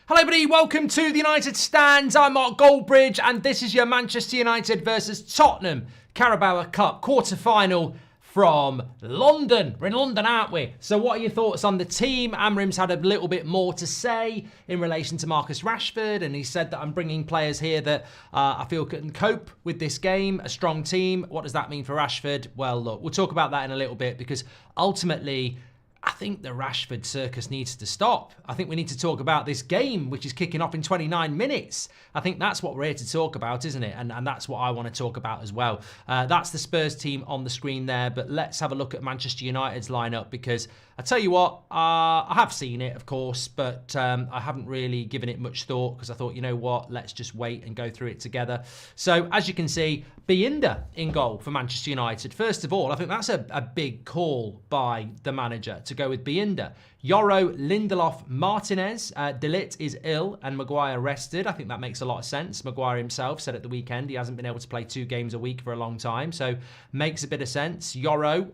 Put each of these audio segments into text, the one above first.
Hello everybody, welcome to the United Stands. I'm Mark Goldbridge and this is your Manchester United versus Tottenham Carabao Cup quarter-final from London. We're in London, aren't we? So what are your thoughts on the team? Amrim's had a little bit more to say in relation to Marcus Rashford, and he said that I'm bringing players here that I feel can cope with this game, a strong team. What does that mean for Rashford? Well, look, we'll talk about that in a little bit because ultimately, I think the Rashford circus needs to stop. I think we need to talk about this game, which is kicking off in 29 minutes. I think that's what we're here to talk about, isn't it? And that's what I want to talk about as well. That's the Spurs team on the screen there, but let's have a look at Manchester United's lineup because I tell you what, I have seen it, of course, but I haven't really given it much thought because I thought, you know what, let's just wait and go through it together. So as you can see, Binder in goal for Manchester United. First of all, I think that's a big call by the manager to go with Binder. Yoro, Lindelof, Martinez. De Ligt is ill and Maguire rested. I think that makes a lot of sense. Maguire himself said at the weekend he hasn't been able to play 2 games a week for a long time, so makes a bit of sense. Yoro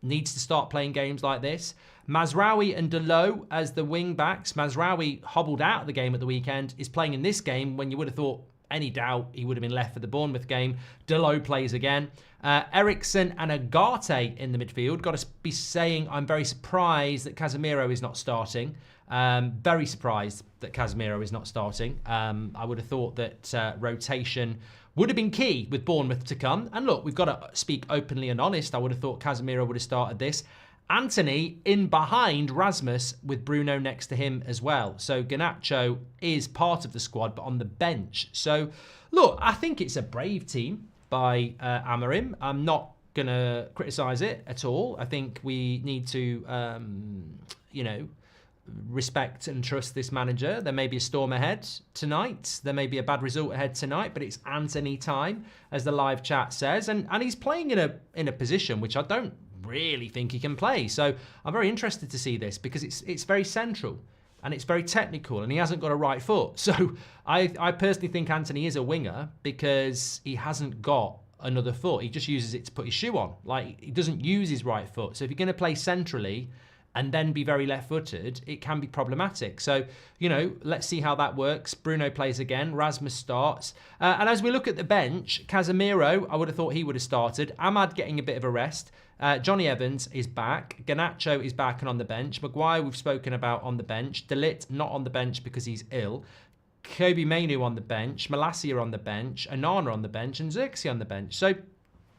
needs to start playing games like this. Mazraoui and Dalot as the wing backs. Mazraoui hobbled out of the game at the weekend, is playing in this game when you would have thought any doubt he would have been left for the Bournemouth game. Dalot plays again. Eriksen and Agate in the midfield. Got to be saying I'm very surprised that Casemiro is not starting. Very surprised that Casemiro is not starting. I would have thought that rotation would have been key with Bournemouth to come. And look, we've got to speak openly and honest. I would have thought Casemiro would have started this. Antony in behind Rasmus with Bruno next to him as well. So Garnacho is part of the squad, but on the bench. So look, I think it's a brave team by Amorim. I'm not going to criticise it at all. I think we need to, respect and trust this manager. There may be a storm ahead tonight. There may be a bad result ahead tonight, but it's Antony time, as the live chat says. And he's playing in a position which I don't really think he can play. So I'm very interested to see this because it's very central and it's very technical and he hasn't got a right foot. So I personally think Antony is a winger because he hasn't got another foot. He just uses it to put his shoe on. Like, he doesn't use his right foot. So if you're going to play centrally and then be very left-footed, it can be problematic. So, let's see how that works. Bruno plays again. Rasmus starts. And as we look at the bench, Casemiro, I would have thought he would have started. Ahmad getting a bit of a rest. Johnny Evans is back. Garnacho is back and on the bench. Maguire, we've spoken about on the bench. De Ligt not on the bench because he's ill. Kobe Mainoo on the bench. Malacia on the bench. Onana on the bench. And Xerxes on the bench. So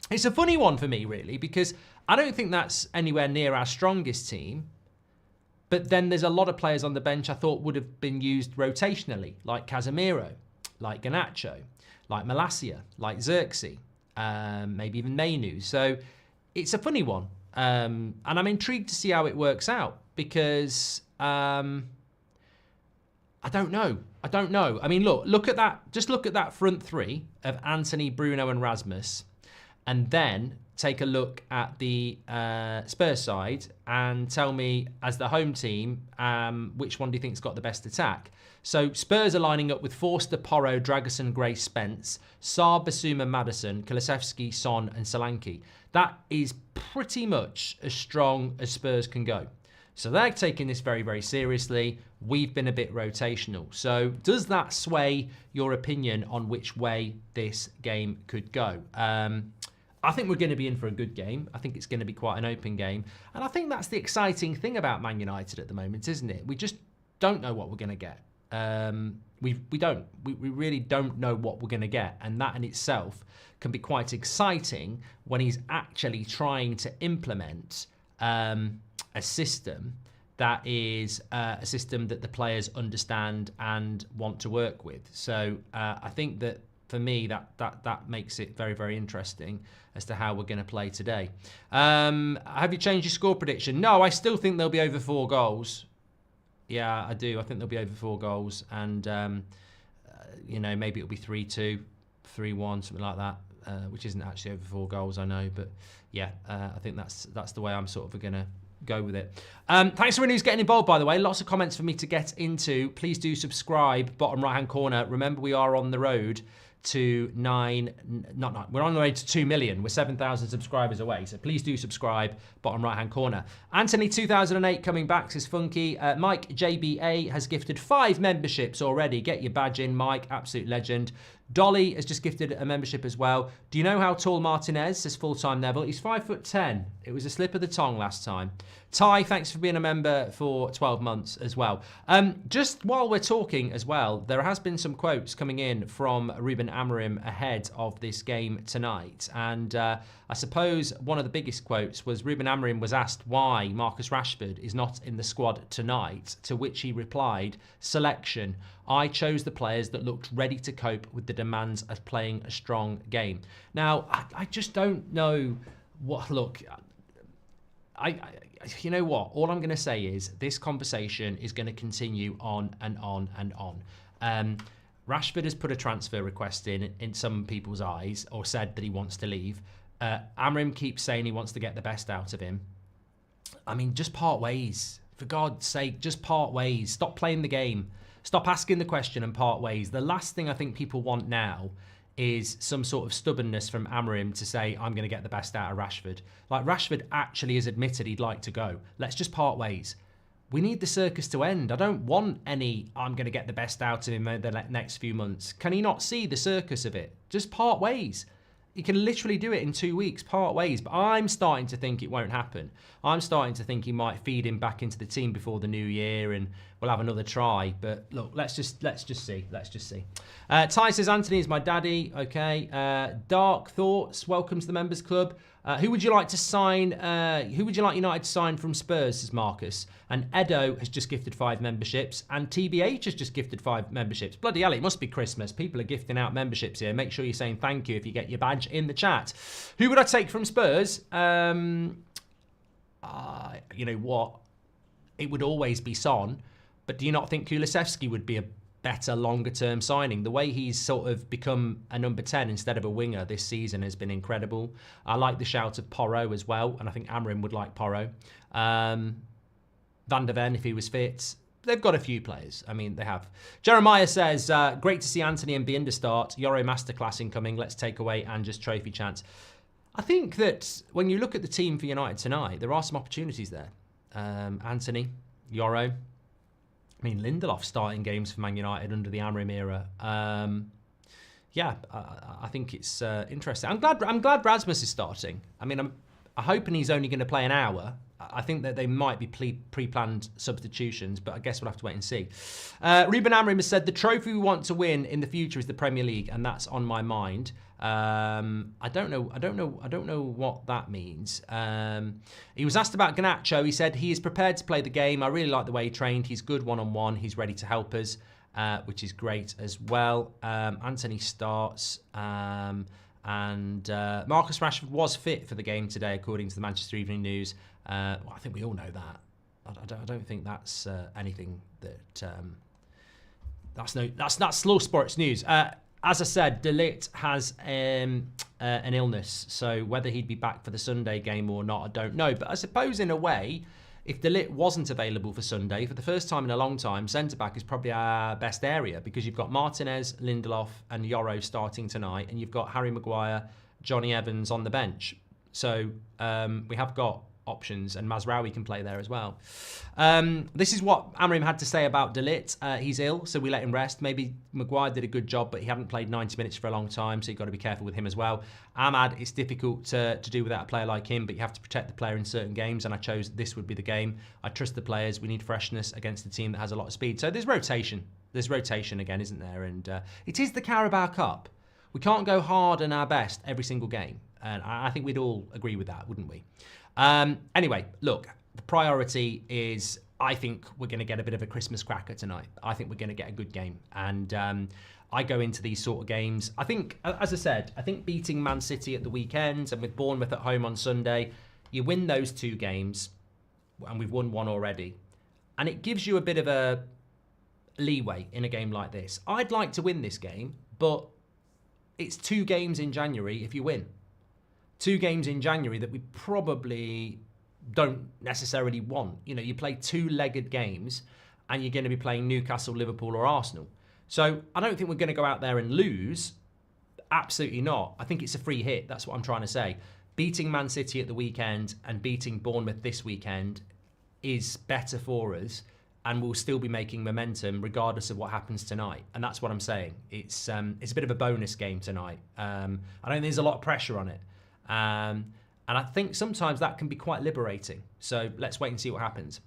it's a funny one for me, really, because I don't think that's anywhere near our strongest team. But then there's a lot of players on the bench I thought would have been used rotationally, like Casemiro, like Garnacho, like Malacia, like Xerxes, maybe even Mainoo. So it's a funny one. And I'm intrigued to see how it works out because I don't know. I mean, look at that. Just look at that front three of Antony, Bruno and Rasmus. And then take a look at the Spurs side and tell me, as the home team, which one do you think's got the best attack? So Spurs are lining up with Forster, Porro, Dragusin, Gray, Spence, Saar, Basuma, Maddison, Kulusevski, Son and Solanke. That is pretty much as strong as Spurs can go. So they're taking this very, very seriously. We've been a bit rotational. So does that sway your opinion on which way this game could go? I think we're going to be in for a good game. I think it's going to be quite an open game. And I think that's the exciting thing about Man United at the moment, isn't it? We just don't know what we're going to get. We really don't know what we're going to get. And that in itself can be quite exciting when he's actually trying to implement a system that is a system that the players understand and want to work with. So I think that for me, that makes it very, very interesting as to how we're going to play today. Have you changed your score prediction? No, I still think there'll be over 4 goals. Yeah, I do. I think there'll be over 4 goals. And, maybe it'll be 3-2, 3-1, something like that, which isn't actually over 4 goals, I know. But, yeah, I think that's the way I'm sort of going to go with it. Thanks for anyone who's getting involved, by the way. Lots of comments for me to get into. Please do subscribe, bottom right-hand corner. Remember, we are on the road to we're on the way to 2 million. We're 7,000 subscribers away. So please do subscribe, bottom right-hand corner. Antony 2008 coming back, says Funky. Mike JBA has gifted 5 memberships already. Get your badge in, Mike, absolute legend. Dolly has just gifted a membership as well. Do you know how tall Martinez, says Full-Time Neville? He's 5'10". It was a slip of the tongue last time. Ty, thanks for being a member for 12 months as well. Just while we're talking as well, there has been some quotes coming in from Ruben Amorim ahead of this game tonight. And I suppose one of the biggest quotes was Ruben Amorim was asked why Marcus Rashford is not in the squad tonight, to which he replied, selection. I chose the players that looked ready to cope with the demands of playing a strong game. Now, I just don't know what, look, you know what? All I'm going to say is this conversation is going to continue on and on and on. Rashford has put a transfer request in some people's eyes, or said that he wants to leave. Amorim keeps saying he wants to get the best out of him. I mean, just part ways. For God's sake, just part ways. Stop playing the game. Stop asking the question and part ways. The last thing I think people want now is some sort of stubbornness from Amorim to say, I'm going to get the best out of Rashford. Like, Rashford actually has admitted he'd like to go. Let's just part ways. We need the circus to end. I don't want any, I'm going to get the best out of him in the next few months. Can he not see the circus of it? Just part ways. He can literally do it in 2 weeks, part ways. But I'm starting to think it won't happen. I'm starting to think he might feed him back into the team before the new year, and we'll have another try. But look, let's just see. Let's just see. Ty says Antony is my daddy. Okay. Dark Thoughts, welcome to the members club. Who would you like to sign? Who would you like United to sign from Spurs? Says Marcus. And Edo has just gifted 5 memberships. And TBH has just gifted 5 memberships. Bloody hell, it must be Christmas. People are gifting out memberships here. Make sure you're saying thank you if you get your badge in the chat. Who would I take from Spurs? You know what? It would always be Son. But do you not think Kulusevski would be a better longer-term signing? The way he's sort of become a number 10 instead of a winger this season has been incredible. I like the shout of Porro as well, and I think Amorim would like Porro. Van der Ven, if he was fit. They've got a few players. I mean, they have. Jeremiah says, great to see Antony and Binder start. Euro Masterclass incoming. Let's take away Ange's trophy chance. I think that when you look at the team for United tonight, there are some opportunities there. Antony, Euro. I mean, Lindelof starting games for Man United under the Amorim era. Yeah, I think it's interesting. I'm glad Rasmus is starting. I mean, I'm hoping he's only going to play an hour. I think that they might be pre-planned substitutions, but I guess we'll have to wait and see. Ruben Amorim has said the trophy we want to win in the future is the Premier League, and that's on my mind. I don't know what that means. He was asked about Garnacho. He said he is prepared to play the game. I really like the way he trained. He's good one-on-one. He's ready to help us, which is great as well. Antony starts. And Marcus Rashford was fit for the game today, according to the Manchester Evening News. Well, I think we all know that. I don't think that's anything that that's slow sports news. As I said, De Ligt has an illness, so whether he'd be back for the Sunday game or not, I don't know. But I suppose in a way, if De Ligt wasn't available for Sunday, for the first time in a long time, centre-back is probably our best area, because you've got Martinez, Lindelof and Yoro starting tonight, and you've got Harry Maguire, Johnny Evans on the bench. So we have got options, and Mazraoui can play there as well. This is what Amorim had to say about De Ligt. He's ill, so we let him rest. Maybe Maguire did a good job, but he hadn't played 90 minutes for a long time, so you've got to be careful with him as well. Ahmad, it's difficult to do without a player like him, but you have to protect the player in certain games, and I chose this would be the game. I trust the players. We need freshness against a team that has a lot of speed. So there's rotation. There's rotation again, isn't there? And it is the Carabao Cup. We can't go hard and our best every single game. And I think we'd all agree with that, wouldn't we? Anyway, look, the priority is, I think we're going to get a bit of a Christmas cracker tonight. I think we're going to get a good game. And I go into these sort of games. I think, as I said, I think beating Man City at the weekend and with Bournemouth at home on Sunday, you win those 2 games, and we've won 1 already. And it gives you a bit of a leeway in a game like this. I'd like to win this game, but it's 2 games in January if you win. 2 games in January that we probably don't necessarily want. You know, you play 2-legged games and you're going to be playing Newcastle, Liverpool or Arsenal. So I don't think we're going to go out there and lose, Absolutely not. I think it's a free hit. That's what I'm trying to say. Beating Man City at the weekend and beating Bournemouth this weekend is better for us, and we'll still be making momentum regardless of what happens tonight. And that's what I'm saying. It's a bit of a bonus game tonight. I don't think there's a lot of pressure on it. And I think sometimes that can be quite liberating. So let's wait and see what happens.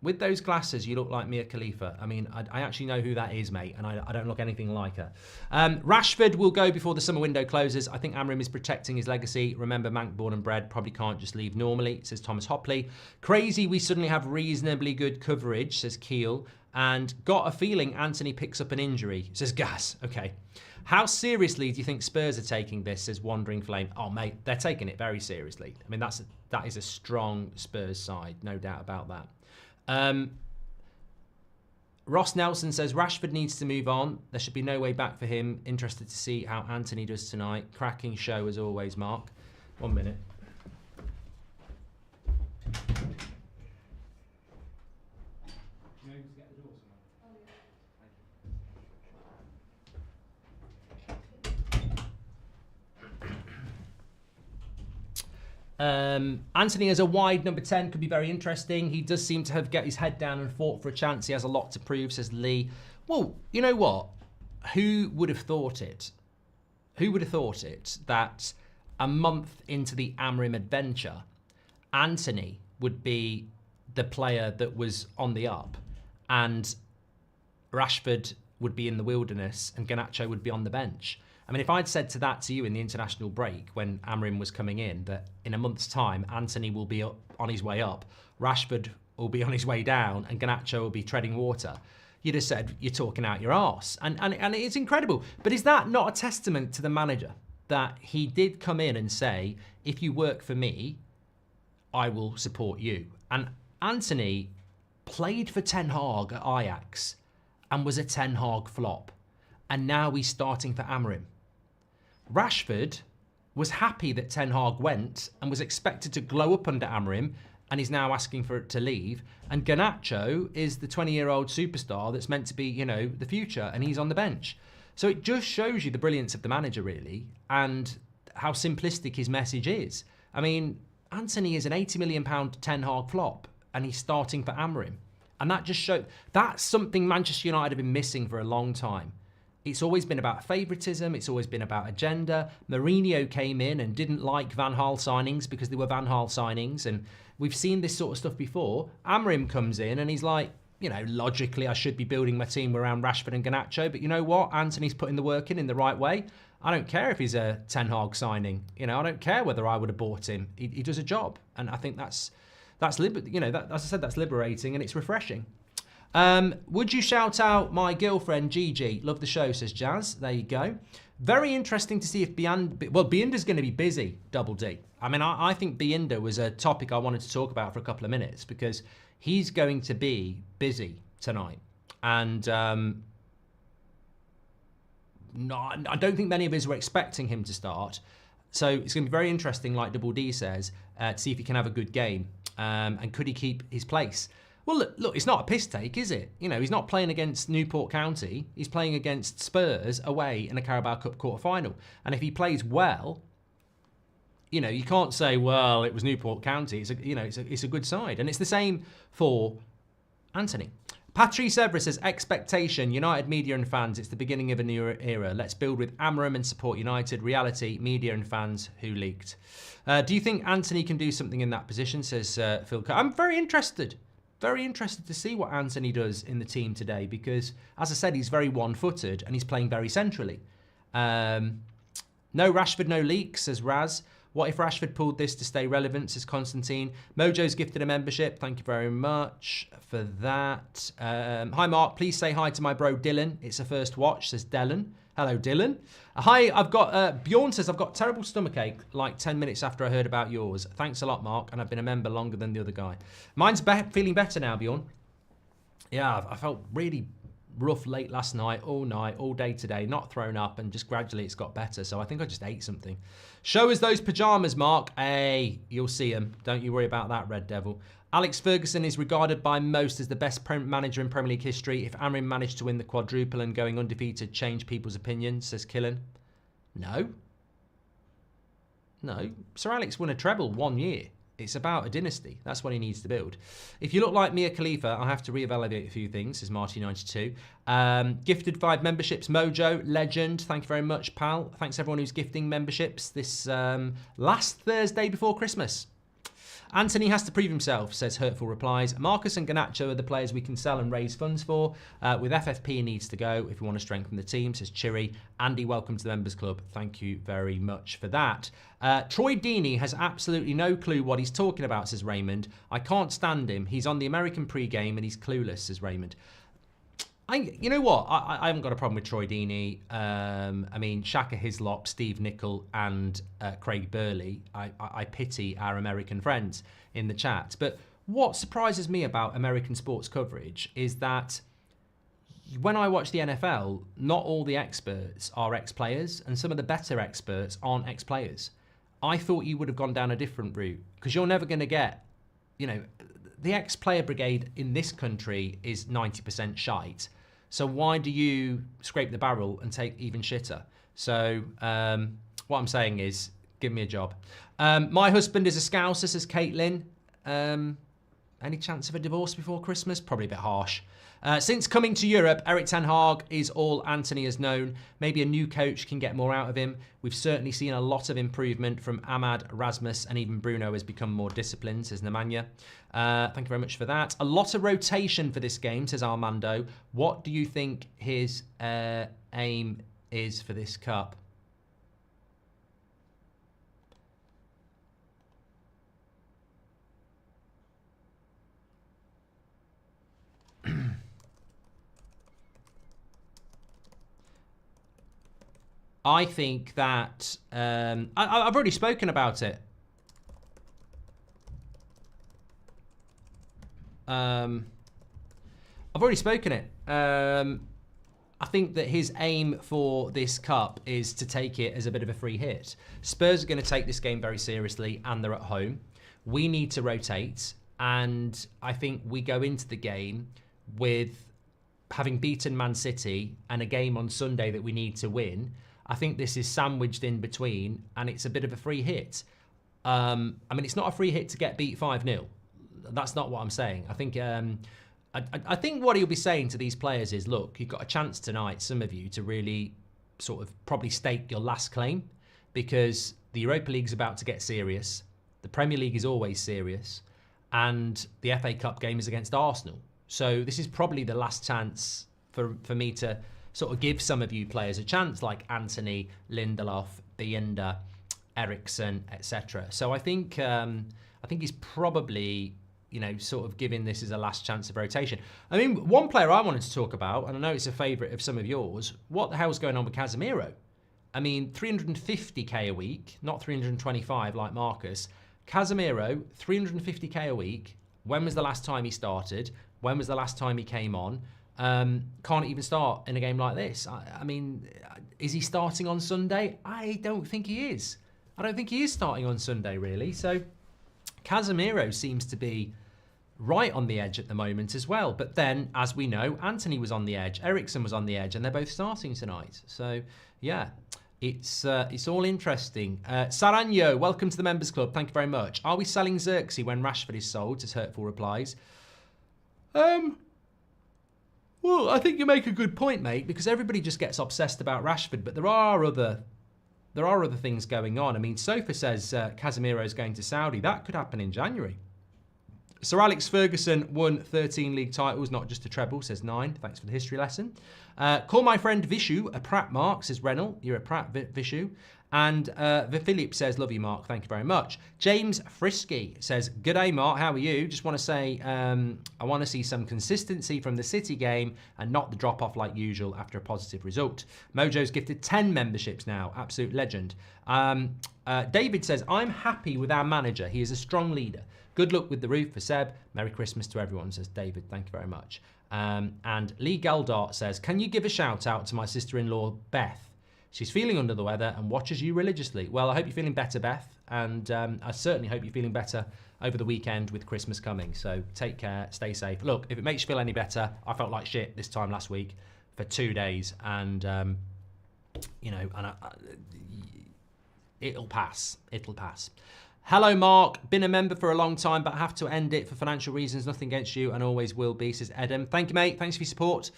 With those glasses, you look like Mia Khalifa. I mean, I actually know who that is, mate, and I don't look anything like her. Rashford will go before the summer window closes. I think Amram is protecting his legacy. Remember, Manc born and bred, probably can't just leave normally, says Thomas Hopley. Crazy, we suddenly have reasonably good coverage, says Keel. And got a feeling Antony picks up an injury, says Gas. Okay. How seriously do you think Spurs are taking this, says Wandering Flame? Oh, mate, they're taking it very seriously. I mean, that is a strong Spurs side, no doubt about that. Ross Nelson says Rashford needs to move on. There should be no way back for him. Interested to see how Antony does tonight. Cracking show as always, Mark. 1 minute. Antony as a wide number 10 could be very interesting. He does seem to have got his head down and fought for a chance. He has a lot to prove, says Lee. Well, you know what? Who would have thought it? Who would have thought it that a month into the Amram adventure, Antony would be the player that was on the up and Rashford would be in the wilderness and Garnacho would be on the bench? I mean, if I'd said to you in the international break when Amram was coming in, that in a month's time, Antony will be on his way up, Rashford will be on his way down, and Garnacho will be treading water, you'd have said, you're talking out your arse. And it's incredible. But is that not a testament to the manager? That he did come in and say, if you work for me, I will support you. And Antony played for Ten Hag at Ajax and was a Ten Hag flop. And now he's starting for Amram. Rashford was happy that Ten Hag went and was expected to glow up under Amram, and he's now asking for it to leave. And Garnacho is the 20-year-old superstar that's meant to be, you know, the future, and he's on the bench. So it just shows you the brilliance of the manager, really, and how simplistic his message is. I mean, Antony is an £80 million Ten Hag flop, and he's starting for Amram. And that just shows, that's something Manchester United have been missing for a long time. It's always been about favouritism. It's always been about agenda. Mourinho came in and didn't like Van Gaal signings because they were Van Gaal signings. And we've seen this sort of stuff before. Amram comes in and he's like, you know, logically, I should be building my team around Rashford and Garnacho. But you know what? Antony's putting the work in the right way. I don't care if he's a Ten Hag signing. You know, I don't care whether I would have bought him. He does a job. And I think that's as I said, that's liberating and it's refreshing. Would you shout out my girlfriend, Gigi? Love the show, says Jazz. There you go. Very interesting to see if Bienda's going to be busy, Double D. I mean, I think Bienda was a topic I wanted to talk about for a couple of minutes because he's going to be busy tonight. And no, I don't think many of us were expecting him to start. So it's going to be very interesting, like Double D says, to see if he can have a good game. And could he keep his place? Well, look, it's not a piss take, is it? You know, he's not playing against Newport County. He's playing against Spurs away in a Carabao Cup quarter-final. And if he plays well, you know, you can't say, well, it was Newport County. It's a good side. And it's the same for Antony. Patrice Everett says, expectation, United media and fans, it's the beginning of a new era. Let's build with Amram and support United. Reality, media and fans who leaked. Do you think Antony can do something in that position, says Phil? I'm very interested to see what Antony does in the team today because, as I said, he's very one-footed and he's playing very centrally. No Rashford, no leaks, says Raz. What if Rashford pulled this to stay relevant, says Constantine. Mojo's gifted a membership. Thank you very much for that. Hi, Mark. Please say hi to my bro, Dylan. It's a first watch, says Dylan. Hello, Dylan. Hi, I've got, Bjorn says, I've got terrible stomachache like 10 minutes after I heard about yours. Thanks a lot, Mark. And I've been a member longer than the other guy. Mine's feeling better now, Bjorn. Yeah, I felt really rough late last night, all day today, not thrown up, and just gradually it's got better. So I think I just ate something. Show us those pajamas, Mark. Hey, you'll see them. Don't you worry about that, Red Devil. Alex Ferguson is regarded by most as the best manager in Premier League history. If Amrin managed to win the quadruple and going undefeated change people's opinions, says Killen. No. No. Sir Alex won a treble 1 year. It's about a dynasty. That's what he needs to build. If you look like Mia Khalifa, I'll have to reevaluate a few things, says Marty92. Gifted 5 memberships. Mojo, legend. Thank you very much, pal. Thanks everyone who's gifting memberships this last Thursday before Christmas. Antony has to prove himself, says Hurtful Replies. Marcus and Garnacho are the players we can sell and raise funds for. With FFP, he needs to go if we want to strengthen the team, says Chiri. Andy, welcome to the Members Club. Thank you very much for that. Troy Deeney has absolutely no clue what he's talking about, says Raymond. I can't stand him. He's on the American pre-game and he's clueless, says Raymond. You know what? I haven't got a problem with Troy Deeney. I mean, Shaka Hislop, Steve Nicol, and Craig Burley. I pity our American friends in the chat. But what surprises me about American sports coverage is that when I watch the NFL, not all the experts are ex-players, and some of the better experts aren't ex-players. I thought you would have gone down a different route, because you're never going to get, you know, the ex-player brigade in this country is 90% shite. So why do you scrape the barrel and take even shitter? So what I'm saying is, give me a job. My husband is a Scouser, says Caitlin. Any chance of a divorce before Christmas? Probably a bit harsh. Since coming to Europe, Erik ten Hag is all Antony has known. Maybe a new coach can get more out of him. We've certainly seen a lot of improvement from Ahmad, Rasmus, and even Bruno has become more disciplined, says Nemanja. Thank you very much for that. A lot of rotation for this game, says Armando. What do you think his aim is for this cup? I think that I've already spoken about it. I've already spoken it. I think that his aim for this cup is to take it as a bit of a free hit. Spurs are going to take this game very seriously, and they're at home. We need to rotate, and I think we go into the game with having beaten Man City and a game on Sunday that we need to win. I think this is sandwiched in between, and it's a bit of a free hit. I mean, it's not a free hit to get beat 5-0. That's not what I'm saying. I think I think what he'll be saying to these players is, look, you've got a chance tonight, some of you, to really sort of probably stake your last claim, because the Europa League's about to get serious. The Premier League is always serious, and the FA Cup game is against Arsenal. So this is probably the last chance for me to sort of give some of you players a chance, like Antony, Lindelof, Bienda, Eriksson, etc. So I think he's probably, you know, sort of giving this as a last chance of rotation. I mean, one player I wanted to talk about, and I know it's a favourite of some of yours, what the hell's going on with Casemiro? I mean, 350k a week, not 325 like Marcus. Casemiro, 350k a week. When was the last time he started? When was the last time he came on? Can't even start in a game like this. I mean, is he starting on Sunday? I don't think he is. I don't think he is starting on Sunday, really. So Casemiro seems to be right on the edge at the moment as well. But then, as we know, Antony was on the edge, Eriksson was on the edge, and they're both starting tonight. So, yeah, it's all interesting. Saranyo, welcome to the Members Club. Thank you very much. Are we selling Xerxes when Rashford is sold? As Hurtful replies. Well, I think you make a good point, mate, because everybody just gets obsessed about Rashford, but there are other things going on. I mean, Sofa says Casemiro is going to Saudi. That could happen in January. Sir Alex Ferguson won 13 league titles, not just a treble, says 9. Thanks for the history lesson. Call my friend Vishu a Pratt, Mark, says Renal. You're a Pratt, Vishu. And Philip says, love you, Mark. Thank you very much. James Frisky says, good day, Mark. How are you? Just want to say, I want to see some consistency from the City game and not the drop-off like usual after a positive result. Mojo's gifted 10 memberships now. Absolute legend. David says, I'm happy with our manager. He is a strong leader. Good luck with the roof for Seb. Merry Christmas to everyone, says David. Thank you very much. And Lee Geldart says, can you give a shout out to my sister-in-law, Beth? She's feeling under the weather and watches you religiously. Well, I hope you're feeling better, Beth. And I certainly hope you're feeling better over the weekend with Christmas coming. So take care, stay safe. Look, if it makes you feel any better, I felt like shit this time last week for 2 days. And, it'll pass. It'll pass. Hello, Mark. Been a member for a long time, but have to end it for financial reasons. Nothing against you and always will be, says Edem. Thank you, mate. Thanks for your support.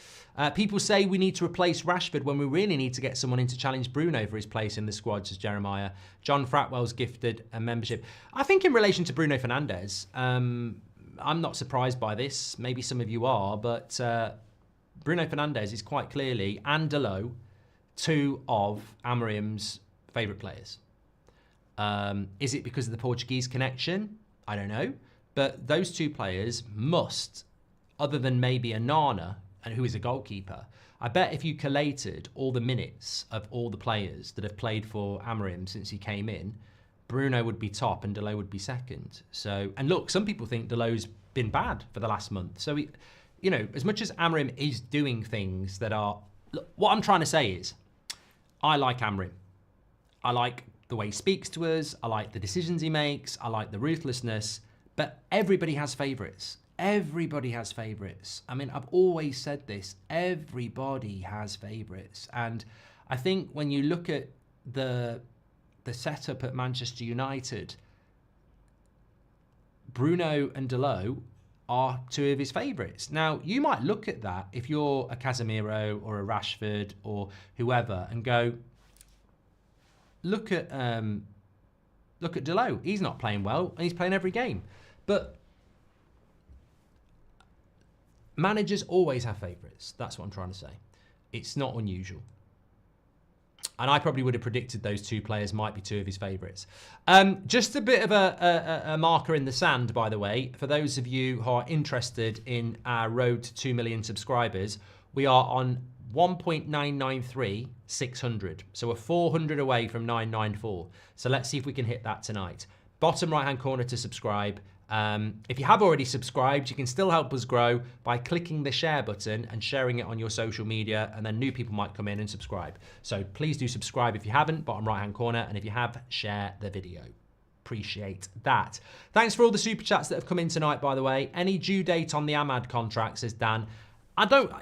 People say we need to replace Rashford when we really need to get someone in to challenge Bruno for his place in the squad, says Jeremiah. John Fratwell's gifted a membership. I think in relation to Bruno Fernandes, I'm not surprised by this. Maybe some of you are, but Bruno Fernandes is quite clearly, and Dalot, two of Amorim's favourite players. Is it because of the Portuguese connection? I don't know. But those two players must, other than maybe a Nana, and who is a goalkeeper, I bet if you collated all the minutes of all the players that have played for Amorim since he came in, Bruno would be top and Dalot would be second. So, and look, some people think Dalot's been bad for the last month. So, as much as Amorim is doing things that are... Look, what I'm trying to say is, I like Amorim. I like the way he speaks to us. I like the decisions he makes. I like the ruthlessness. But everybody has favourites. Everybody has favourites. I mean, I've always said this. Everybody has favourites. And I think when you look at the setup at Manchester United, Bruno and Dalot are two of his favourites. Now, you might look at that if you're a Casemiro or a Rashford or whoever and go, look at Dalot. He's not playing well, and he's playing every game. But managers always have favourites. That's what I'm trying to say. It's not unusual. And I probably would have predicted those two players might be two of his favourites. Just a bit of a marker in the sand, by the way. For those of you who are interested in our road to 2 million subscribers, we are on 1.993 600. So we're 400 away from 994. So let's see if we can hit that tonight. Bottom right hand corner to subscribe. If you have already subscribed, you can still help us grow by clicking the share button and sharing it on your social media, and then new people might come in and subscribe. So please do subscribe if you haven't, bottom right hand corner, and if you have, share the video. Appreciate that. Thanks for all the super chats that have come in tonight, by the way. Any due date on the Ahmad contract, says Dan.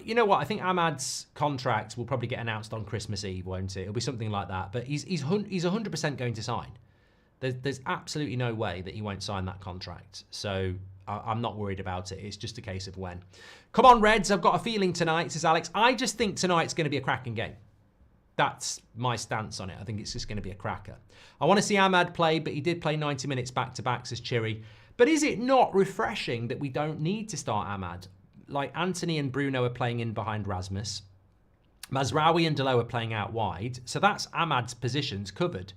You know what? I think Ahmad's contract will probably get announced on Christmas Eve, won't it? It'll be something like that. But he's 100% going to sign. There's absolutely no way that he won't sign that contract. So I'm not worried about it. It's just a case of when. Come on, Reds. I've got a feeling tonight, says Alex. I just think tonight's going to be a cracking game. That's my stance on it. I think it's just going to be a cracker. I want to see Ahmad play, but he did play 90 minutes back-to-back, says Chiri. But is it not refreshing that we don't need to start Ahmad? Like Antony and Bruno are playing in behind Rasmus. Mazraoui and Dalot are playing out wide. So that's Ahmad's positions covered.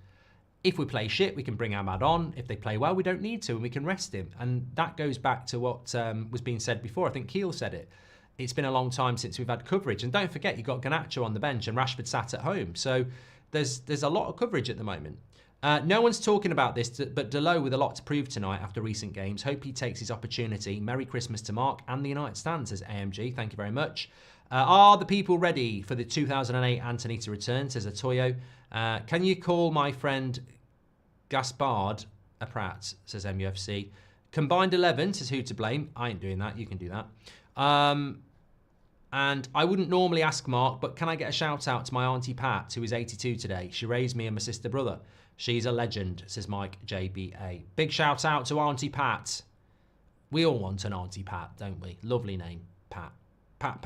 If we play shit, we can bring Ahmad on. If they play well, we don't need to, and we can rest him. And that goes back to what was being said before. I think Keel said it. It's been a long time since we've had coverage. And don't forget, you've got Garnacho on the bench and Rashford sat at home. So there's a lot of coverage at the moment. No one's talking about this, but Dalot with a lot to prove tonight after recent games. Hope he takes his opportunity. Merry Christmas to Mark and the United Stand, says AMG. Thank you very much. Are the people ready for the 2008 Antony to return, says Atoyo. Can you call my friend Gaspard a prat, says MUFC. Combined 11, says who to blame. I ain't doing that. You can do that. And I wouldn't normally ask Mark, but can I get a shout out to my Auntie Pat, who is 82 today? She raised me and my sister brother. She's a legend, says Mike JBA. Big shout out to Auntie Pat. We all want an Auntie Pat, don't we? Lovely name, Pat. Pat.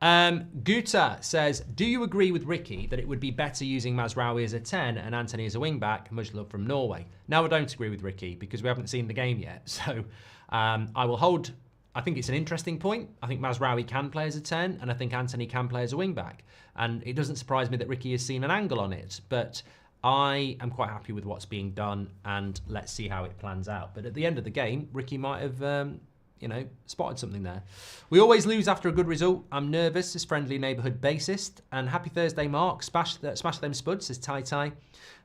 Guta says, do you agree with Ricky that it would be better using Mazraoui as a 10 and Antony as a wing back? Much love from Norway. No, I don't agree with Ricky because we haven't seen the game yet. So I will hold. I think it's an interesting point. I think Mazraoui can play as a 10 and I think Antony can play as a wing back. And it doesn't surprise me that Ricky has seen an angle on it. But I am quite happy with what's being done and let's see how it plans out. But at the end of the game, Ricky might have... spotted something there. We always lose after a good result. I'm nervous, says friendly neighbourhood bassist. And happy Thursday, Mark. Smash them spuds, says Tai Tai.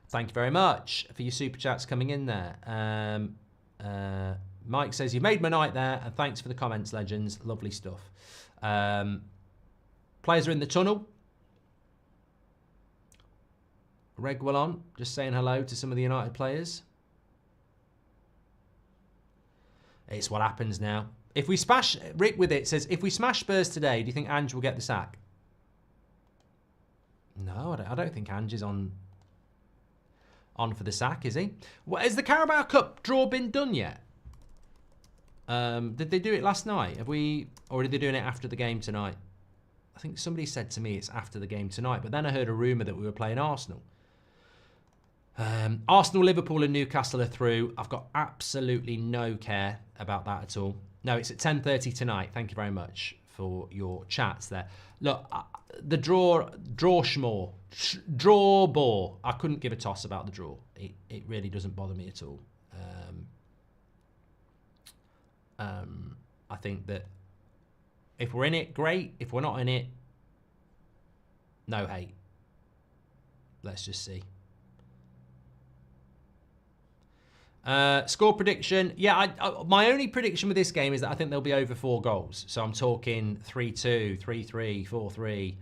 Thank you very much for your super chats coming in there. Mike says, you've made my night there. And thanks for the comments, legends. Lovely stuff. Players are in the tunnel. Reguilon, just saying hello to some of the United players. It's what happens now. If we smash, Rick with it says, if we smash Spurs today, do you think Ange will get the sack? No, I don't think Ange is on for the sack, is he? Well, has the Carabao Cup draw been done yet? Did they do it last night? Or are they doing it after the game tonight? I think somebody said to me it's after the game tonight, but then I heard a rumour that we were playing Arsenal. Arsenal, Liverpool and Newcastle are through. I've got absolutely no care about that at all. No, it's at 10:30 tonight. Thank you very much for your chats there. Look, the draw ball. I couldn't give a toss about the draw. It really doesn't bother me at all. I think that if we're in it, great. If we're not in it, no hate. Let's just see. Score prediction. Yeah, my only prediction with this game is that I think there'll be over 4 goals. So I'm talking 3-2, 3-3, 4-3,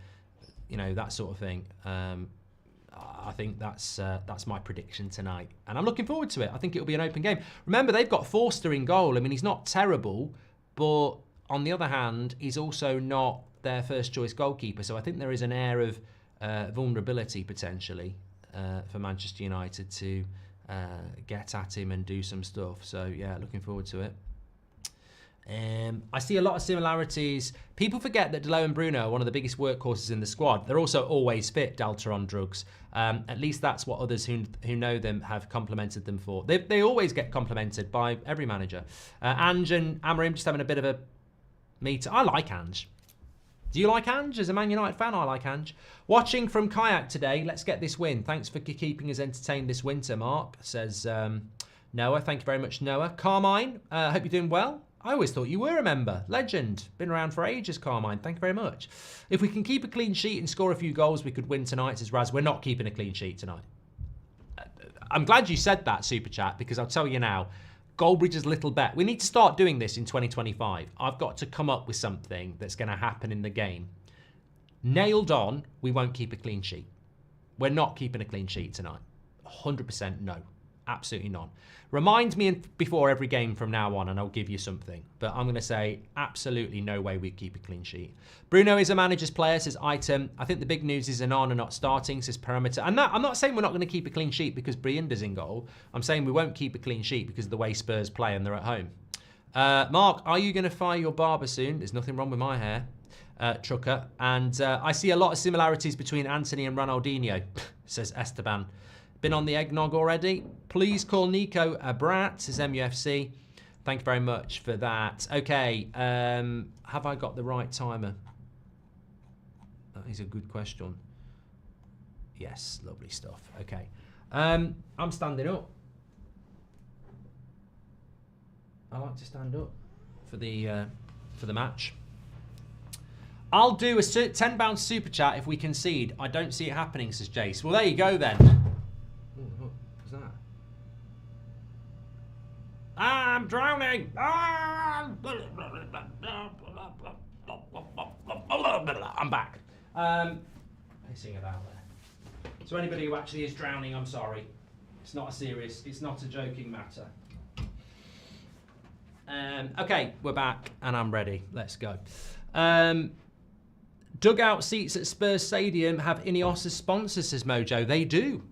you know, that sort of thing. I think that's my prediction tonight. And I'm looking forward to it. I think it'll be an open game. Remember, they've got Forster in goal. I mean, he's not terrible, but on the other hand, he's also not their first choice goalkeeper. So I think there is an air of vulnerability potentially for Manchester United to get at him and do some stuff. So yeah, looking forward to it. I see a lot of similarities. People forget that Delo and Bruno are one of the biggest workhorses in the squad. They're also always fit, Delta on drugs. At least that's what others who know them have complimented them for. They always get complimented by every manager. Ange and Amorim just having a bit of a meet. I like Ange. Do you like Ange? As a Man United fan, I like Ange. Watching from Kayak today. Let's get this win. Thanks for keeping us entertained this winter, Mark, says Noah. Thank you very much, Noah. Carmine, hope you're doing well. I always thought you were a member. Legend. Been around for ages, Carmine. Thank you very much. If we can keep a clean sheet and score a few goals, we could win tonight, says Raz. We're not keeping a clean sheet tonight. I'm glad you said that, Super Chat, because I'll tell you now, Goldbridge's little bet. We need to start doing this in 2025. I've got to come up with something that's going to happen in the game. Nailed on, we won't keep a clean sheet. We're not keeping a clean sheet tonight. 100% no. Absolutely none. Remind me before every game from now on and I'll give you something. But I'm going to say absolutely no way we keep a clean sheet. Bruno is a manager's player, says Item. I think the big news is Anana not starting, says Parameter. And I'm not saying we're not going to keep a clean sheet because Brianda's in goal. I'm saying we won't keep a clean sheet because of the way Spurs play and they're at home. Mark, are you going to fire your barber soon? There's nothing wrong with my hair. Trucker. And I see a lot of similarities between Antony and Ronaldinho, says Esteban. Been on the eggnog already? Please call Nico a brat, says MUFC. Thank you very much for that. Okay, have I got the right timer? That is a good question. Yes, lovely stuff. Okay, I'm standing up. I like to stand up for the match. I'll do a £10 super chat if we concede. I don't see it happening, says Jace. Well, there you go then. That? I'm drowning. I'm back. Pissing about there. So anybody who actually is drowning, I'm sorry. It's not a joking matter. Okay, we're back and I'm ready. Let's go. Dugout seats at Spurs Stadium have Ineos as sponsors, says Mojo. They do.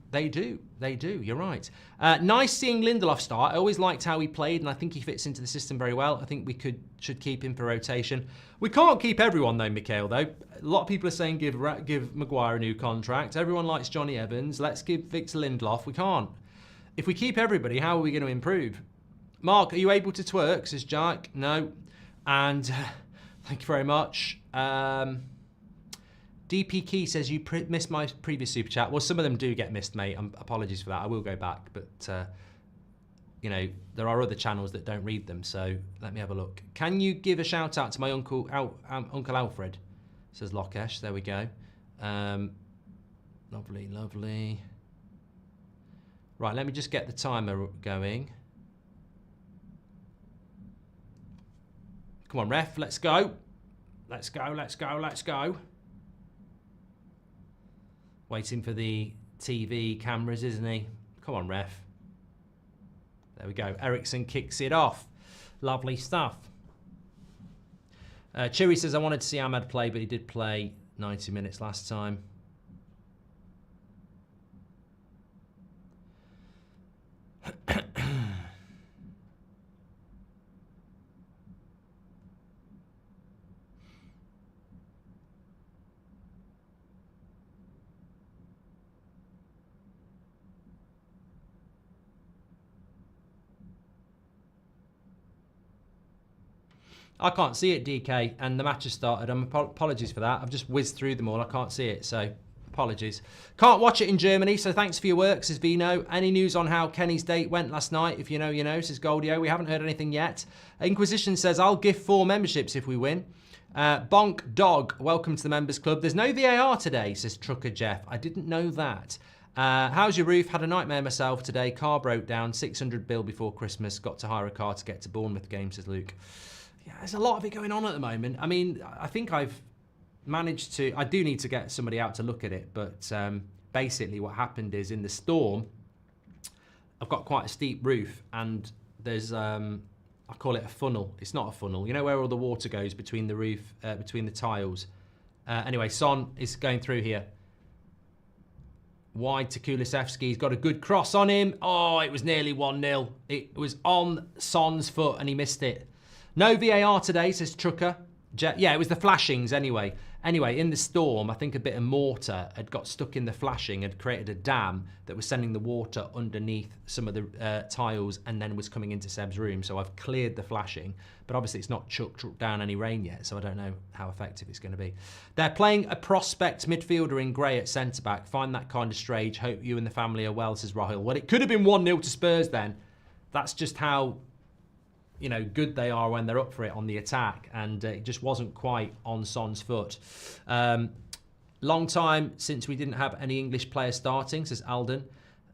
You're right. Nice seeing Lindelof start. I always liked how he played, and I think he fits into the system very well. I think we should keep him for rotation. We can't keep everyone, though, Mikhail, though. A lot of people are saying give Maguire a new contract. Everyone likes Johnny Evans. Let's give Victor Lindelof. We can't. If we keep everybody, how are we going to improve? Mark, are you able to twerk, says Jack? No. And thank you very much. DP Key says you missed my previous super chat. Well, some of them do get missed, mate. Apologies for that. I will go back, but you know there are other channels that don't read them. So let me have a look. Can you give a shout out to my uncle Alfred? Says Lokesh. There we go. Lovely. Right, let me just get the timer going. Come on, ref. Let's go. Let's go. Waiting for the TV cameras, isn't he? Come on, ref. There we go. Ericsson kicks it off. Lovely stuff. Chewy says, I wanted to see Ahmad play, but he did play 90 minutes last time. I can't see it, DK, and the match has started. Apologies for that. I've just whizzed through them all. I can't see it, so apologies. Can't watch it in Germany, so thanks for your work, says Vino. Any news on how Kenny's date went last night? If you know, you know, says Goldio. We haven't heard anything yet. Inquisition says, I'll gift 4 memberships if we win. Bonk Dog, welcome to the Members Club. There's no VAR today, says Trucker Jeff. I didn't know that. How's your roof? Had a nightmare myself today. Car broke down. 600 bill before Christmas. Got to hire a car to get to Bournemouth game, says Luke. Yeah, there's a lot of it going on at the moment. I mean, I think I've managed to... I do need to get somebody out to look at it, but basically what happened is in the storm, I've got quite a steep roof, and there's... I call it a funnel. It's not a funnel. You know where all the water goes between the roof, between the tiles? Anyway, Son is going through here. Wide to Kulisevsky. He's got a good cross on him. Oh, it was nearly 1-0. It was on Son's foot, and he missed it. No VAR today, says Trucker. Yeah, it was the flashings anyway. Anyway, in the storm, I think a bit of mortar had got stuck in the flashing, had created a dam that was sending the water underneath some of the tiles and then was coming into Seb's room. So I've cleared the flashing, but obviously it's not chucked down any rain yet, so I don't know how effective it's going to be. They're playing a prospect midfielder in grey at centre-back. Find that kind of strange. Hope you and the family are well, says Rahul. Well, it could have been 1-0 to Spurs then. That's just how... you know, good they are when they're up for it on the attack, and it just wasn't quite on Son's foot. Long time since we didn't have any English players starting, says Alden.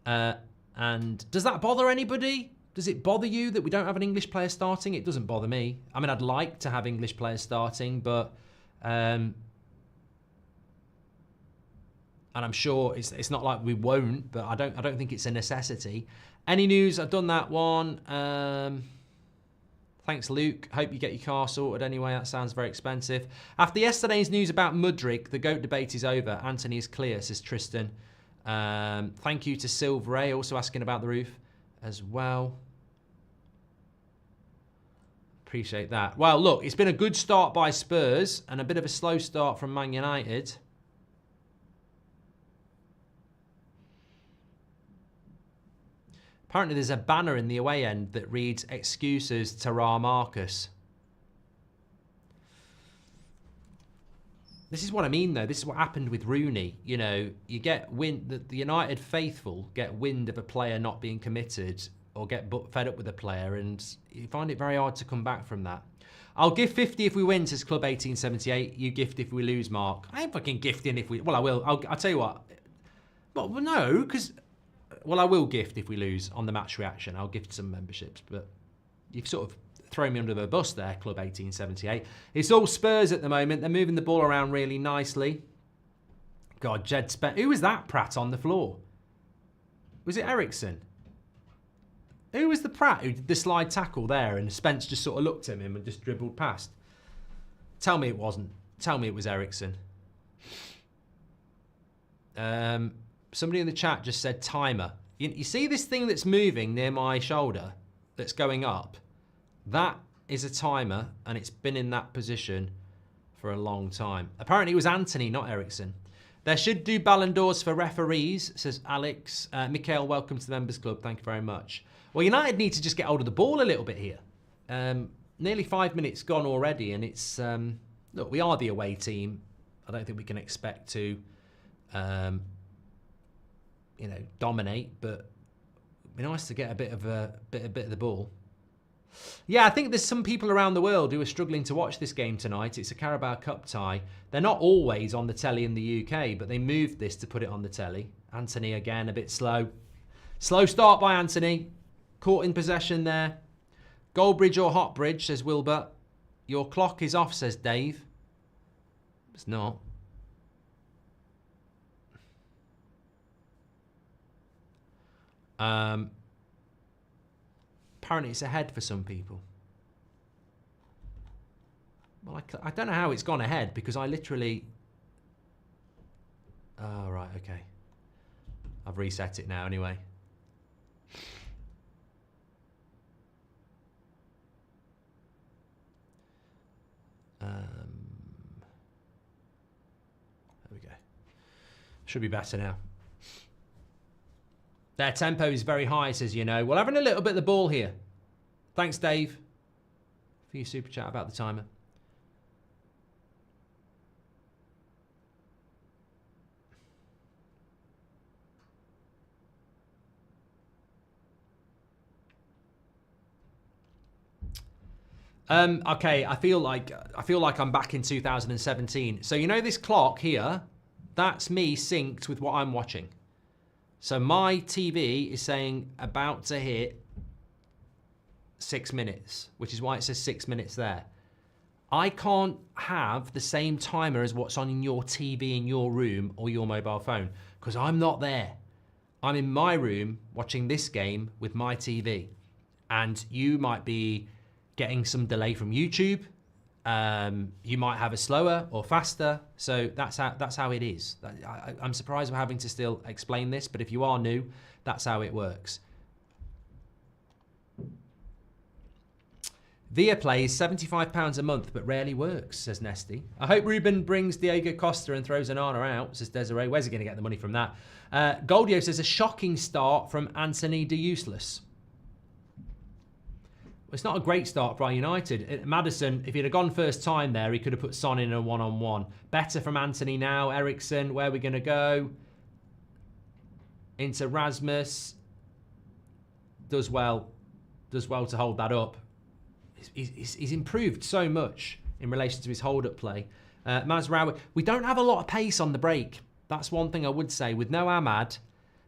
And does that bother anybody? Does it bother you that we don't have an English player starting? It doesn't bother me. I mean, I'd like to have English players starting, but... and I'm sure it's not like we won't, but I don't think it's a necessity. Any news? I've done that one. Thanks, Luke. Hope you get your car sorted anyway. That sounds very expensive. After yesterday's news about Mudryk, the GOAT debate is over. Antony is clear, says Tristan. Thank you to Silveray, also asking about the roof as well. Appreciate that. Well, look, it's been a good start by Spurs and a bit of a slow start from Man United. Apparently there's a banner in the away end that reads, excuses Tara Marcus. This is what I mean, though. This is what happened with Rooney. You know, you get wind, the United faithful get wind of a player not being committed or get fed up with a player, and you find it very hard to come back from that. I'll give 50 if we win, says Club 1878. You gift if we lose, Mark. I ain't fucking gifting if we... Well, I will. I'll tell you what. Well, no, because... Well, I will gift if we lose on the match reaction. I'll gift some memberships, but you've sort of thrown me under the bus there, Club 1878. It's all Spurs at the moment. They're moving the ball around really nicely. God, Jed Spence. Who was that Pratt on the floor? Was it Ericsson? Who was the Pratt who did the slide tackle there and Spence just sort of looked at him and just dribbled past? Tell me it wasn't. Tell me it was Ericsson. Somebody in the chat just said timer. You see this thing that's moving near my shoulder that's going up? That is a timer, and it's been in that position for a long time. Apparently it was Antony, not Ericsson. They should do Ballon d'Ors for referees, says Alex. Mikhail, welcome to the Members Club. Thank you very much. Well, United need to just get hold of the ball a little bit here. Nearly 5 minutes gone already, and it's... look, we are the away team. I don't think we can expect to... you know, dominate, but it'd be nice to get a bit of the ball. Yeah, I think there's some people around the world who are struggling to watch this game tonight. It's a Carabao Cup tie. They're not always on the telly in the UK, but they moved this to put it on the telly. Antony again, a bit slow. Slow start by Antony. Caught in possession there. Goldbridge or Hotbridge, says Wilbur. Your clock is off, says Dave. It's not. Apparently it's ahead for some people. Well, I don't know how it's gone ahead because I literally... Oh, right, okay. I've reset it now anyway. There we go. Should be better now. Their tempo is very high, says you know. Well, having a little bit of the ball here. Thanks, Dave, for your super chat about the timer. Okay, I feel like I'm back in 2017. So you know this clock here, that's me synced with what I'm watching. So my TV is saying about to hit 6 minutes, which is why it says 6 minutes there. I can't have the same timer as what's on in your TV in your room or your mobile phone because I'm not there. I'm in my room watching this game with my TV, and you might be getting some delay from YouTube. You might have a slower or faster. So that's how it is. I'm surprised we're having to still explain this, but if you are new, that's how it works. Viaplay is £75 a month, but rarely works, says Nesty. I hope Ruben brings Diego Costa and throws Onana out, says Desiree. Where's he going to get the money from that? Goldio says a shocking start from Antony de Useless. It's not a great start for United. Maddison, if he'd have gone first time there, he could have put Son in a one-on-one. Better from Antony now. Eriksen, where are we going to go? Into Rasmus. Does well to hold that up. He's improved so much in relation to his hold-up play. Mazraoui, we don't have a lot of pace on the break. That's one thing I would say. With no Ahmad,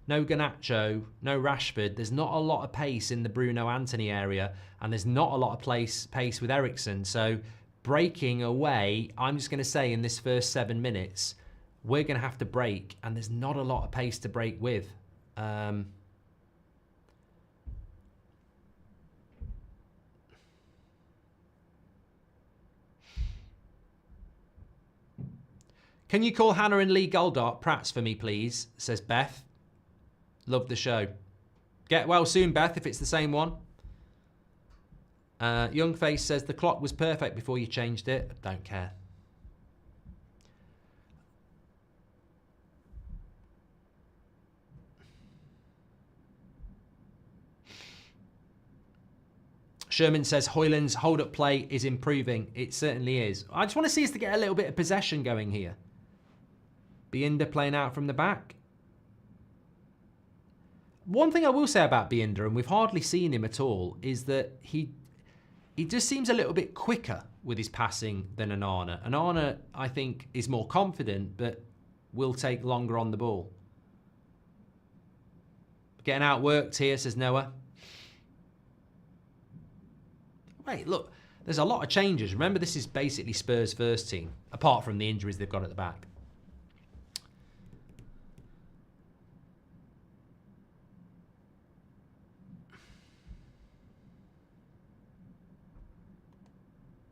no Garnacho, no Rashford, there's not a lot of pace in the Bruno Antony area, and there's not a lot of pace with Eriksen. So breaking away, I'm just going to say in this first 7 minutes, we're going to have to break, and there's not a lot of pace to break with. Can you call Hannah and Lee Goldart Prats for me, please? Says Beth. Love the show. Get well soon, Beth, if it's the same one. Youngface says the clock was perfect before you changed it. Don't care. Sherman says Hoyland's hold-up play is improving. It certainly is. I just want to see us to get a little bit of possession going here. Binder playing out from the back. One thing I will say about Binder, and we've hardly seen him at all, is that he just seems a little bit quicker with his passing than Onana. Onana, I think, is more confident, but will take longer on the ball. Getting outworked here, says Noah. Wait, look, there's a lot of changes. Remember, this is basically Spurs' first team, apart from the injuries they've got at the back.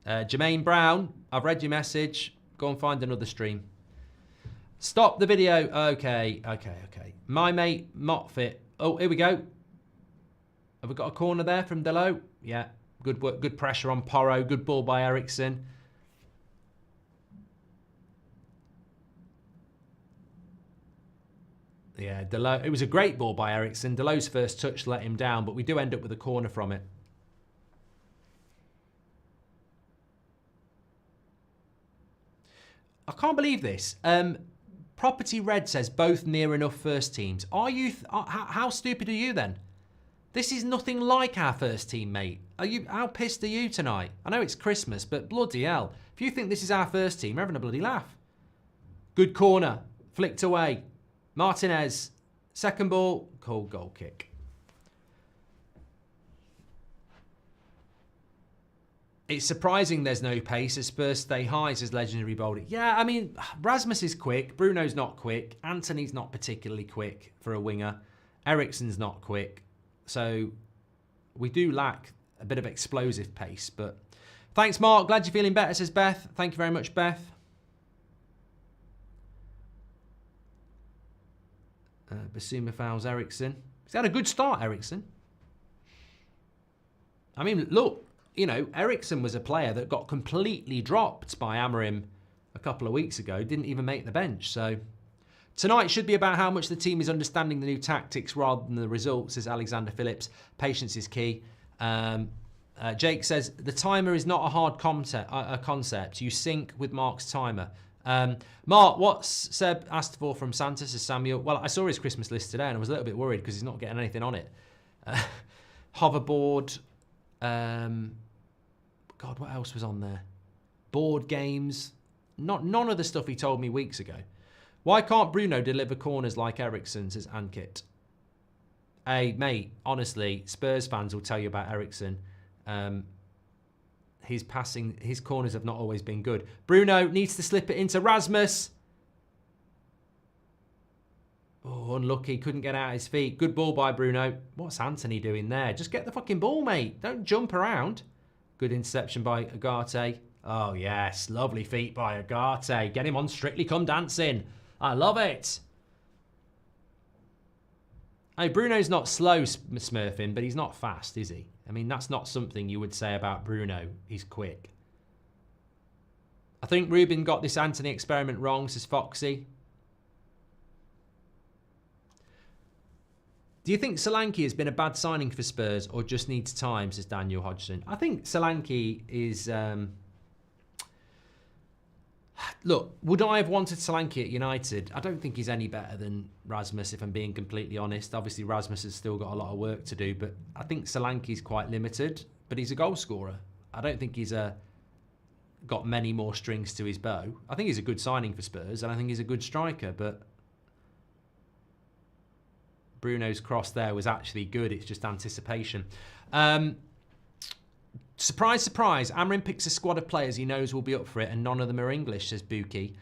Jermaine Brown, I've read your message. Go and find another stream. Stop the video. Okay. My mate, Motfit. Oh, here we go. Have we got a corner there from Delo? Yeah. Good work, good pressure on Porro. Good ball by Eriksen. Yeah, Delo. It was a great ball by Eriksen. Delo's first touch let him down, but we do end up with a corner from it. I can't believe this. Property Red says both near enough first teams. Are you? How stupid are you then? This is nothing like our first team, mate. How pissed are you tonight? I know it's Christmas, but bloody hell. If you think this is our first team, you're having a bloody laugh. Good corner. Flicked away. Martinez. Second ball. Cold goal kick. It's surprising there's no pace as Spurs stay high, says Legendary Boldy. Yeah, I mean, Rasmus is quick. Bruno's not quick. Antony's not particularly quick for a winger. Eriksen's not quick. So we do lack a bit of explosive pace. But thanks, Mark. Glad you're feeling better, says Beth. Thank you very much, Beth. Basuma fouls Eriksen. He's had a good start, Eriksen. I mean, look, you know, Eriksen was a player that got completely dropped by Amorim a couple of weeks ago. Didn't even make the bench. So tonight should be about how much the team is understanding the new tactics rather than the results, says Alexander Phillips. Patience is key. Jake says, the timer is not a hard concept. You sync with Mark's timer. Mark, what's Seb asked for from Santa, says Samuel? Well, I saw his Christmas list today and I was a little bit worried because he's not getting anything on it. Hoverboard. God, what else was on there? Board games. None of the stuff he told me weeks ago. Why can't Bruno deliver corners like Eriksen, says Ankit? Hey, mate, honestly, Spurs fans will tell you about Eriksen. His corners have not always been good. Bruno needs to slip it into Rasmus. Oh, unlucky. Couldn't get out his feet. Good ball by Bruno. What's Antony doing there? Just get the fucking ball, mate. Don't jump around. Good interception by Agate. Oh, yes. Lovely feet by Agate. Get him on Strictly Come Dancing. I love it. Hey, Bruno's not slow smurfing, but he's not fast, is he? I mean, that's not something you would say about Bruno. He's quick. I think Ruben got this Antony experiment wrong, says Foxy. Do you think Solanke has been a bad signing for Spurs or just needs time, says Daniel Hodgson? I think Solanke is... Look, would I have wanted Solanke at United? I don't think he's any better than Rasmus, if I'm being completely honest. Obviously, Rasmus has still got a lot of work to do, but I think Solanke's quite limited, but he's a goal scorer. I don't think he's got many more strings to his bow. I think he's a good signing for Spurs, and I think he's a good striker, but Bruno's cross there was actually good. It's just anticipation. Surprise, surprise. Amorim picks a squad of players he knows will be up for it and none of them are English, says Buki.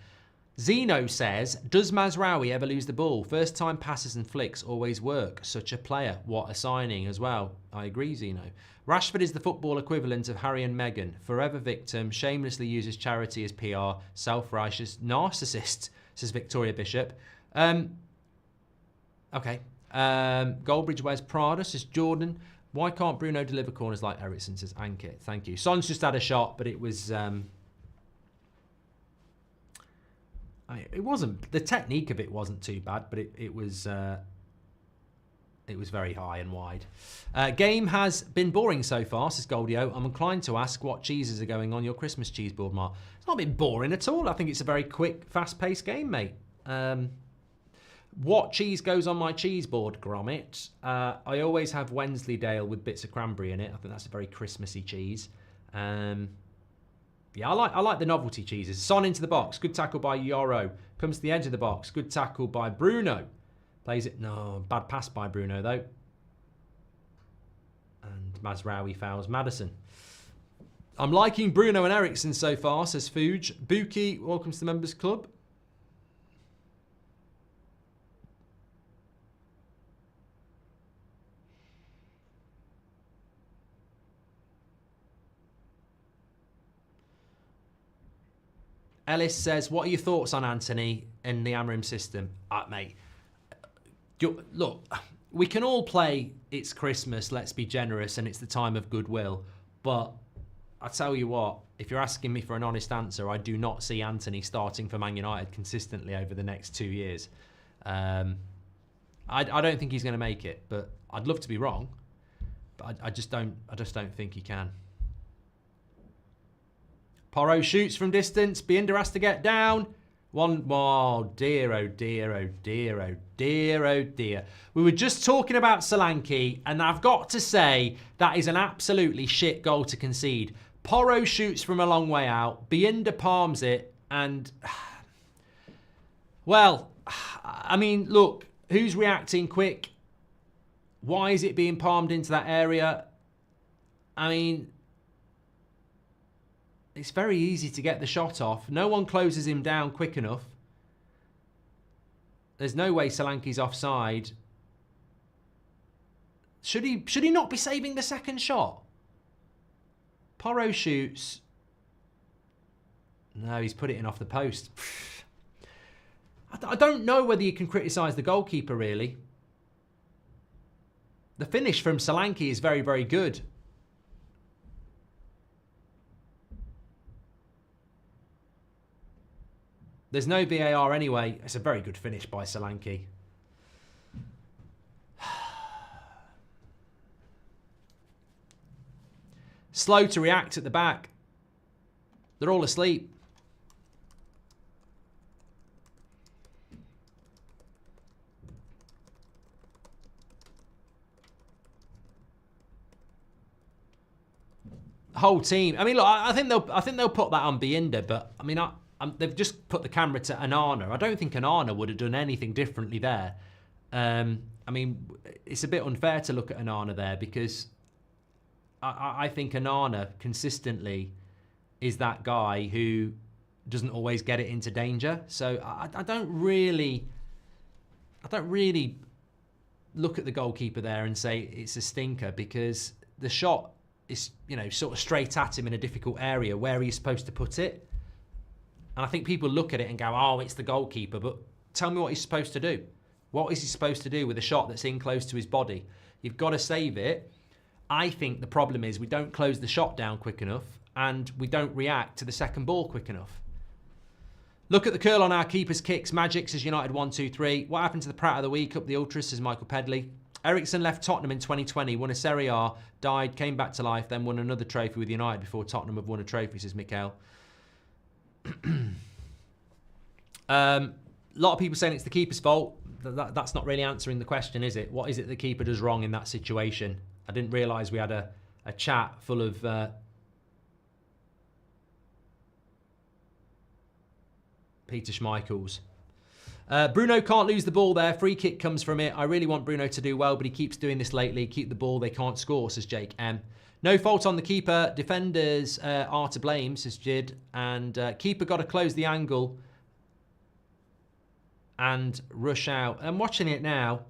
Zeno says, does Mazraoui ever lose the ball? First time passes and flicks always work. Such a player. What a signing as well. I agree, Zeno. Rashford is the football equivalent of Harry and Meghan. Forever victim, shamelessly uses charity as PR, self-righteous narcissist, says Victoria Bishop. Okay. Goldbridge wears Prada, says Jordan. Why can't Bruno deliver corners like Eriksen, says Ankit? Thank you. Son's just had a shot, but it was... it wasn't... The technique of it wasn't too bad, but it was very high and wide. Game has been boring so far, says Goldio. I'm inclined to ask what cheeses are going on your Christmas cheese board, Mark. It's not been boring at all. I think it's a very quick, fast-paced game, mate. What cheese goes on my cheese board, Gromit? I always have Wensleydale with bits of cranberry in it. I think that's a very Christmassy cheese. Yeah, I like the novelty cheeses. Son into the box. Good tackle by Yoro. Comes to the edge of the box. Good tackle by Bruno. Plays it. No, bad pass by Bruno, though. And Mazraoui fouls Maddison. I'm liking Bruno and Eriksen so far, says Fuge. Buki, welcome to the Members Club. Ellis says, what are your thoughts on Antony in the Amorim system? Mate, look, we can all play it's Christmas, let's be generous, and it's the time of goodwill. But I tell you what, if you're asking me for an honest answer, I do not see Antony starting for Man United consistently over the next 2 years. I don't think he's going to make it, but I'd love to be wrong. But I just don't think he can. Porro shoots from distance. Binder has to get down. Oh dear, oh dear, oh dear, oh dear, oh dear. We were just talking about Solanke, and I've got to say that is an absolutely shit goal to concede. Porro shoots from a long way out. Binder palms it, and... Well, I mean, look, who's reacting quick? Why is it being palmed into that area? I mean... It's very easy to get the shot off. No one closes him down quick enough. There's no way Solanke's offside. Should he not be saving the second shot? Porro shoots. No, he's put it in off the post. I don't know whether you can criticise the goalkeeper, really. The finish from Solanke is very, very good. There's no VAR anyway. It's a very good finish by Solanke. Slow to react at the back. They're all asleep. Whole team. I mean, look, I think they'll put that on Binder, but I mean, they've just put the camera to Onana. I don't think Onana would have done anything differently there. I mean, it's a bit unfair to look at Onana there because I think Onana consistently is that guy who doesn't always get it into danger. So I don't really look at the goalkeeper there and say it's a stinker because the shot is, you know, sort of straight at him in a difficult area where he's supposed to put it. And I think people look at it and go, oh, it's the goalkeeper, but tell me what he's supposed to do. What is he supposed to do with a shot that's in close to his body? You've got to save it. I think the problem is we don't close the shot down quick enough and we don't react to the second ball quick enough. Look at the curl on our keeper's kicks. Magic says United 1-2-3. What happened to the Pratt of the Week? Up the Ultras, says Michael Pedley. Ericsson left Tottenham in 2020, won a Serie A, died, came back to life, then won another trophy with United before Tottenham have won a trophy, says Mikael. A lot of people saying it's the keeper's fault. That's not really answering the question, is it? What is it the keeper does wrong in that situation? I didn't realise we had a chat full of Peter Schmeichels. Bruno can't lose the ball there. Free kick comes from it. I really want Bruno to do well, but he keeps doing this lately. Keep the ball. They can't score, says Jake M. No fault on the keeper. Defenders are to blame, says Jid. And keeper got to close the angle and rush out. I'm watching it now.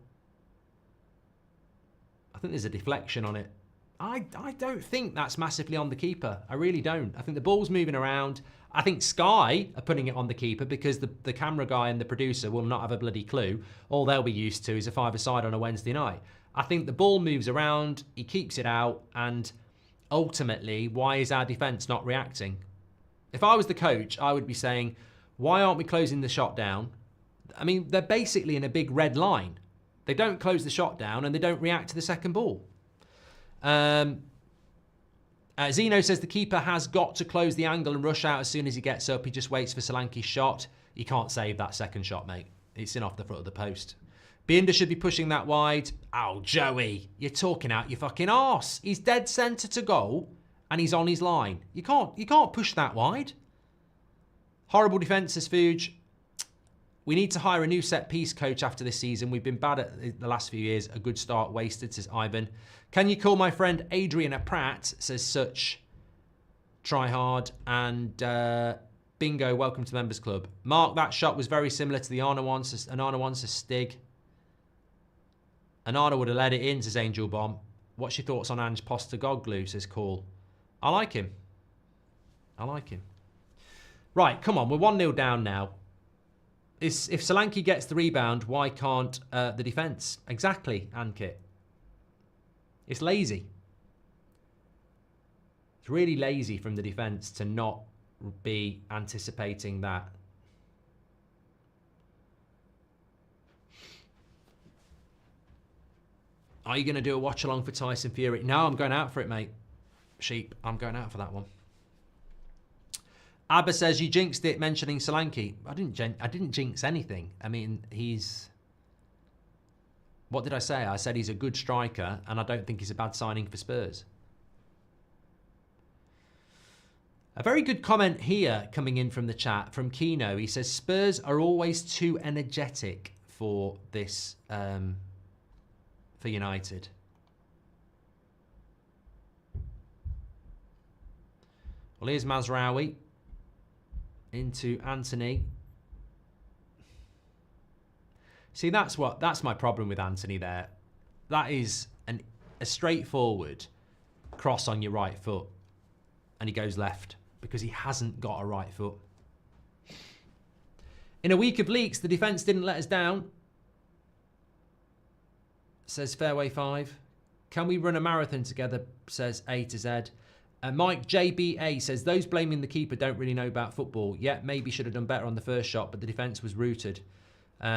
I think there's a deflection on it. I don't think that's massively on the keeper. I really don't. I think the ball's moving around. I think Sky are putting it on the keeper because the camera guy and the producer will not have a bloody clue. All they'll be used to is a five-a-side on a Wednesday night. I think the ball moves around, he keeps it out, and ultimately, why is our defence not reacting? If I was the coach, I would be saying, why aren't we closing the shot down? I mean, they're basically in a big red line. They don't close the shot down and they don't react to the second ball. Zeno says the keeper has got to close the angle and rush out as soon as he gets up. He just waits for Solanke's shot. He can't save that second shot, mate. It's in off the front of the post. Binder should be pushing that wide. Oh, Joey, you're talking out your fucking arse. He's dead centre to goal and he's on his line. You can't push that wide. Horrible defence, says Fuge. We need to hire a new set-piece coach after this season. We've been bad at the last few years. A good start wasted, says Ivan. Can you call my friend Adrian a Pratt, says Such. Try hard. And Bingo, welcome to the Members Club. Mark, that shot was very similar to the Arna one, says Stig. Onana would have let it in, says Angel Bomb. What's your thoughts on Ange Postecoglou, says Call. I like him. I like him. Right, come on. We're 1-0 down now. If Solanke gets the rebound, why can't the defence? Exactly, Ankit. It's lazy. It's really lazy from the defence to not be anticipating that. Are you going to do a watch-along for Tyson Fury? No, I'm going out for it, mate. Sheep, I'm going out for that one. Abba says, you jinxed it mentioning Solanke. I didn't jinx anything. I mean, he's... What did I say? I said he's a good striker and I don't think he's a bad signing for Spurs. A very good comment here coming in from the chat from Kino. He says, Spurs are always too energetic for this, for United. Well, here's Mazraoui. Into Antony. See, that's my problem with Antony there. That is a straightforward cross on your right foot and he goes left because he hasn't got a right foot. In a week of leaks, the defence didn't let us down, says Fairway 5. Can we run a marathon together, says A to Z. Mike JBA says, those blaming the keeper don't really know about football. Yet maybe should have done better on the first shot, but the defence was rooted.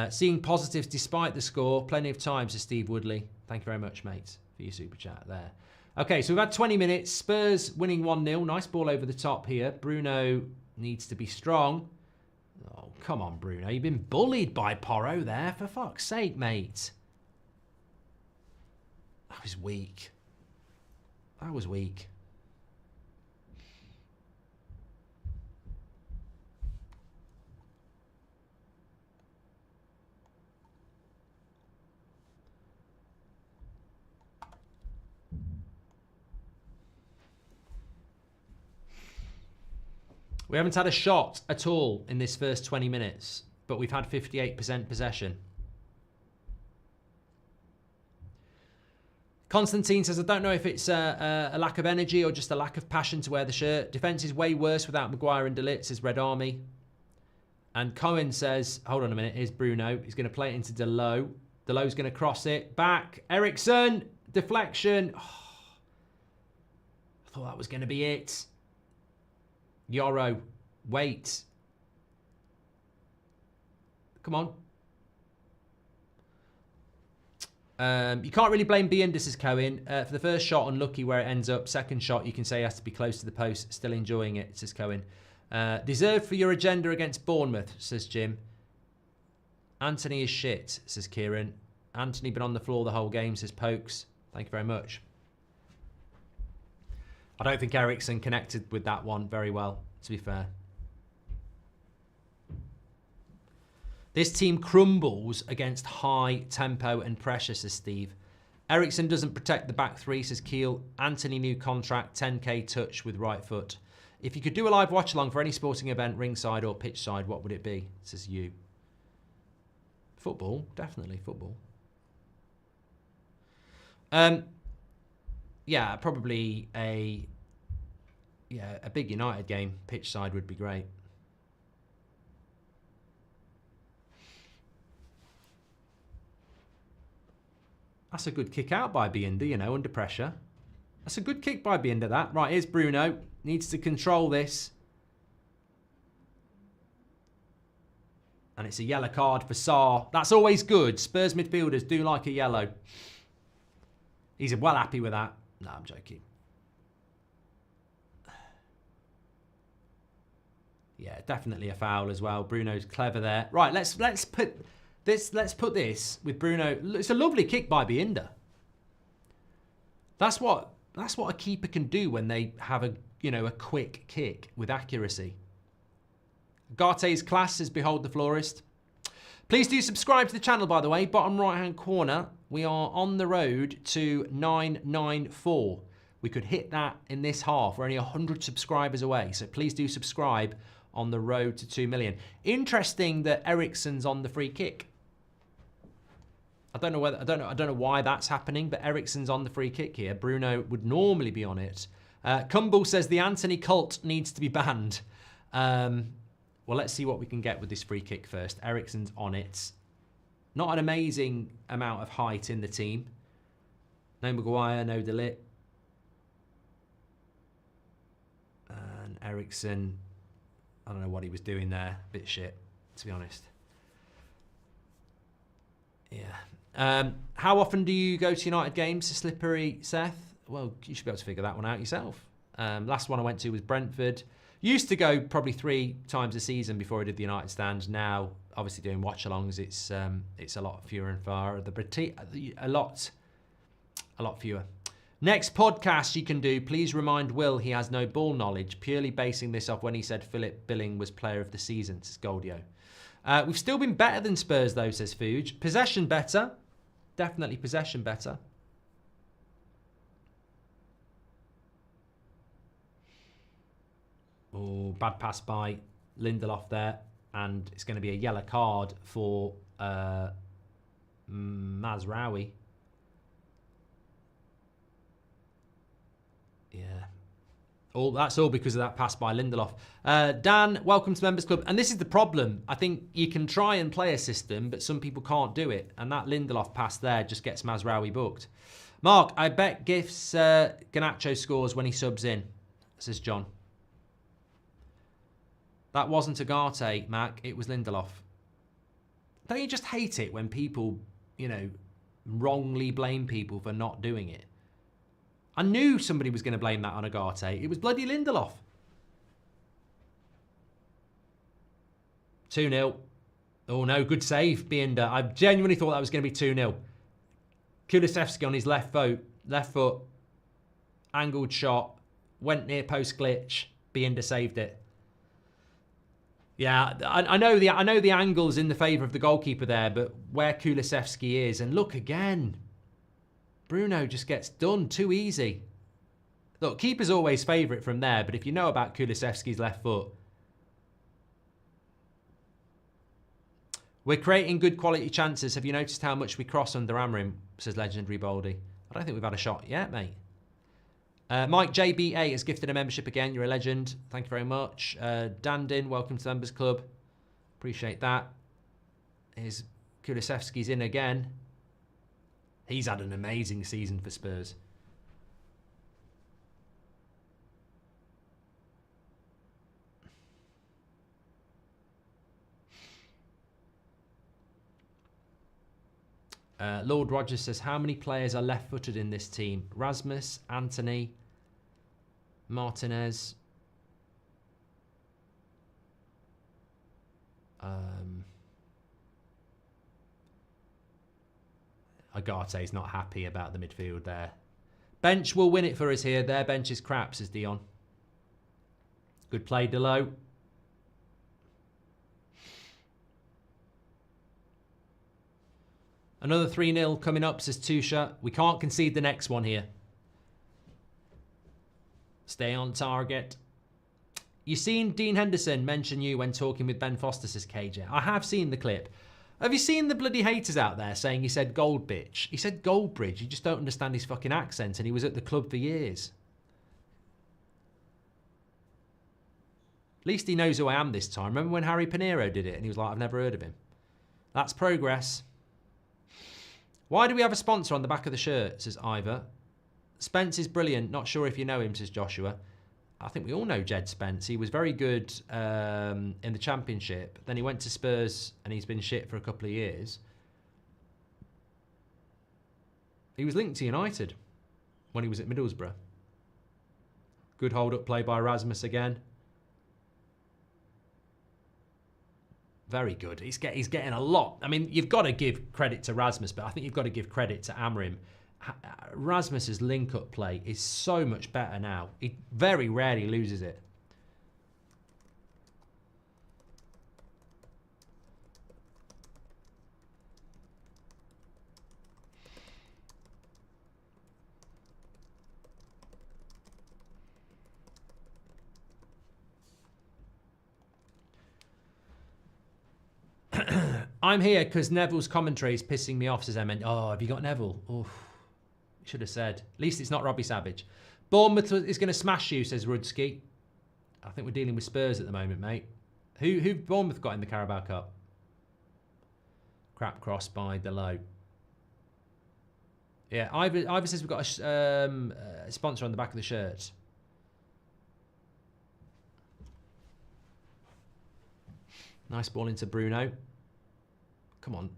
Seeing positives despite the score. Plenty of time, says Steve Woodley. Thank you very much, mate, for your super chat there. Okay, so we've had 20 minutes. Spurs winning 1-0. Nice ball over the top here. Bruno needs to be strong. Oh, come on, Bruno. You've been bullied by Porro there. For fuck's sake, mate. That was weak. That was weak. We haven't had a shot at all in this first 20 minutes, but we've had 58% possession. Constantine says, I don't know if it's a lack of energy or just a lack of passion to wear the shirt. Defence is way worse without Maguire and De Ligt, says Red Army. And Cohen says, hold on a minute, here's Bruno. He's going to play it into Delo. Delo's going to cross it. Back. Ericsson. Deflection. Oh, I thought that was going to be it. Yoro, wait. Come on. You can't really blame Binder, says Cohen. For the first shot, unlucky where it ends up. Second shot, you can say he has to be close to the post. Still enjoying it, says Cohen. Deserved for your agenda against Bournemouth, says Jim. Antony is shit, says Kieran. Antony been on the floor the whole game, says Pokes. Thank you very much. I don't think Ericsson connected with that one very well, to be fair. This team crumbles against high tempo and pressure, says Steve. Ericsson doesn't protect the back three, says Keel. Antony, new contract, 10k touch with right foot. If you could do a live watch along for any sporting event, ringside or pitch side, what would it be, says you. Football, definitely football. Yeah, probably a big United game. Pitch side would be great. That's a good kick out by Binder, you know, under pressure. That's a good kick by Binder, that. Right, here's Bruno. Needs to control this. And it's a yellow card for Sarr. That's always good. Spurs midfielders do like a yellow. He's well happy with that. No, I'm joking. Yeah, definitely a foul as well. Bruno's clever there. Right, let's put this with Bruno. It's a lovely kick by Binder. That's what a keeper can do when they have a quick kick with accuracy. Garte's class, says Behold the Florist. Please do subscribe to the channel, by the way. Bottom right-hand corner, we are on the road to 994. We could hit that in this half. We're only 100 subscribers away, so please do subscribe on the road to 2 million. Interesting that Ericsson's on the free kick. I don't know why that's happening, but Ericsson's on the free kick here. Bruno would normally be on it. Cumble says the Antony cult needs to be banned. Well, let's see what we can get with this free kick first. Ericsson's on it. Not an amazing amount of height in the team. No Maguire, no De Ligt. And Ericsson, I don't know what he was doing there. Bit shit, to be honest. Yeah. How often do you go to United games? Slippery Seth? Well, you should be able to figure that one out yourself. Last one I went to was Brentford. Used to go probably 3 times a season before I did the United stand. Now, obviously doing watch-alongs, it's a lot fewer and far. A lot fewer. Next podcast you can do, please remind Will he has no ball knowledge, purely basing this off when he said Philip Billing was player of the season, says Goldio. We've still been better than Spurs though, says Fuge. Possession better. Definitely possession better. Oh, bad pass by Lindelof there. And it's going to be a yellow card for Mazraoui. Yeah. That's all because of that pass by Lindelof. Dan, welcome to Members Club. And this is the problem. I think you can try and play a system, but some people can't do it. And that Lindelof pass there just gets Mazraoui booked. Mark, I bet Gif's Garnacho scores when he subs in, says John. That wasn't Agate, Mac. It was Lindelof. Don't you just hate it when people, you know, wrongly blame people for not doing it? I knew somebody was going to blame that on Agate. It was bloody Lindelof. 2-0. Oh no, good save, Bienda. I genuinely thought that was going to be 2-0. Kulusevski on his left foot, angled shot, went near post glitch. Bienda saved it. Yeah, I know the angle's in the favour of the goalkeeper there, but where Kulusevski is, and look again. Bruno just gets done too easy. Look, keeper's always favourite from there, but if you know about Kulusevski's left foot. We're creating good quality chances. Have you noticed how much we cross under Amorim, says Legendary Baldy. I don't think we've had a shot yet, mate. Mike JB8 has gifted a membership again. You're a legend. Thank you very much. Dandin, welcome to the Members Club. Appreciate that. Here's Kulusevski's in again. He's had an amazing season for Spurs. Lord Rogers says, how many players are left-footed in this team? Rasmus, Antony, Martinez. Agate's not happy about the midfield there. Bench will win it for us here. Their bench is crap, says Dion. Good play, Delo. Another 3-0 coming up, says Tusha. We can't concede the next one here. Stay on target. You seen Dean Henderson mention you when talking with Ben Foster, says KJ. I have seen the clip. Have you seen the bloody haters out there saying he said Goldbridge? He said Goldbridge. You just don't understand his fucking accent, and he was at the club for years. At least he knows who I am this time. Remember when Harry Pinero did it and he was like, I've never heard of him. That's progress. Why do we have a sponsor on the back of the shirt, says Ivor. Spence is brilliant. Not sure if you know him, says Joshua. I think we all know Jed Spence. He was very good in the Championship. Then he went to Spurs and he's been shit for a couple of years. He was linked to United when he was at Middlesbrough. Good hold-up play by Rasmus again. Very good. He's getting a lot. I mean, you've got to give credit to Rasmus, but I think you've got to give credit to Amorim. Rasmus's link-up play is so much better now. He very rarely loses it. I'm here because Neville's commentary is pissing me off, says Emin. Oh, have you got Neville? Oof. Should have said. At least it's not Robbie Savage. Bournemouth is going to smash you, says Rudsky. I think we're dealing with Spurs at the moment, mate. Who Bournemouth got in the Carabao Cup? Crap cross by Delo. Yeah, Ivor says we've got a sponsor on the back of the shirt. Nice ball into Bruno. Come on.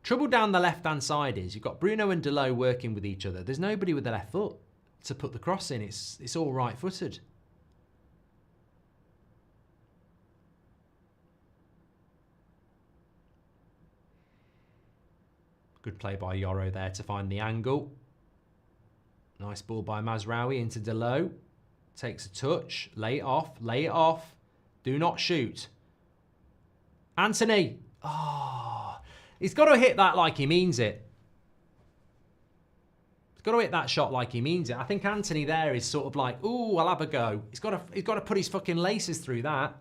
Trouble down the left-hand side is you've got Bruno and Delo working with each other. There's nobody with the left foot to put the cross in. It's all right-footed. Good play by Yoro there to find the angle. Nice ball by Mazraoui into Delo. Takes a touch. Lay it off. Lay it off. Do not shoot. Antony. Oh, he's got to hit that like he means it. He's got to hit that shot like he means it. I think Antony there is sort of like, ooh, I'll have a go. He's got to put his fucking laces through that.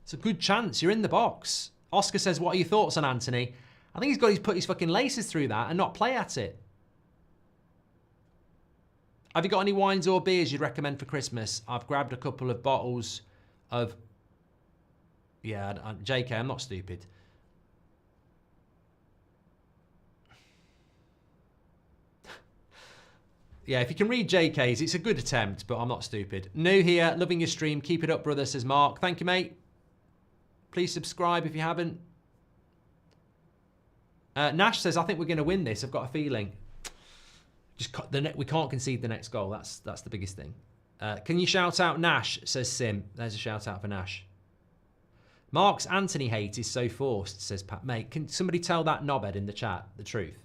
It's a good chance. You're in the box. Oscar says, what are your thoughts on Antony? I think he's got to put his fucking laces through that and not play at it. Have you got any wines or beers you'd recommend for Christmas? I've grabbed a couple of bottles of... Yeah, JK, I'm not stupid. Yeah, if you can read JK's, it's a good attempt, but I'm not stupid. New here, loving your stream. Keep it up, brother, says Mark. Thank you, mate. Please subscribe if you haven't. Nash says, I think we're going to win this. I've got a feeling. We can't concede the next goal. That's the biggest thing. Can you shout out Nash, says Sim. There's a shout out for Nash. Mark's Antony hate is so forced, says Pat. Mate, can somebody tell that knobhead in the chat the truth?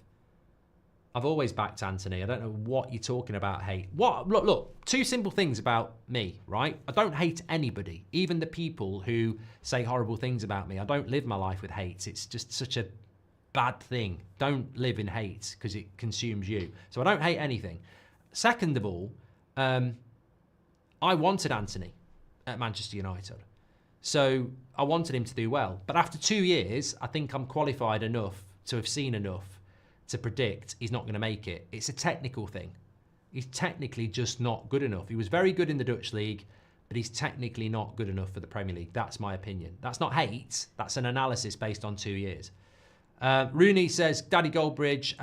I've always backed Antony. I don't know what you're talking about hate. What? Look, two simple things about me, right? I don't hate anybody, even the people who say horrible things about me. I don't live my life with hate. It's just such a bad thing. Don't live in hate because it consumes you. So I don't hate anything. Second of all, I wanted Antony at Manchester United. So I wanted him to do well. But after 2 years, I think I'm qualified enough to have seen enough to predict he's not going to make it. It's a technical thing. He's technically just not good enough. He was very good in the Dutch league, but he's technically not good enough for the Premier League. That's my opinion. That's not hate. That's an analysis based on 2 years. Rooney says, Daddy Goldbridge,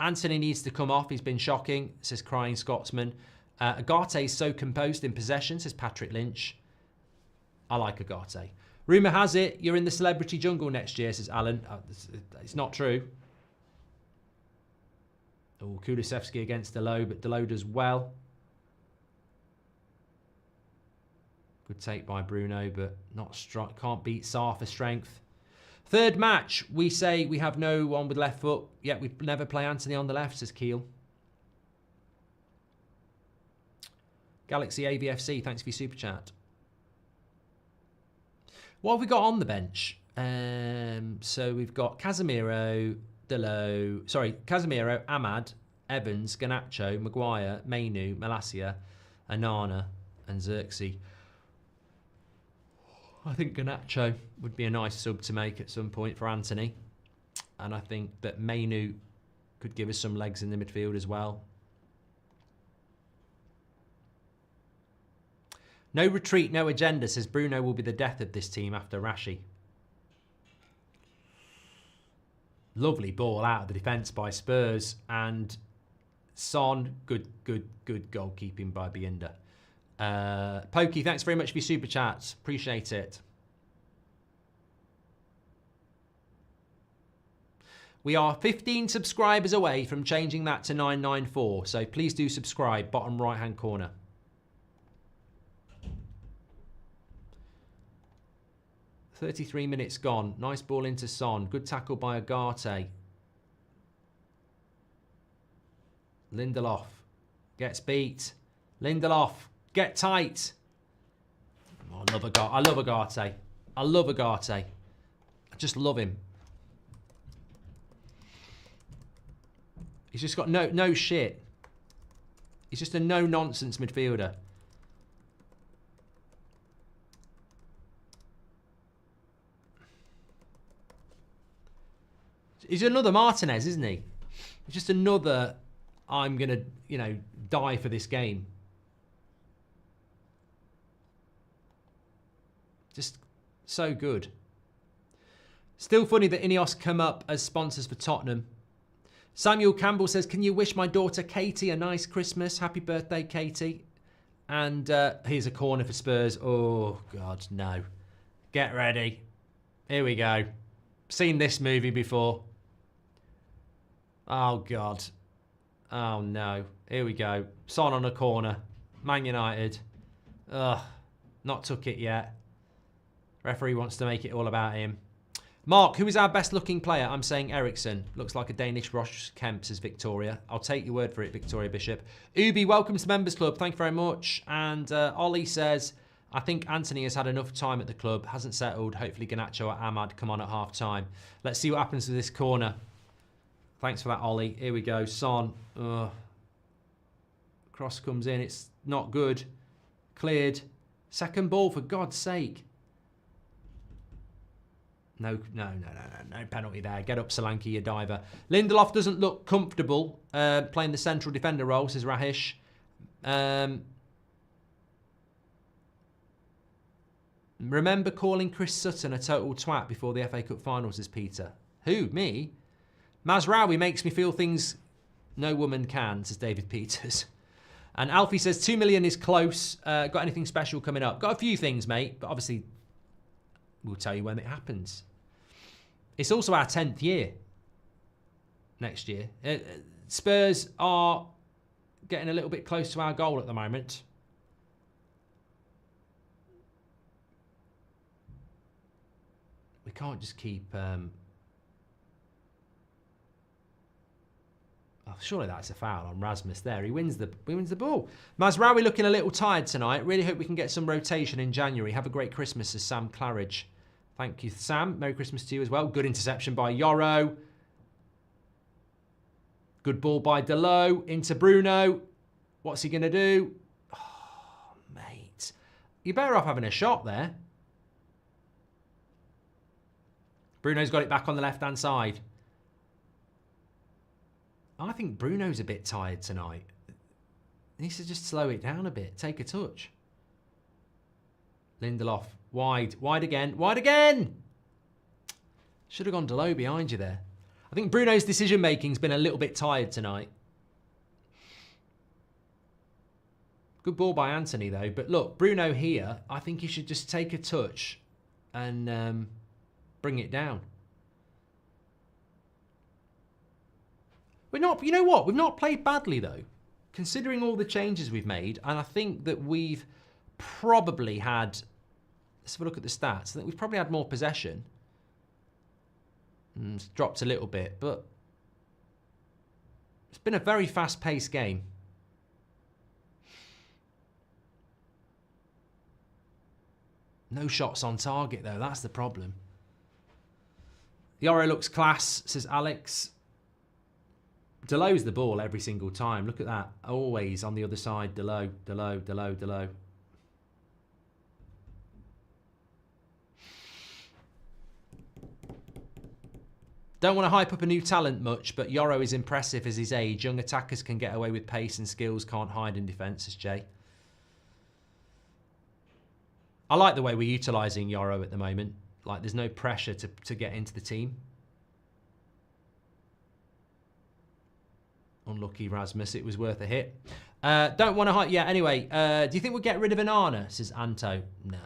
Antony needs to come off. He's been shocking, says Crying Scotsman. Agate is so composed in possession, says Patrick Lynch. I like Agate. Rumour has it you're in the celebrity jungle next year, says Alan. It's not true. Oh, Kulusevski against Delo, but Delo does well. Good take by Bruno, but not strong. Can't beat Sarr for strength. Third match, we say we have no one with left foot, yet we never play Antony on the left, says Keel. Galaxy AVFC, thanks for your super chat. What have we got on the bench? So we've got Casemiro, Ahmad, Evans, Garnacho, Maguire, Mainu, Malacia, Anana, and Xerxes. I think Garnacho would be a nice sub to make at some point for Antony. And I think that Mainu could give us some legs in the midfield as well. No retreat, no agenda, says Bruno will be the death of this team after Rashi. Lovely ball out of the defence by Spurs. And Son, good goalkeeping by Bienda. Pokey, thanks very much for your super chats. Appreciate it. We are 15 subscribers away from changing that to 994. So please do subscribe, bottom right hand corner. .33 minutes gone. Nice ball into Son. Good tackle by Agate. Lindelof gets beat. Lindelof, get tight. Oh, I love Agate. I love Agate. I just love him. He's just got no shit. He's just a no-nonsense midfielder. He's another Martinez, isn't he? He's just another, I'm going to, die for this game. Just so good. Still funny that Ineos come up as sponsors for Tottenham. Samuel Campbell says, can you wish my daughter Katie a nice Christmas? Happy birthday, Katie. And here's a corner for Spurs. Oh, God, no. Get ready. Here we go. Seen this movie before. Oh, God. Oh, no. Here we go. Son on a corner. Man United. Ugh. Not took it yet. Referee wants to make it all about him. Mark, who is our best looking player? I'm saying Ericsson. Looks like a Danish Roche Kemp, says Victoria. I'll take your word for it, Victoria Bishop. Ubi, welcome to the Members Club. Thank you very much. And Ollie says, I think Antony has had enough time at the club. Hasn't settled. Hopefully Garnacho or Ahmad come on at half time. Let's see what happens with this corner. Thanks for that, Ollie. Here we go. Son. Ugh. Cross comes in. It's not good. Cleared. Second ball, for God's sake. No penalty there. Get up, Solanke, you diver. Lindelof doesn't look comfortable playing the central defender role, says Rahish. Remember calling Chris Sutton a total twat before the FA Cup final, says Peter. Who? Me? Mazraoui makes me feel things no woman can, says David Peters. And Alfie says 2 million is close. Got anything special coming up? Got a few things, mate, but obviously we'll tell you when it happens. It's also our 10th year next year. Spurs are getting a little bit close to our goal at the moment. We can't just keep... surely that's a foul on Rasmus there. He wins the ball. Mazraoui looking a little tired tonight. Really hope we can get some rotation in January. Have a great Christmas, says Sam Claridge. Thank you, Sam. Merry Christmas to you as well. Good interception by Yoro. Good ball by Delo. Into Bruno. What's he going to do? Oh, mate. You're better off having a shot there. Bruno's got it back on the left-hand side. I think Bruno's a bit tired tonight. He needs to just slow it down a bit. Take a touch. Lindelof. Wide. Wide again. Wide again! Should have gone Delo behind you there. I think Bruno's decision-making's been a little bit tired tonight. Good ball by Antony, though. But look, Bruno here, I think he should just take a touch and bring it down. We're not, you know what? We've not played badly, though, considering all the changes we've made. And I think that we've probably had... Let's have a look at the stats. I think we've probably had more possession. It's dropped a little bit, but it's been a very fast-paced game. No shots on target, though. That's the problem. Yoro looks class, says Alex. Delo's the ball every single time. Look at that. Always on the other side. Delo. Don't want to hype up a new talent much, but Yoro is impressive as his age. Young attackers can get away with pace and skills, can't hide in defence, says Jay. I like the way we're utilising Yoro at the moment. Like, there's no pressure to get into the team. Unlucky Rasmus, it was worth a hit. Don't want to hype... Yeah, anyway, do you think we'll get rid of Anana, says Anto? No,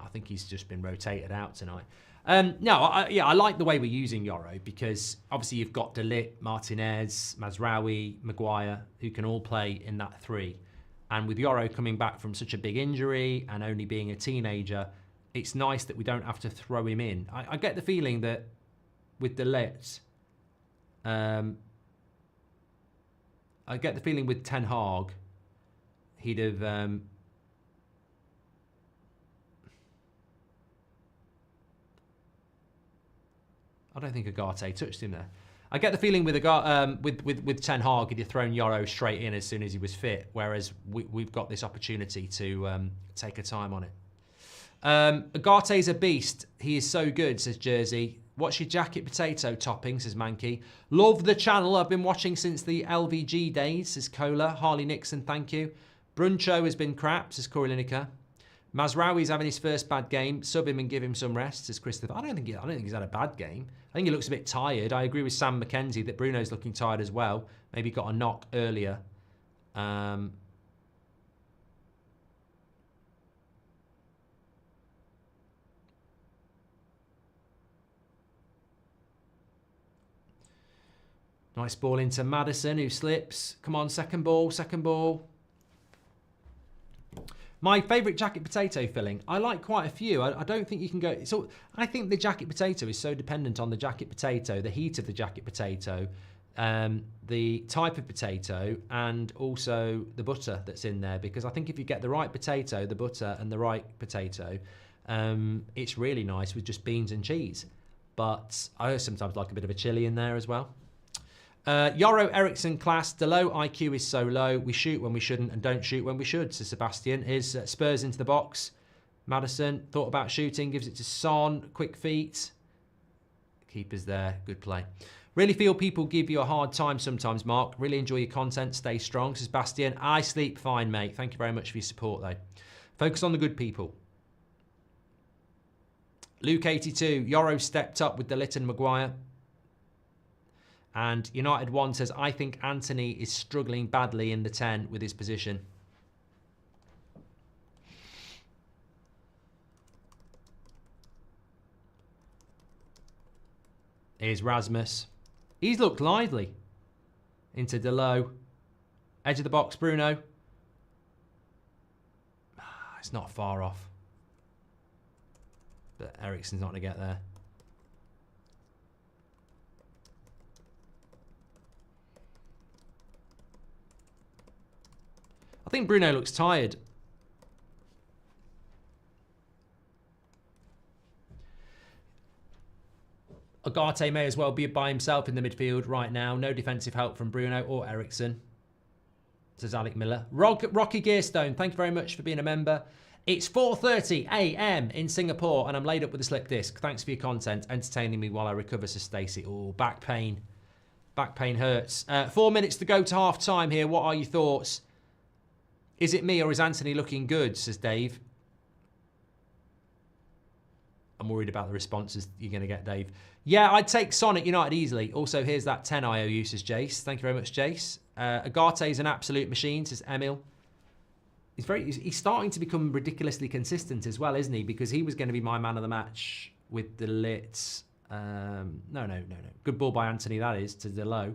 I think he's just been rotated out tonight. I like the way we're using Yoro because obviously you've got De Ligt, Martinez, Mazraoui, Maguire, who can all play in that three. And with Yoro coming back from such a big injury and only being a teenager, it's nice that we don't have to throw him in. I get the feeling that with De Ligt, I get the feeling with Ten Hag, he'd have... I don't think Agate touched him there. I get the feeling with Ten Hag, he'd have thrown Yoro straight in as soon as he was fit, whereas we've got this opportunity to take a time on it. Agate's a beast. He is so good, says Jersey. What's your jacket potato topping, says Mankey. Love the channel. I've been watching since the LVG days, says Cola. Harley Nixon, thank you. Bruncho has been crap, says Corey Lineker. Mazraoui's having his first bad game. Sub him and give him some rest, says Christopher. I don't think he's had a bad game. I think he looks a bit tired. I agree with Sam McKenzie that Bruno's looking tired as well. Maybe got a knock earlier. Nice ball into Maddison, who slips. Come on, second ball. My favourite jacket potato filling. I like quite a few. I don't think you can go... I think the jacket potato is so dependent on the jacket potato, the heat of the jacket potato, the type of potato, and also the butter that's in there. Because I think if you get the right potato, the butter, and the right potato, it's really nice with just beans and cheese. But I sometimes like a bit of a chilli in there as well. Yoro Eriksson class. Delo IQ is so low. We shoot when we shouldn't and don't shoot when we should, says Sebastian. Here's Spurs into the box. Maddison thought about shooting, gives it to Son. Quick feet. Keeper's there. Good play. Really feel people give you a hard time sometimes, Mark. Really enjoy your content. Stay strong. Says Bastian. I sleep fine, mate. Thank you very much for your support, though. Focus on the good people. Luke 82. Yoro stepped up with the Litton Maguire. And United 1 says, I think Antony is struggling badly in the 10 with his position. Here's Rasmus. He's looked lively. Into Delo. Edge of the box, Bruno. It's not far off. But Eriksen's not going to get there. I think Bruno looks tired. Agate may as well be by himself in the midfield right now. No defensive help from Bruno or Eriksen. Says Alec Miller. Rocky Gearstone, thank you very much for being a member. It's 4:30 a.m. in Singapore and I'm laid up with a slip disc. Thanks for your content, entertaining me while I recover, says Stacey. Oh, back pain. Back pain hurts. 4 minutes to go to half time here. What are your thoughts? Is it me or is Antony looking good, says Dave. I'm worried about the responses you're going to get, Dave. Yeah, I'd take Son at United easily. Also, here's that 10 IOU, says Jace. Thank you very much, Jace. Agate's an absolute machine, says Emil. He's starting to become ridiculously consistent as well, isn't he? Because he was going to be my man of the match with the Litz. No. Good ball by Antony, that is, to Delo.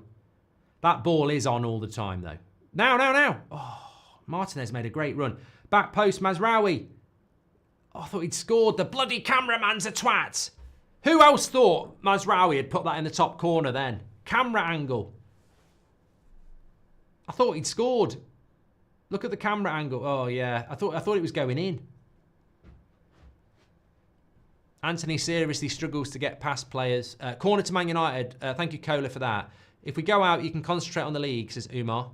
That ball is on all the time, though. Now. Oh, Martinez made a great run. Back post, Mazraoui. Oh, I thought he'd scored. The bloody cameraman's a twat. Who else thought Mazraoui had put that in the top corner then? Camera angle. I thought he'd scored. Look at the camera angle. Oh, yeah. I thought it was going in. Antony seriously struggles to get past players. Corner to Man United. Thank you, Cola, for that. If we go out, you can concentrate on the league, says Umar.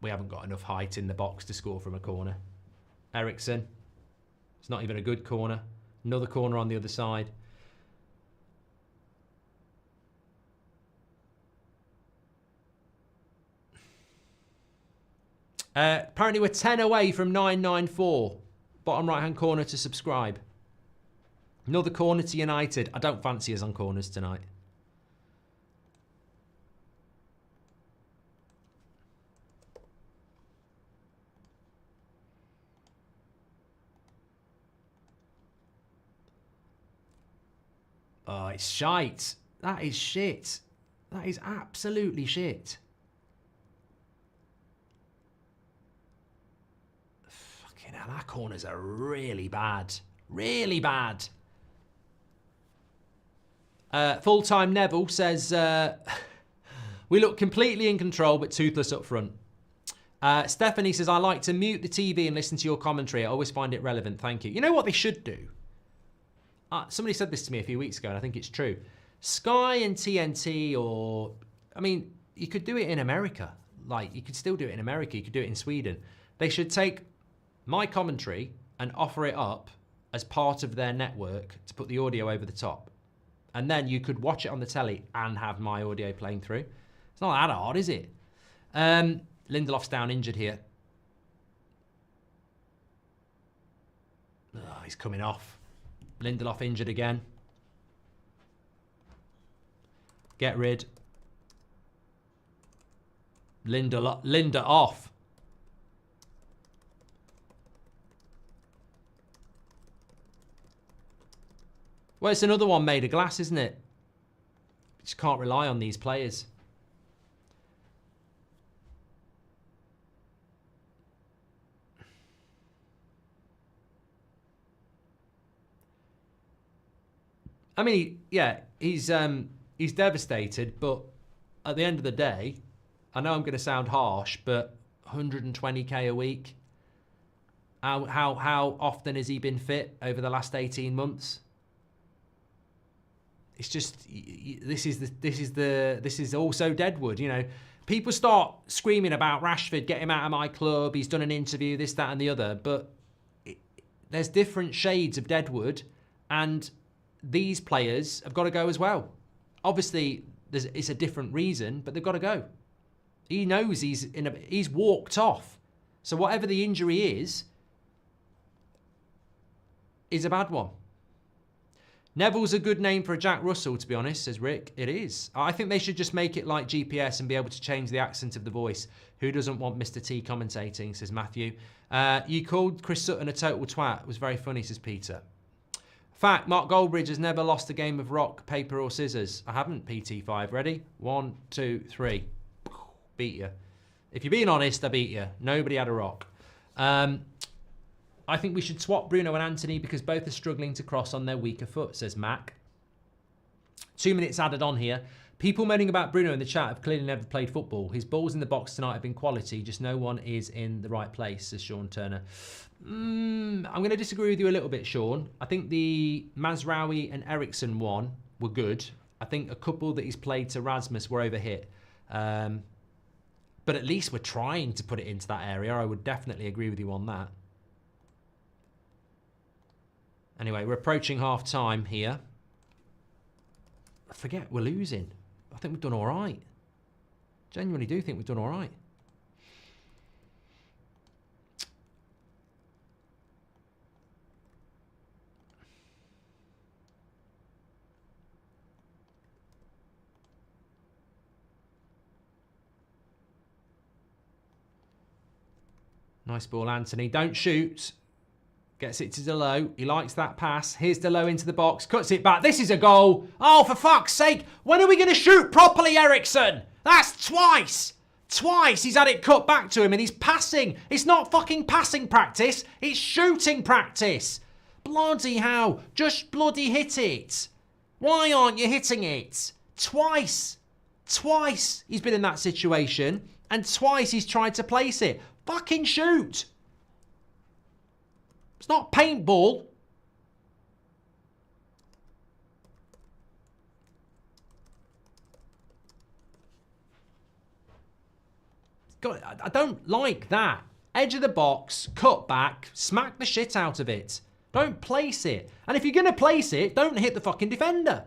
We haven't got enough height in the box to score from a corner. Eriksen. It's not even a good corner. Another corner on the other side. Apparently we're 10 away from 994. Bottom right-hand corner to subscribe. Another corner to United. I don't fancy us on corners tonight. Oh, it's shite. That is shit. That is absolutely shit. Fucking hell, our corners are really bad. Really bad. Full-time Neville says, we look completely in control, but toothless up front. Stephanie says, I like to mute the TV and listen to your commentary. I always find it relevant. Thank you. You know what they should do? Somebody said this to me a few weeks ago, and I think it's true. Sky and TNT, or... I mean, you could do it in America. Like, you could still do it in America. You could do it in Sweden. They should take my commentary and offer it up as part of their network to put the audio over the top. And then you could watch it on the telly and have my audio playing through. It's not that hard, is it? Lindelof's down injured here. Oh, he's coming off. Lindelof injured again. Get rid. Linda off. Well, it's another one made of glass, isn't it? You just can't rely on these players. I mean, yeah, he's devastated, but at the end of the day, I know I'm going to sound harsh, but 120k a week. How often has he been fit over the last 18 months? It's just this is also Deadwood, you know. people start screaming about Rashford, get him out of my club, he's done an interview, this, that and the other, but there's different shades of Deadwood, and these players have got to go as well. Obviously, it's a different reason, but they've got to go. He knows he's walked off. So whatever the injury is a bad one. Neville's a good name for a Jack Russell, to be honest, says Rick. It is. I think they should just make it like GPS and be able to change the accent of the voice. Who doesn't want Mr. T commentating, says Matthew. You called Chris Sutton a total twat. It was very funny, says Peter. Fact, Mark Goldbridge has never lost a game of rock, paper or scissors. I haven't, PT5. Ready? 1, 2, 3. Beat you. If you're being honest, I beat you. Nobody had a rock. I think we should swap Bruno and Antony because both are struggling to cross on their weaker foot, says Mac. 2 minutes added on here. People moaning about Bruno in the chat have clearly never played football. His balls in the box tonight have been quality, just no one is in the right place, says Sean Turner. I'm going to disagree with you a little bit, Sean. I think the Mazraoui and Eriksson one were good. I think a couple that he's played to Rasmus were overhit. But at least we're trying to put it into that area. I would definitely agree with you on that. Anyway, we're approaching half-time here. I forget we're losing. I think we've done all right. Genuinely do think we've done all right. Nice ball, Antony. Don't shoot. Gets it to Delo. He likes that pass. Here's Delo into the box. Cuts it back. This is a goal. Oh, for fuck's sake. When are we going to shoot properly, Eriksson? That's twice. Twice he's had it cut back to him and he's passing. It's not fucking passing practice. It's shooting practice. Bloody hell. Just bloody hit it. Why aren't you hitting it? Twice. Twice he's been in that situation and twice he's tried to place it. Fucking shoot. It's not paintball. God, I don't like that. Edge of the box, cut back, smack the shit out of it. Don't place it. And if you're going to place it, don't hit the fucking defender.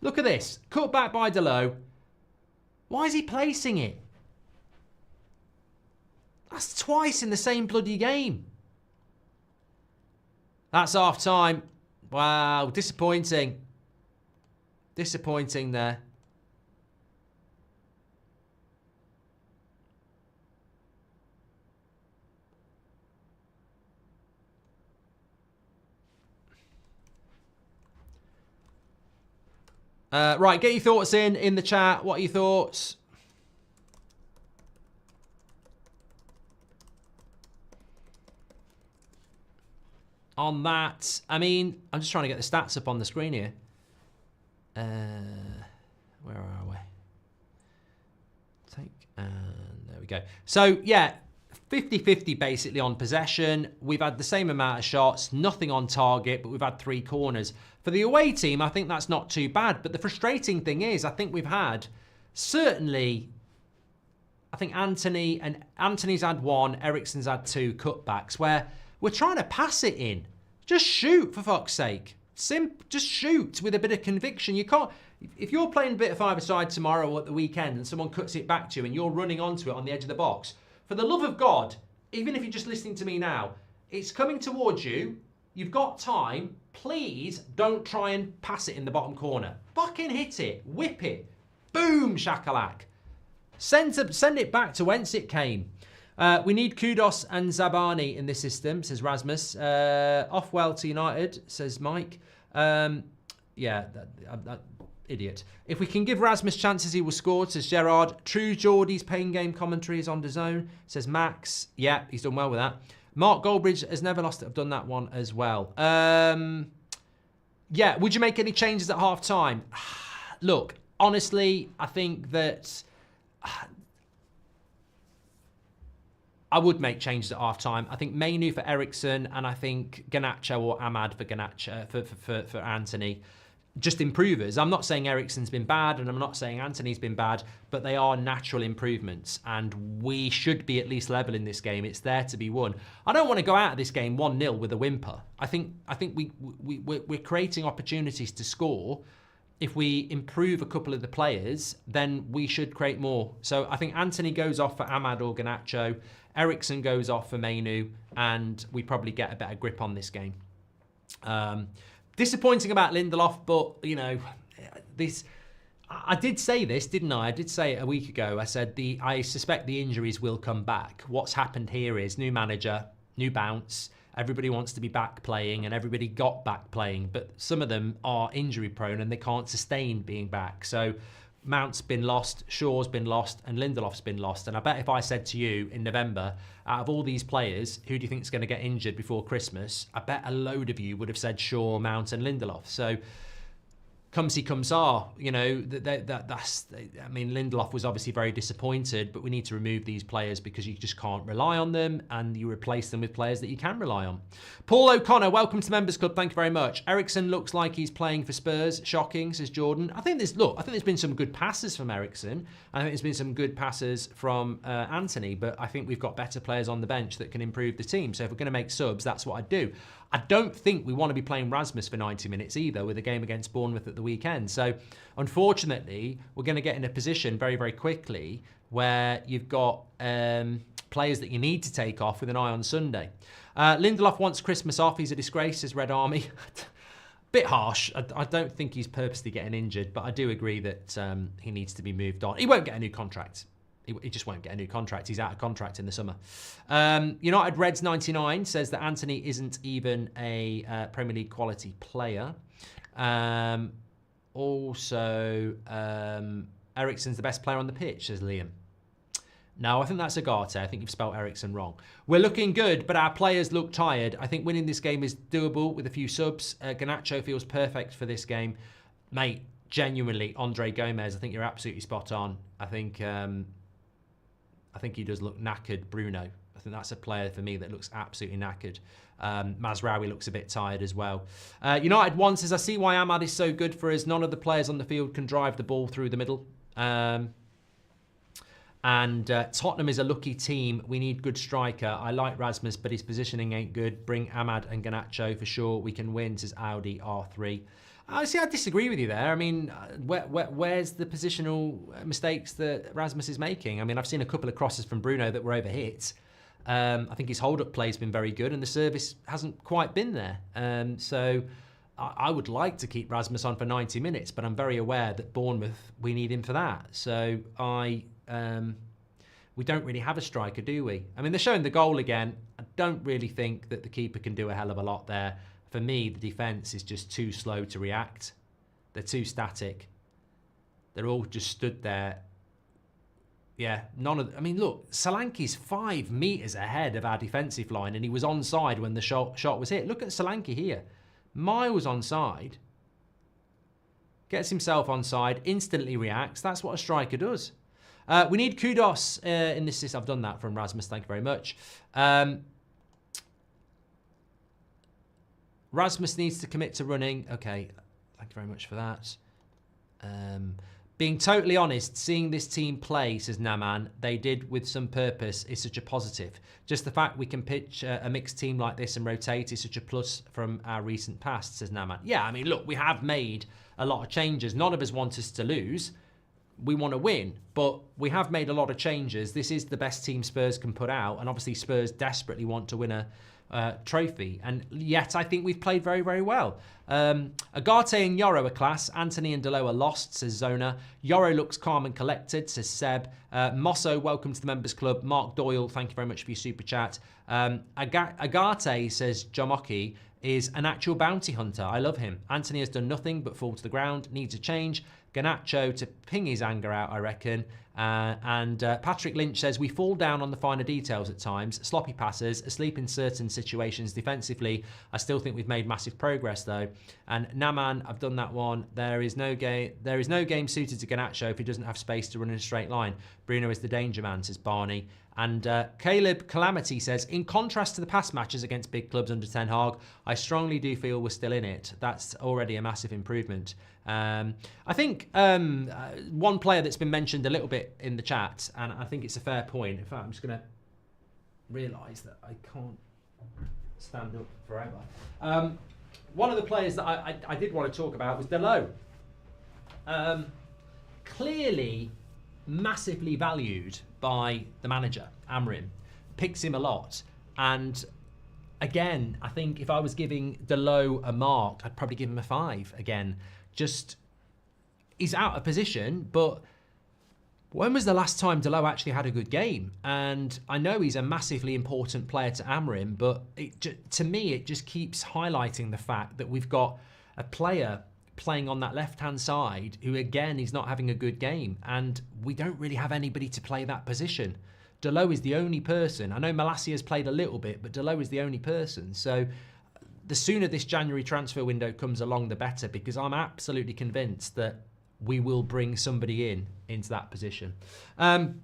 Look at this. Cut back by Delo. Why is he placing it? That's twice in the same bloody game. That's half time. Wow, disappointing. Disappointing there. Right, get your thoughts in the chat. What are your thoughts? On that, I mean, I'm just trying to get the stats up on the screen here. Where are we? Take, and there we go. So, yeah, 50-50 basically on possession. We've had the same amount of shots, nothing on target, but we've had 3 corners. For the away team, I think that's not too bad. But the frustrating thing is, I think we've had, certainly, I think Antony's had 1, Eriksson's had 2 cutbacks, where we're trying to pass it in. Just shoot, for fuck's sake. Just shoot with a bit of conviction. You can't, if you're playing a bit of five-a-side tomorrow or at the weekend and someone cuts it back to you and you're running onto it on the edge of the box, for the love of God, even if you're just listening to me now, it's coming towards you. You've got time. Please don't try and pass it in the bottom corner. Fucking hit it. Whip it. Boom, shakalak. Send it back to whence it came. We need Kudos and Zabani in this system, says Rasmus. Off well to United, says Mike. Yeah, idiot. If we can give Rasmus chances, he will score, says Gerard. True Geordie's pain game commentary is on DAZN, says Max. Yeah, he's done well with that. Mark Goldbridge has never lost it. I've done that one as well. Yeah, would you make any changes at half time? Look, honestly, I think that I would make changes at half-time. I think Mainu for Eriksen, and I think Garnacho or Ahmad for for Antony. Just improvers. I'm not saying Eriksen's been bad and I'm not saying Antony's been bad, but they are natural improvements and we should be at least level in this game. It's there to be won. I don't want to go out of this game 1-0 with a whimper. I think we're creating opportunities to score. If we improve a couple of the players, then we should create more. So I think Antony goes off for Ahmad or Garnacho, Eriksen goes off for Mainu, and we probably get a better grip on this game. Disappointing about Lindelof, but, you know, I did say this, didn't I? I did say it a week ago. I said, I suspect the injuries will come back. What's happened here is new manager, new bounce. Everybody wants to be back playing, and everybody got back playing, but some of them are injury prone and they can't sustain being back. So Mount's been lost, Shaw's been lost, and Lindelof's been lost. And I bet if I said to you in November, out of all these players, who do you think is going to get injured before Christmas? I bet a load of you would have said Shaw, Mount, and Lindelof. So come see, come saw, you know, that's, I mean, Lindelof was obviously very disappointed, but we need to remove these players because you just can't rely on them and you replace them with players that you can rely on. Paul O'Connor, welcome to the Members Club. Thank you very much. Eriksen looks like he's playing for Spurs. Shocking, says Jordan. I think there's been some good passes from Eriksen. I think there's been some good passes from Antony, but I think we've got better players on the bench that can improve the team. So if we're going to make subs, that's what I'd do. I don't think we want to be playing Rasmus for 90 minutes either with a game against Bournemouth at the weekend. So unfortunately, we're going to get in a position very, very quickly where you've got players that you need to take off with an eye on Sunday. Lindelof wants Christmas off. He's a disgrace, says Red Army. Bit harsh. I don't think he's purposely getting injured, but I do agree that he needs to be moved on. He won't get a new contract. He just won't get a new contract. He's out of contract in the summer. United Reds 99 says that Antony isn't even a Premier League quality player. Eriksen's the best player on the pitch, says Liam. No, I think that's Agate. I think you've spelled Eriksen wrong. We're looking good, but our players look tired. I think winning this game is doable with a few subs. Garnacho feels perfect for this game. Mate, genuinely, Andre Gomez, I think you're absolutely spot on. I think he does look knackered, Bruno. I think that's a player for me that looks absolutely knackered. Mazraoui looks a bit tired as well. United 1 says, I see why Ahmad is so good for us. None of the players on the field can drive the ball through the middle. Tottenham is a lucky team. We need good striker. I like Rasmus, but his positioning ain't good. Bring Ahmad and Garnacho for sure. We can win, says Audi R3. I disagree with you there. I mean, where's the positional mistakes that Rasmus is making? I mean, I've seen a couple of crosses from Bruno that were overhit. I think his hold-up play has been very good and the service hasn't quite been there. So I would like to keep Rasmus on for 90 minutes, but I'm very aware that Bournemouth, we need him for that. So we don't really have a striker, do we? I mean, they're showing the goal again. I don't really think that the keeper can do a hell of a lot there. For me, the defence is just too slow to react. They're too static. They're all just stood there. Yeah, look, Solanke's 5 metres ahead of our defensive line and he was onside when the shot was hit. Look at Solanke here. Miles onside. Gets himself onside, instantly reacts. That's what a striker does. We need kudos in this. I've done that from Rasmus, thank you very much. Rasmus needs to commit to running. Okay, thank you very much for that. Being totally honest, seeing this team play, says Naman, they did with some purpose, is such a positive. Just the fact we can pitch a mixed team like this and rotate is such a plus from our recent past, says Naman. Yeah, I mean, look, we have made a lot of changes. None of us want us to lose. We want to win, but we have made a lot of changes. This is the best team Spurs can put out, and obviously Spurs desperately want to win a trophy, and yet I think we've played very, very well. Agate and Yoro are class. Antony and Delo are lost, says Zona. Yoro looks calm and collected, says Seb. Mosso, welcome to the Members Club. Mark Doyle, thank you very much for your super chat. Agate, says Jomoki, is an actual bounty hunter. I love him. Antony has done nothing but fall to the ground, needs a change. Garnacho to ping his anger out, I reckon. Patrick Lynch says, we fall down on the finer details at times. Sloppy passes, asleep in certain situations defensively. I still think we've made massive progress though. And Naman, I've done that one. There is no game suited to Garnacho if he doesn't have space to run in a straight line. Bruno is the danger man, says Barney. And Caleb Calamity says, in contrast to the past matches against big clubs under Ten Hag, I strongly do feel we're still in it. That's already a massive improvement. I think one player that's been mentioned a little bit in the chat, and I think it's a fair point. In fact, I'm just going to realise that I can't stand up forever. One of the players that I did want to talk about was Delo. Clearly massively valued by the manager, Amrin. Picks him a lot. And again, I think if I was giving Delo a mark, I'd probably give him a 5 again. Just, he's out of position, but when was the last time Delo actually had a good game? And I know he's a massively important player to Amrin, but to me, it just keeps highlighting the fact that we've got a player playing on that left-hand side who, again, is not having a good game. And we don't really have anybody to play that position. Delo is the only person. I know Malacia has played a little bit, but Delo is the only person. So the sooner this January transfer window comes along, the better, because I'm absolutely convinced that we will bring somebody into that position. Can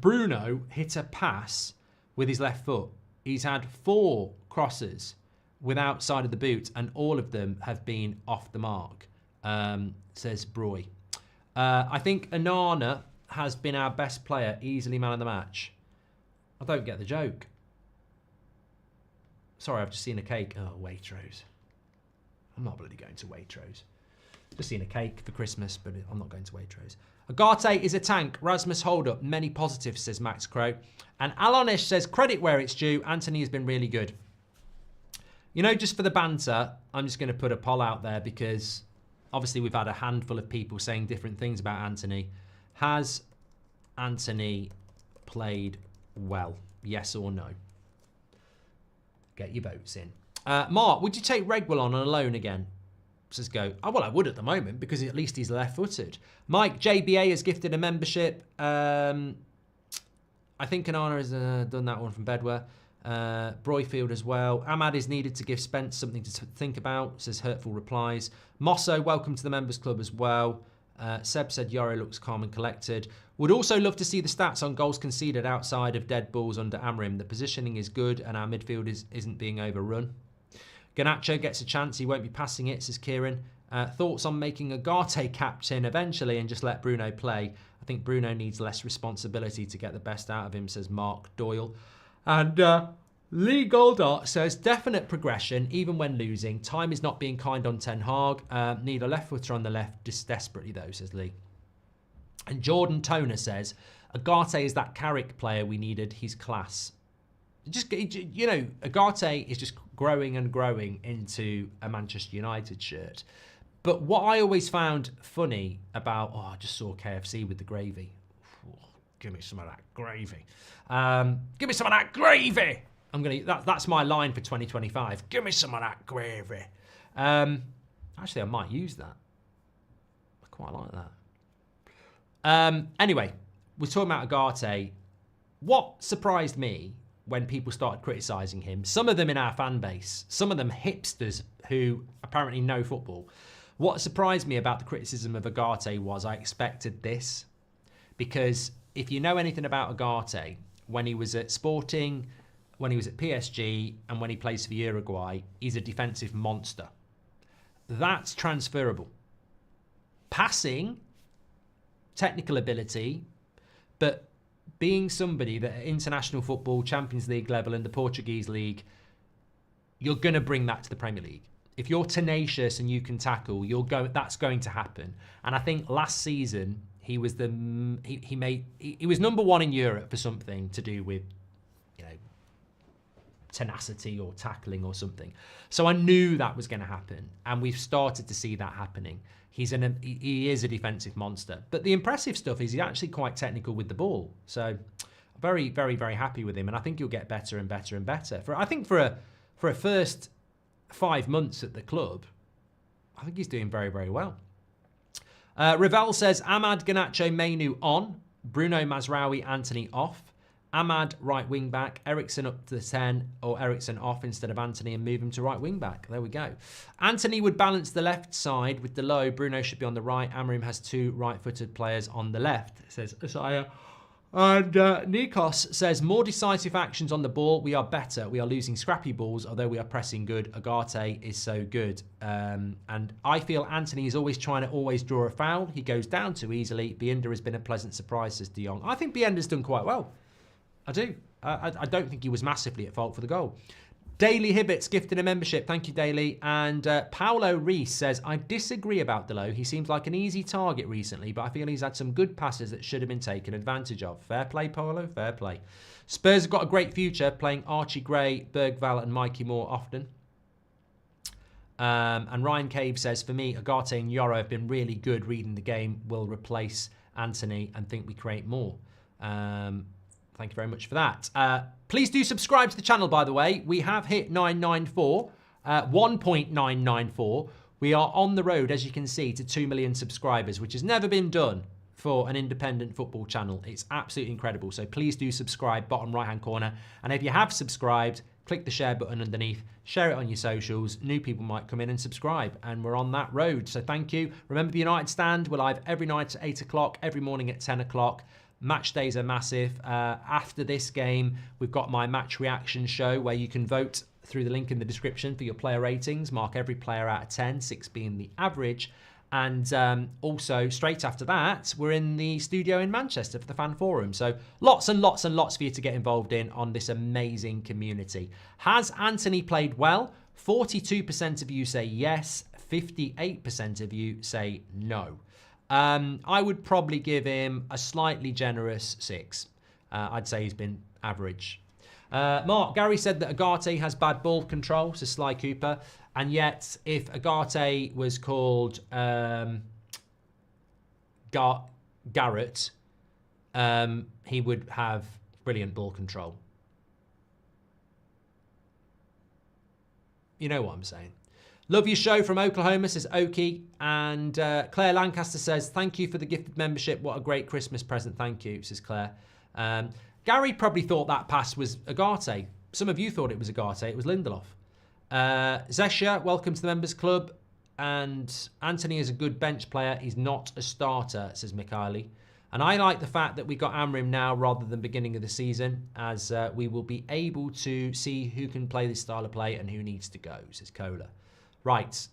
Bruno hit a pass with his left foot? He's had 4 crosses with outside of the boot, and all of them have been off the mark, says Broy. I think Onana has been our best player, easily man of the match. I don't get the joke. Sorry, I've just seen a cake. Oh, Waitrose. I'm not bloody going to Waitrose. Just seen a cake for Christmas, but I'm not going to Waitrose. Agate is a tank. Rasmus hold up. Many positives, says Max Crow. And Alonish says, credit where it's due. Antony has been really good. You know, just for the banter, I'm just going to put a poll out there because obviously we've had a handful of people saying different things about Antony. Has Antony played well? Yes or no? Get your votes in. Mark, would you take Regwell on a loan again? Says Go. Oh, well, I would at the moment because at least he's left-footed. Mike, JBA has gifted a membership. I think Onana has done that one from Bedware. Broyfield as well. Ahmad is needed to give Spence something to think about, says Hurtful Replies. Mosso, welcome to the members club as well. Seb said Yoro looks calm and collected. Would also love to see the stats on goals conceded outside of dead balls under Amrim. The positioning is good and our midfield isn't being overrun. Garnacho gets a chance, he won't be passing it, says Kieran. Thoughts on making Agate captain eventually and just let Bruno play? I think Bruno needs less responsibility to get the best out of him, says Mark Doyle. And Lee Goldart says, definite progression, even when losing. Time is not being kind on Ten Hag. Need a left footer on the left, just desperately though, says Lee. And Jordan Toner says, Agate is that Carrick player we needed. He's class. Just, you know, Agate is just growing and growing into a Manchester United shirt. But what I always found funny about, I just saw KFC with the gravy. Give me some of that gravy. Give me some of that gravy. That's my line for 2025. Give me some of that gravy. Actually, I might use that. I quite like that. Anyway, we're talking about Agate. What surprised me when people started criticising him, some of them in our fan base, some of them hipsters who apparently know football, what surprised me about the criticism of Agate was I expected this. Because if you know anything about Agate, when he was at Sporting, when he was at PSG, and when he plays for Uruguay, he's a defensive monster. That's transferable. Passing, technical ability, but being somebody that at international football, Champions League level and the Portuguese league, you're going to bring that to the Premier League. If you're tenacious and you can tackle, that's going to happen. And I think last season he was he was number 1 in Europe for something to do with, you know, tenacity or tackling or something. So I knew that was going to happen, and we've started to see that happening. He is a defensive monster. But the impressive stuff is he's actually quite technical with the ball. So very, very, very happy with him. And I think he'll get better and better and better. I think for a first 5 months at the club, I think he's doing very, very well. Ravel says, Ahmad, Garnacho, Mainu on. Bruno, Mazraoui, Antony off. Ahmad, right wing back. Ericsson up to the 10, or Ericsson off instead of Antony and move him to right wing back. There we go. Antony would balance the left side with the low. Bruno should be on the right. Amorim has 2 right-footed players on the left, says Isaiah. And Nikos says, more decisive actions on the ball. We are better. We are losing scrappy balls, although we are pressing good. Agate is so good. And I feel Antony is always trying to draw a foul. He goes down too easily. Bienda has been a pleasant surprise, says De Jong. I think Bienda's done quite well. I do. I don't think he was massively at fault for the goal. Daily Hibbits gifted a membership. Thank you, Daily. And Paolo Rees says, I disagree about Delo. He seems like an easy target recently, but I feel he's had some good passes that should have been taken advantage of. Fair play, Paolo. Fair play. Spurs have got a great future playing Archie Gray, Bergvall and Mikey Moore often. And Ryan Cave says, for me, Agate and Yoro have been really good reading the game. Will replace Antony and think we create more. Thank you very much for that. Please do subscribe to the channel, by the way. We have hit 994, 1.994. We are on the road, as you can see, to 2 million subscribers, which has never been done for an independent football channel. It's absolutely incredible. So please do subscribe, bottom right-hand corner. And if you have subscribed, click the share button underneath, share it on your socials. New people might come in and subscribe, and we're on that road. So thank you. Remember, the United Stand, we're live every night at 8 o'clock, every morning at 10 o'clock. Match days are massive. After this game, we've got my match reaction show where you can vote through the link in the description for your player ratings. Mark every player out of 10, 6 being the average. And also, straight after that, we're in the studio in Manchester for the fan forum. So lots and lots and lots for you to get involved in on this amazing community. Has Antony played well? 42% of you say yes. 58% of you say no. I would probably give him a slightly generous 6. I'd say he's been average. Mark, Gary said that Agate has bad ball control, says Sly Cooper. And yet, if Agate was called Garrett, he would have brilliant ball control. You know what I'm saying. Love your show from Oklahoma, says Oki. And Claire Lancaster says, thank you for the gifted membership. What a great Christmas present. Thank you, says Claire. Gary probably thought that pass was Agate. Some of you thought it was Agate. It was Lindelof. Zesha, welcome to the members club. And Antony is a good bench player. He's not a starter, says Mikhaili. And I like the fact that we got Amorim now rather than beginning of the season, as we will be able to see who can play this style of play and who needs to go, says Kohler. Right.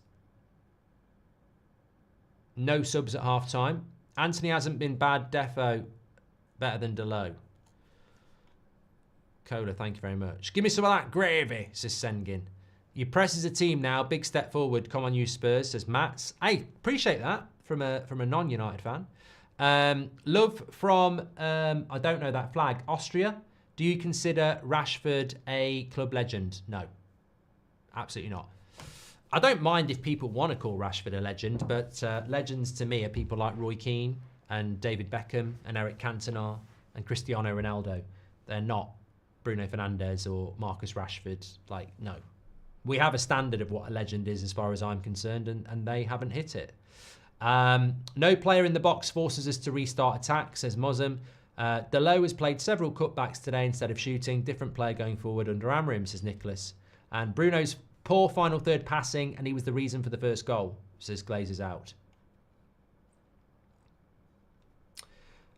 No subs at half time. Antony hasn't been bad. Defo better than Delo. Kohler, thank you very much. Give me some of that gravy, says Sengin. You press as a team now. Big step forward. Come on, you Spurs, says Mats. Hey, appreciate that from a non-United fan. Love from, I don't know that flag, Austria. Do you consider Rashford a club legend? No, absolutely not. I don't mind if people want to call Rashford a legend, but legends to me are people like Roy Keane and David Beckham and Eric Cantona and Cristiano Ronaldo. They're not Bruno Fernandes or Marcus Rashford. Like, no. We have a standard of what a legend is as far as I'm concerned, and they haven't hit it. No player in the box forces us to restart attack, says Mozum. Delo has played several cutbacks today instead of shooting. Different player going forward under Amorim, says Nicholas. And Bruno's poor final third passing, and he was the reason for the first goal, says Glazers out.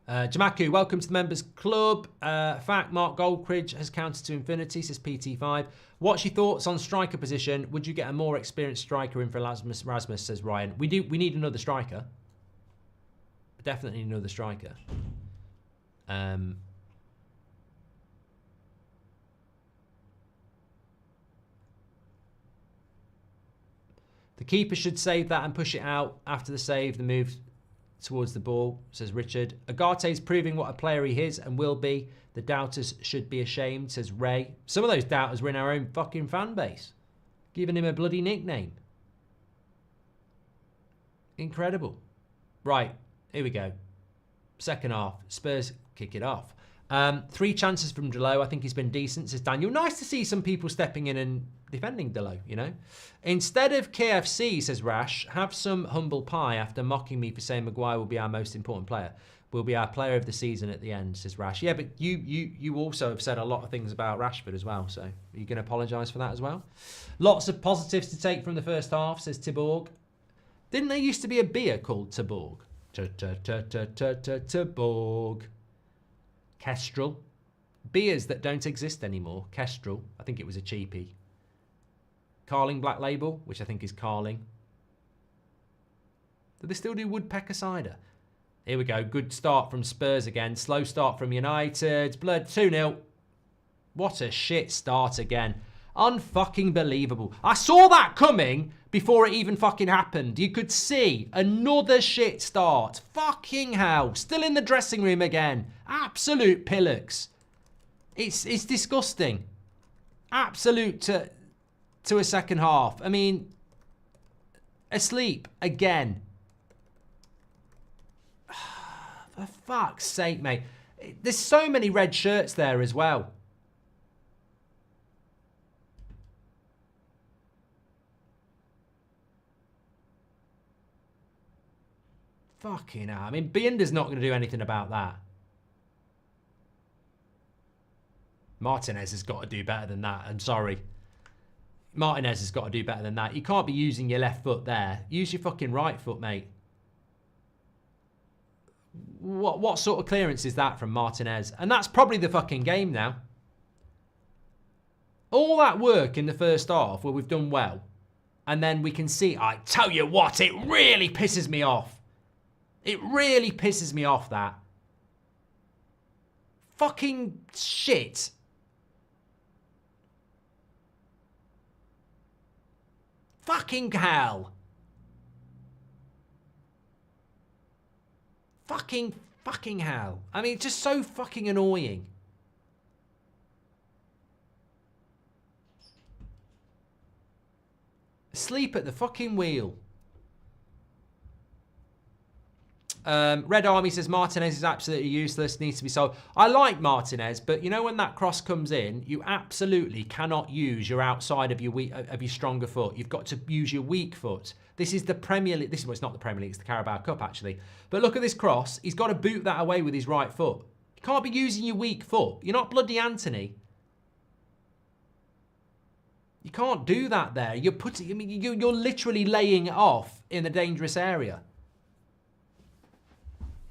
Jamaku, welcome to the members club. Fact, Mark Goldbridge has counted to infinity, says PT5. What's your thoughts on striker position? Would you get a more experienced striker in for Rasmus, says Ryan. We need another striker. Definitely another striker. The keeper should save that and push it out after the save, the move towards the ball, says Richard. Agate's proving what a player he is and will be. The doubters should be ashamed, says Ray. Some of those doubters were in our own fucking fan base, giving him a bloody nickname. Incredible. Right, here we go. Second half, Spurs kick it off. 3 chances from Delo. I think he's been decent, says Daniel. Nice to see some people stepping in and defending Delo, you know. Instead of KFC, says Rash, have some humble pie after mocking me for saying Maguire will be our most important player. Will be our player of the season at the end, says Rash. Yeah, but you also have said a lot of things about Rashford as well, so are you going to apologise for that as well? Lots of positives to take from the first half, says Tiborg. Didn't there used to be a beer called Tiborg? Tiborg. Kestrel. Beers that don't exist anymore. Kestrel. I think it was a cheapie. Carling Black Label, which I think is Carling. Do they still do Woodpecker cider? Here we go. Good start from Spurs again. Slow start from United. Blood 2-0. What a shit start again. Unfucking believable. I saw that coming before it even fucking happened. You could see another shit start. Fucking hell. Still in the dressing room again. Absolute pillocks. It's disgusting. Absolute to a second half. I mean, asleep again. For fuck's sake, mate. There's so many red shirts there as well. Fucking hell. I mean, Bienda's not going to do anything about that. Martinez has got to do better than that. I'm sorry. Martinez has got to do better than that. You can't be using your left foot there. Use your fucking right foot, mate. What sort of clearance is that from Martinez? And that's probably the fucking game now. All that work in the first half where we've done well. And then we can see, I tell you what, it really pisses me off. It really pisses me off, that. Fucking shit. Fucking hell. Fucking hell. I mean, it's just so fucking annoying. Asleep at the fucking wheel. Red Army says Martinez is absolutely useless, needs to be sold. I like Martinez, but you know when that cross comes in, you absolutely cannot use your outside of your stronger foot. You've got to use your weak foot. This is the Premier League. Well, it's not the Premier League, it's the Carabao Cup actually. But look at this cross. He's got to boot that away with his right foot. You can't be using your weak foot. You're not bloody Antony. You can't do that there. You're putting. I mean, you're literally laying it off in a dangerous area.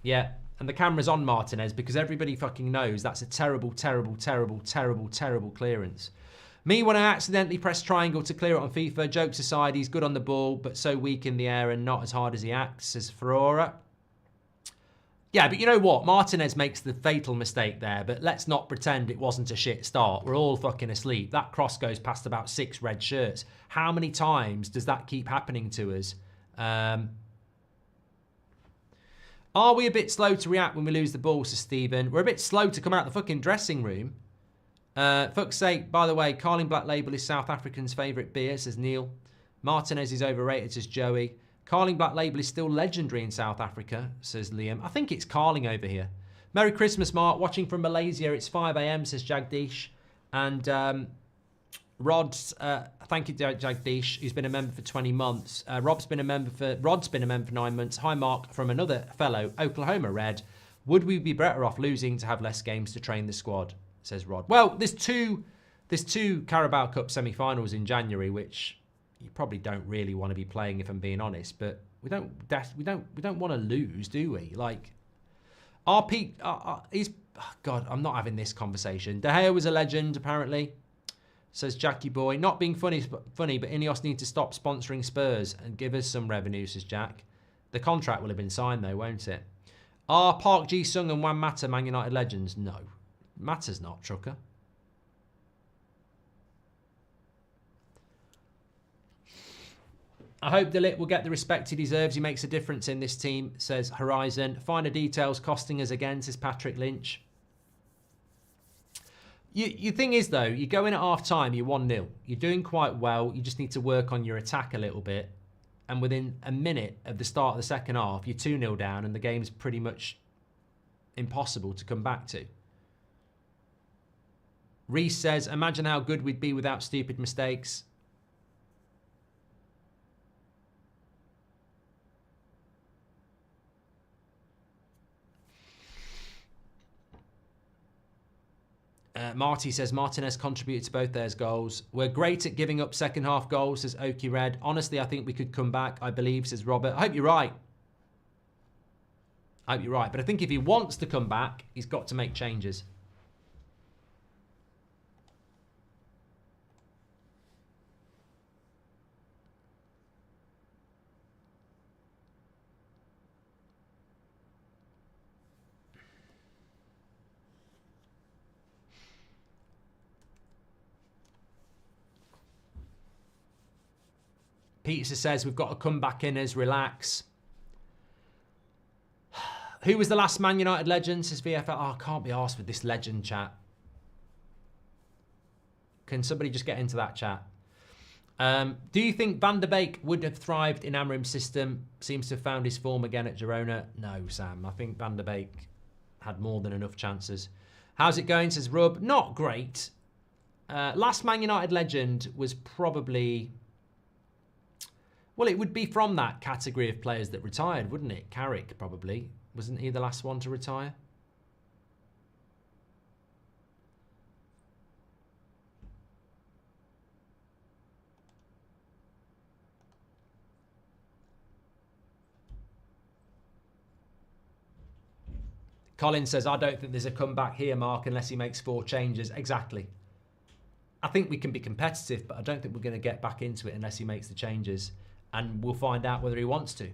Yeah, and the camera's on Martinez because everybody fucking knows that's a terrible, terrible, terrible, terrible, terrible clearance. Me, when I accidentally press triangle to clear it on FIFA, jokes aside, he's good on the ball, but so weak in the air and not as hard as he acts, says Ferrora. Yeah, but you know what? Martinez makes the fatal mistake there, but let's not pretend it wasn't a shit start. We're all fucking asleep. That cross goes past about 6 red shirts. How many times does that keep happening to us? Are we a bit slow to react when we lose the ball, says Stephen? We're a bit slow to come out the fucking dressing room. Fuck's sake, by the way, Carling Black Label is South Africans' favourite beer, says Neil. Martinez is overrated, says Joey. Carling Black Label is still legendary in South Africa, says Liam. I think it's Carling over here. Merry Christmas, Mark. Watching from Malaysia. It's 5 a.m, says Jagdish. And Rod, thank you, Jagdish. He's been a member for 20 months. Rod's been a member for 9 months. Hi, Mark, from another fellow, Oklahoma Red. Would we be better off losing to have less games to train the squad, says Rod. Well, there's two Carabao Cup semi-finals in January, which you probably don't really want to be playing, if I'm being honest. But we don't want to lose, do we? Like, RP, God, I'm not having this conversation. De Gea was a legend, apparently. Says Jackie Boy. Not being funny, but Ineos need to stop sponsoring Spurs and give us some revenue, says Jack. The contract will have been signed, though, won't it? Are Park Ji-sung and Juan Mata Man United legends? No. Mata's not, trucker. I hope Delit will get the respect he deserves. He makes a difference in this team, says Horizon. Finer details costing us again, says Patrick Lynch. Your thing is, though, you go in at half-time, you're 1-0. You're doing quite well. You just need to work on your attack a little bit. And within a minute of the start of the second half, you're 2-0 down and the game's pretty much impossible to come back to. Reese says, imagine how good we'd be without stupid mistakes. Marty says Martinez contributed to both theirs goals. We're great at giving up second half goals, says Okie Red. Honestly, I think we could come back, I believe, says Robert. I hope you're right. I hope you're right. But I think if he wants to come back, he's got to make changes. Peter says we've got to come back in as relax. Who was the last Man United legend, says VFL? Oh, I can't be arsed with this legend chat. Can somebody just get into that chat? Do you think Van der Beek would have thrived in Amorim's system? Seems to have found his form again at Girona. No, Sam. I think Van der Beek had more than enough chances. How's it going, says Rub? Not great. Last Man United legend was probably... Well, it would be from that category of players that retired, wouldn't it? Carrick, probably. Wasn't he the last one to retire? Colin says, I don't think there's a comeback here, Mark, unless he makes 4 changes. Exactly. I think we can be competitive, but I don't think we're going to get back into it unless he makes the changes. And we'll find out whether he wants to.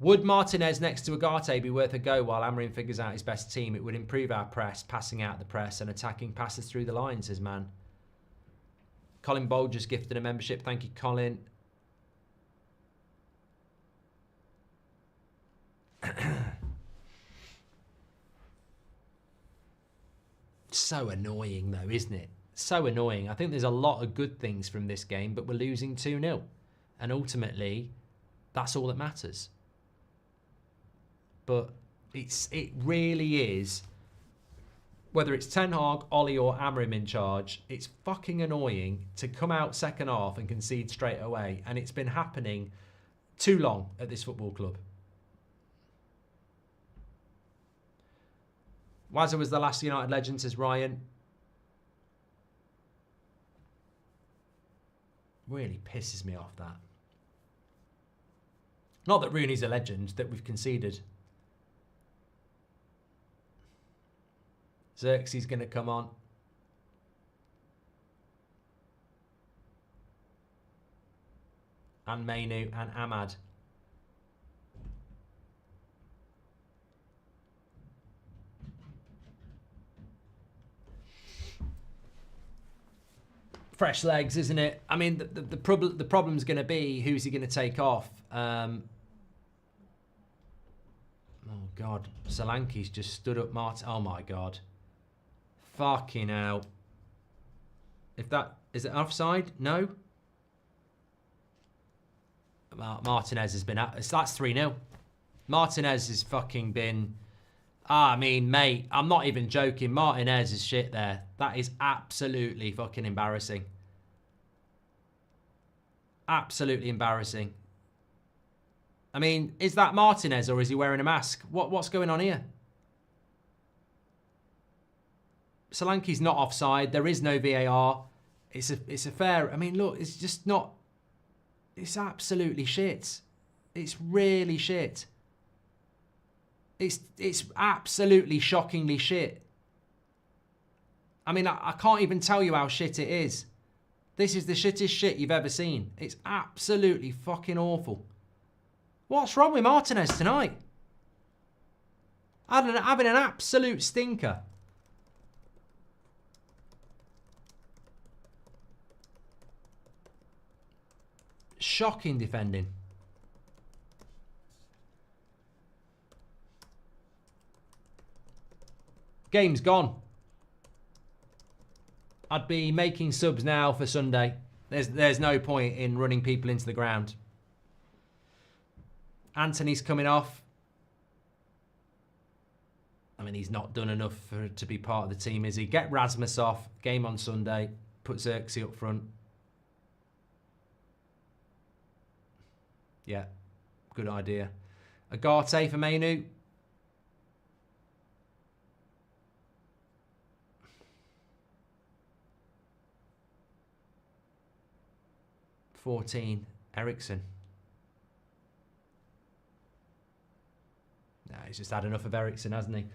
Would Martinez next to Ugarte be worth a go while Amorim figures out his best team? It would improve our press, passing out the press and attacking passes through the line, says man. Colin Bold just gifted a membership. Thank you, Colin. So annoying though, isn't it? So annoying. I think there's a lot of good things from this game, but we're losing 2-0. And ultimately, that's all that matters. But it really is, whether it's Ten Hag, Ollie or Amorim in charge, it's fucking annoying to come out second half and concede straight away. And it's been happening too long at this football club. Wazza was the last United legend, says Ryan. Really pisses me off, that. Not that Rooney's a legend, that we've conceded. Xerxes going to come on. And Mainu and Ahmad. Fresh legs, isn't it? I mean, the problem's going to be who's he going to take off. Oh God, Solanke's just stood up. Martin. Oh my God, fucking hell! If that is it offside? No. Martinez has been out. That's 3-0. Martinez has fucking been. I mean, mate, I'm not even joking. Martinez is shit there. That is absolutely fucking embarrassing. Absolutely embarrassing. I mean, is that Martinez or is he wearing a mask? What's going on here? Solanke's not offside. There is no VAR. It's a fair... I mean, look, it's just not... It's absolutely shit. It's really shit. It's absolutely shockingly shit. I mean, I can't even tell you how shit it is. This is the shittest shit you've ever seen. It's absolutely fucking awful. What's wrong with Martinez tonight? Having an absolute stinker. Shocking defending. Game's gone. I'd be making subs now for Sunday. There's no point in running people into the ground. Antony's coming off. I mean, he's not done enough to be part of the team, is he? Get Rasmus off. Game on Sunday. Put Xerxes up front. Yeah, good idea. Ugarte for Mainu. 14, Ericsson. No, he's just had enough of Ericsson, hasn't he?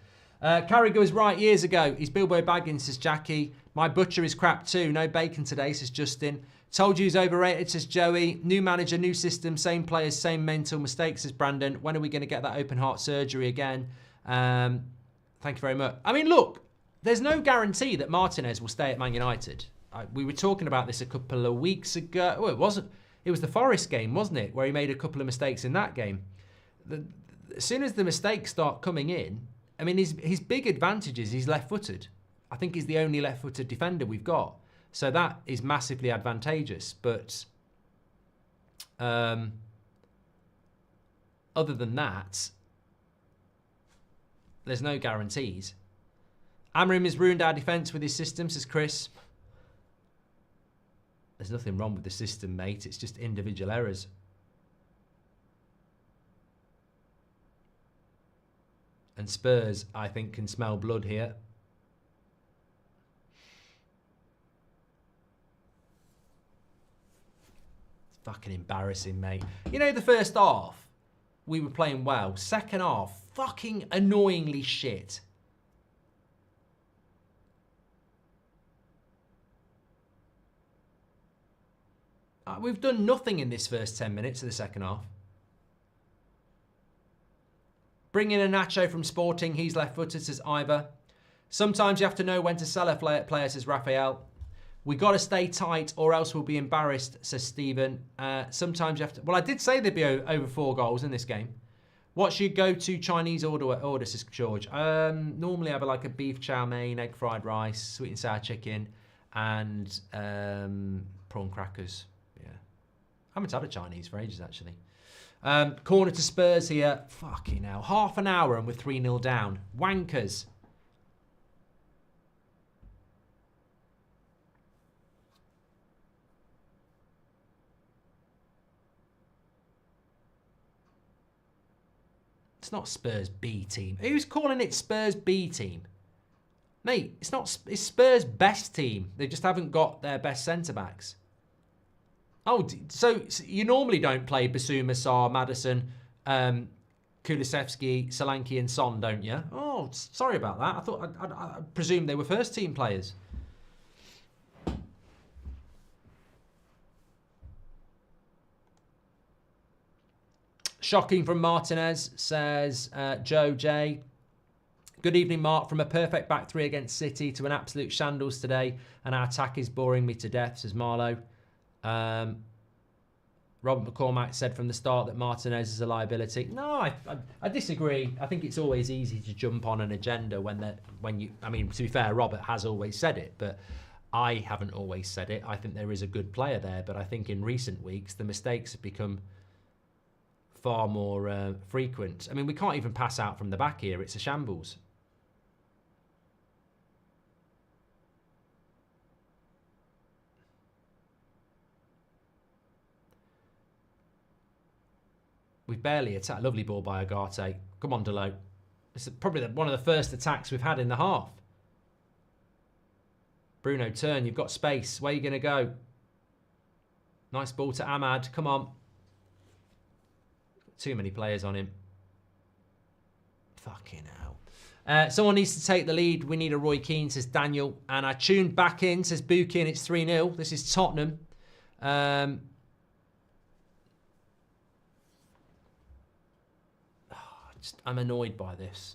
Carragher was right years ago. He's Bilbo Baggins, says Jackie. My butcher is crap too. No bacon today, says Justin. Told you he's overrated, says Joey. New manager, new system, same players, same mental mistakes, says Brandon. When are we going to get that open heart surgery again? Thank you very much. I mean, look, there's no guarantee that Martinez will stay at Man United. We were talking about this a couple of weeks ago. Well, it wasn't. It was the Forest game, wasn't it? Where he made a couple of mistakes in that game. As soon as the mistakes start coming in, I mean, his big advantage is he's left-footed. I think he's the only left-footed defender we've got. So that is massively advantageous. But other than that, there's no guarantees. Amorim has ruined our defence with his system, says Chris. There's nothing wrong with the system, mate. It's just individual errors. And Spurs, I think, can smell blood here. It's fucking embarrassing, mate. You know, the first half, we were playing well. Second half, fucking annoyingly shit. We've done nothing in this first 10 minutes of the second half. Bring in a Nacho from Sporting. He's left-footed, says Ivor. Sometimes you have to know when to sell a player, says Raphael. We got to stay tight or else we'll be embarrassed, says Stephen. Sometimes you have to... Well, I did say there'd be over 4 goals in this game. What's your go-to Chinese order, says George? Normally I have like a beef chow mein, egg fried rice, sweet and sour chicken, and prawn crackers. Yeah. I haven't had a Chinese for ages, actually. Corner to Spurs here. Fucking hell. Half an hour and we're 3-0 down. Wankers. It's not Spurs B team. Who's calling it Spurs B team? Mate, it's not. It's Spurs best team. They just haven't got their best centre-backs. Oh, so you normally don't play Basuma, Sarr, Maddison, Kulusevski, Solanke and Son, don't you? Oh, sorry about that. I thought I presumed they were first team players. Shocking from Martinez, says Joe J. Good evening, Mark. From a perfect back three against City to an absolute shambles today, and our attack is boring me to death, says Marlowe. Robert McCormack said from the start that Martinez is a liability. No, I disagree. I think it's always easy to jump on an agenda when you. I mean, to be fair, Robert has always said it, but I haven't always said it. I think there is a good player there, but I think in recent weeks the mistakes have become far more frequent. I mean, we can't even pass out from the back here. It's a shambles. We've barely attacked. Lovely ball by Agate. Come on, Delo. This is probably one of the first attacks we've had in the half. Bruno, turn. You've got space. Where are you going to go? Nice ball to Ahmad. Come on. Too many players on him. Fucking hell. Someone needs to take the lead. We need a Roy Keane, says Daniel. And I tuned back in, says Bukin. It's 3-0. This is Tottenham. I'm annoyed by this.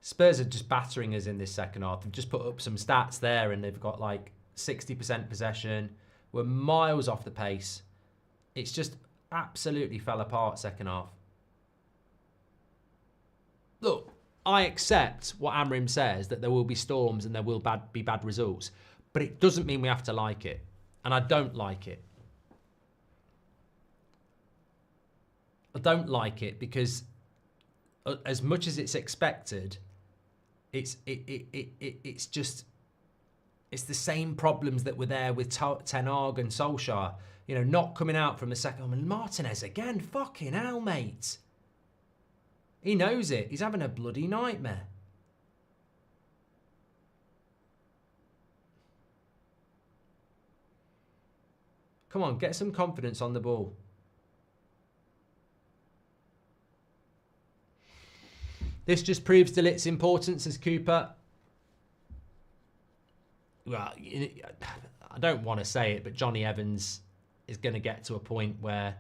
Spurs are just battering us in this second half. They've just put up some stats there and they've got like 60% possession. We're miles off the pace. It's just absolutely fell apart second half. Look, I accept what Amorim says, that there will be storms and there will be bad results. But it doesn't mean we have to like it. And I don't like it. I don't like it because as much as it's expected, it's just the same problems that were there with Ten Hag and Solskjaer. You know, not coming out from the second. I mean, Martinez again. Fucking hell, mate. He knows it. He's having a bloody nightmare. Come on, get some confidence on the ball. This just proves De Ligt's importance as Cooper. Well, I don't want to say it, but Johnny Evans is going to get to a point where,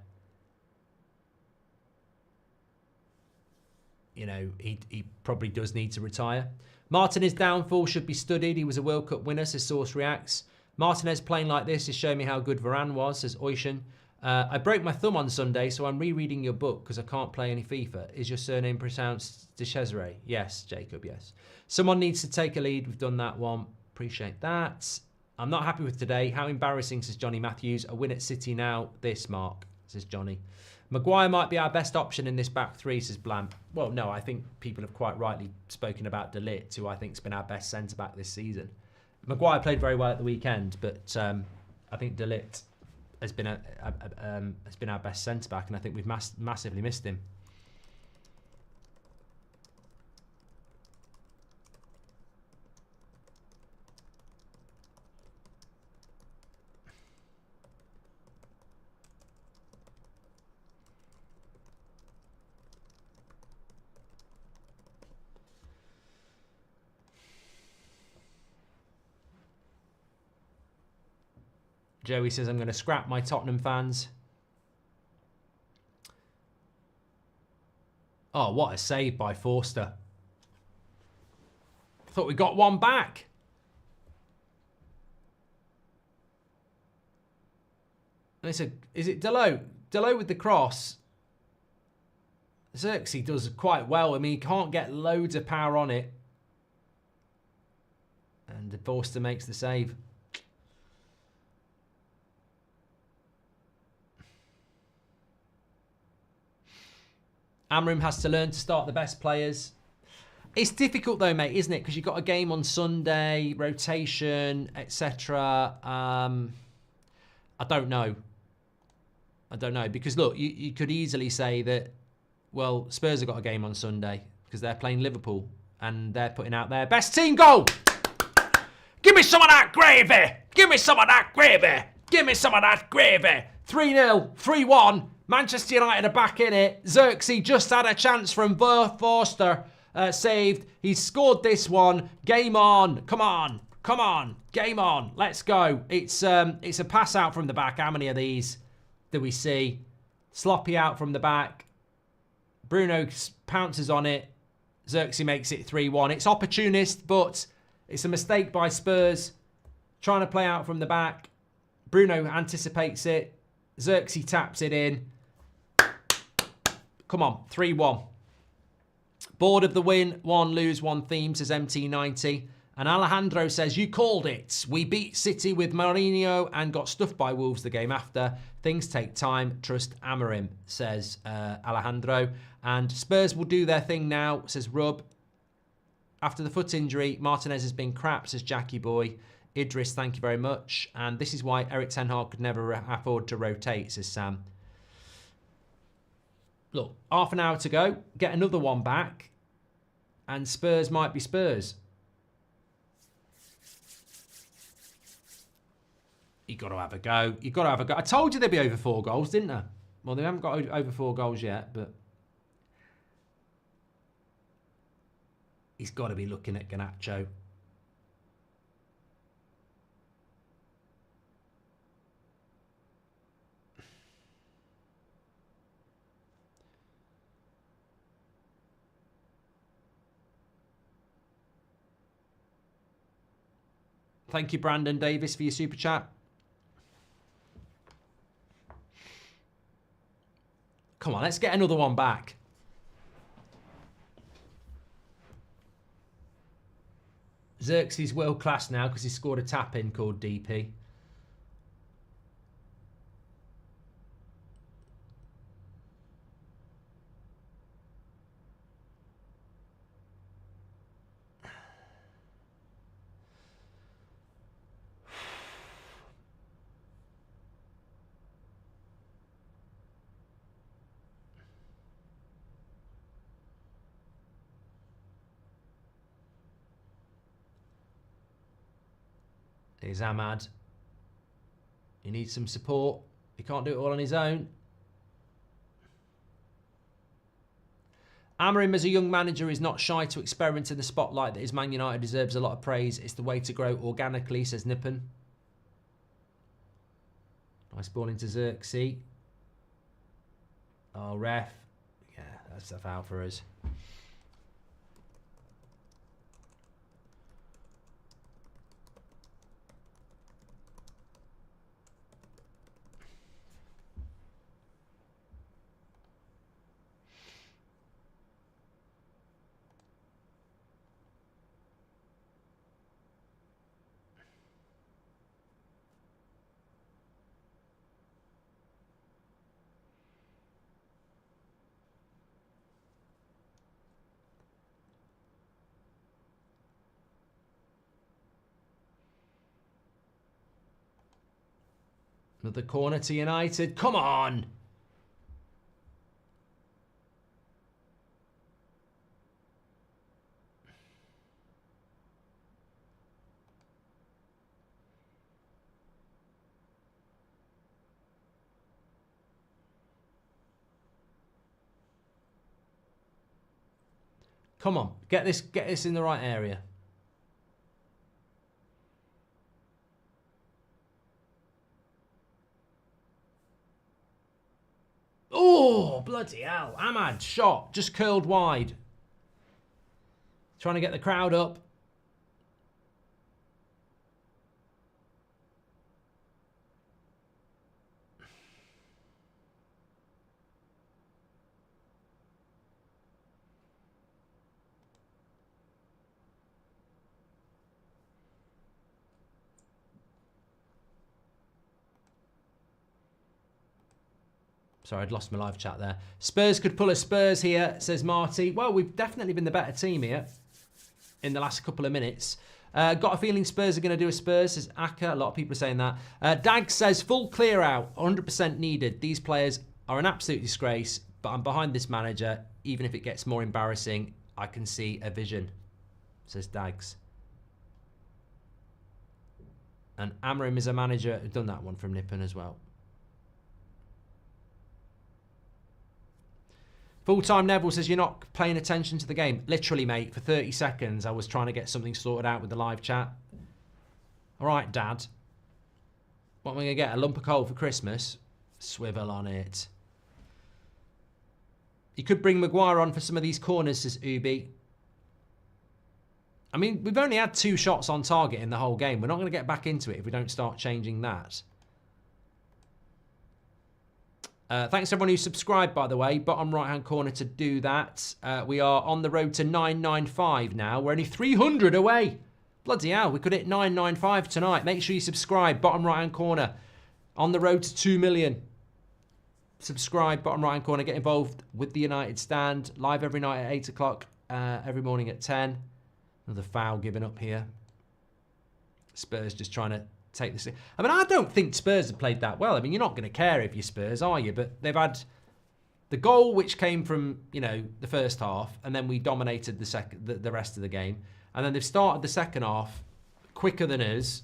you know, he probably does need to retire. Martinez's downfall should be studied. He was a World Cup winner, says Source Reacts. Martinez playing like this is showing me how good Varane was, says Oishan. I broke my thumb on Sunday, so I'm rereading your book because I can't play any FIFA. Is your surname pronounced Deschesere? Yes, Jacob, yes. Someone needs to take a lead. We've done that one. Appreciate that. I'm not happy with today. How embarrassing, says Johnny Matthews. A win at City now. This, Mark, says Johnny. Maguire might be our best option in this back three, says Blam. Well, no, I think people have quite rightly spoken about De Ligt, who I think has been our best centre-back this season. Maguire played very well at the weekend, but I think De Ligt has been our best centre-back, and I think we've massively missed him. Joey says, I'm going to scrap my Tottenham fans. Oh, what a save by Forster. Thought we got one back. Is it Delot? Delot with the cross. Xerxes does quite well. I mean, he can't get loads of power on it. And Forster makes the save. Amram has to learn to start the best players. It's difficult though, mate, isn't it? Because you've got a game on Sunday, rotation, etc. I don't know. Because look, you could easily say that, well, Spurs have got a game on Sunday because they're playing Liverpool and they're putting out their best team goal. Give me some of that gravy. Give me some of that gravy. Give me some of that gravy. 3-0, 3-1. Manchester United are back in it. Xerxes just had a chance from Forster. Saved. He's scored this one. Game on. Come on. Come on. Game on. Let's go. It's a pass out from the back. How many of these do we see? Sloppy out from the back. Bruno pounces on it. Xerxes makes it 3-1. It's opportunist, but it's a mistake by Spurs. Trying to play out from the back. Bruno anticipates it. Xerxes taps it in. Come on, 3-1. Bored of the win, one lose, one theme, says MT90. And Alejandro says, you called it. We beat City with Mourinho and got stuffed by Wolves the game after. Things take time. Trust Amorim, says Alejandro. And Spurs will do their thing now, says Rub. After the foot injury, Martinez has been crap, says Jackie Boy. Idris, thank you very much. And this is why Eric Ten Hag could never afford to rotate, says Sam. Look, half an hour to go. Get another one back. And Spurs might be Spurs. You've got to have a go. You've got to have a go. I told you they'd be over 4 goals, didn't I? Well, they haven't got over 4 goals yet, but he's got to be looking at Garnacho. Thank you, Brandon Davis, for your super chat. Come on, let's get another one back. Xerxes world class now because he scored a tap-in called DP. Here's Ahmad. He needs some support. He can't do it all on his own. Amorim, as a young manager, is not shy to experiment in the spotlight that his Man United deserves a lot of praise. It's the way to grow organically, says Nippen. Nice ball into Xerxes. Oh, ref. Yeah, that's a foul for us. Another corner to United. Come on! Come on, get this in the right area. Oh, bloody hell. Ahmad, shot, just curled wide. Trying to get the crowd up. Sorry, I'd lost my live chat there. Spurs could pull a Spurs here, says Marty. Well, we've definitely been the better team here in the last couple of minutes. Got a feeling Spurs are going to do a Spurs, says Aka. A lot of people are saying that. Dag says, full clear out, 100% needed. These players are an absolute disgrace, but I'm behind this manager. Even if it gets more embarrassing, I can see a vision, says Dags. And Amorim is a manager. Done that one from Nippen as well. Full-time Neville says, you're not paying attention to the game. Literally, mate, for 30 seconds, I was trying to get something sorted out with the live chat. All right, Dad. What am I going to get? A lump of coal for Christmas? Swivel on it. You could bring Maguire on for some of these corners, says Ubi. I mean, we've only had 2 shots on target in the whole game. We're not going to get back into it if we don't start changing that. Thanks to everyone who subscribed, by the way. Bottom right-hand corner to do that. We are on the road to 995 now. We're only 300 away. Bloody hell, we could hit 995 tonight. Make sure you subscribe. Bottom right-hand corner. On the road to 2 million. Subscribe, bottom right-hand corner. Get involved with the United Stand. Live every night at 8 o'clock. Every morning at 10. Another foul given up here. Spurs just trying to take this. I mean, I don't think Spurs have played that well. I mean, you're not going to care if you're Spurs, are you? But they've had the goal, which came from, you know, the first half, and then we dominated the rest of the game. And then they've started the second half quicker than us.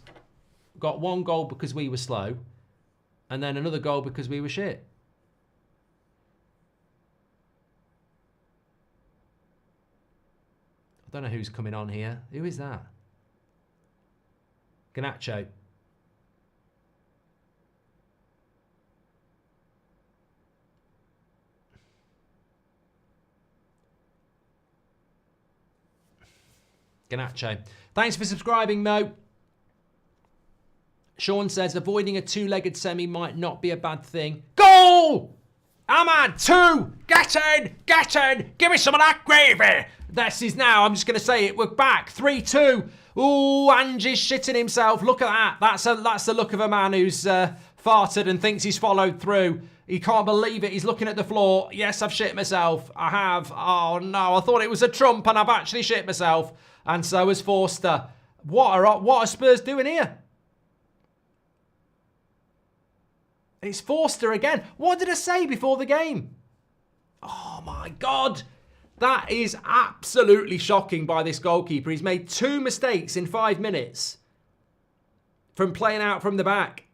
Got 1 goal because we were slow, and then another goal because we were shit. I don't know who's coming on here. Who is that? Garnacho. Garnacho. Thanks for subscribing, Mo. Sean says, avoiding a 2-legged semi might not be a bad thing. Goal! Ahmad, 2! Get in! Get in! Give me some of that gravy! This is now, I'm just going to say it, we're back. 3-2. Ooh, Angie's shitting himself. Look at that. That's the look of a man who's farted and thinks he's followed through. He can't believe it. He's looking at the floor. Yes, I've shit myself. I have. Oh, no. I thought it was a trump and I've actually shit myself. And so has Forster. What are Spurs doing here? It's Forster again. What did I say before the game? Oh, my God. That is absolutely shocking by this goalkeeper. He's made 2 mistakes in 5 minutes from playing out from the back.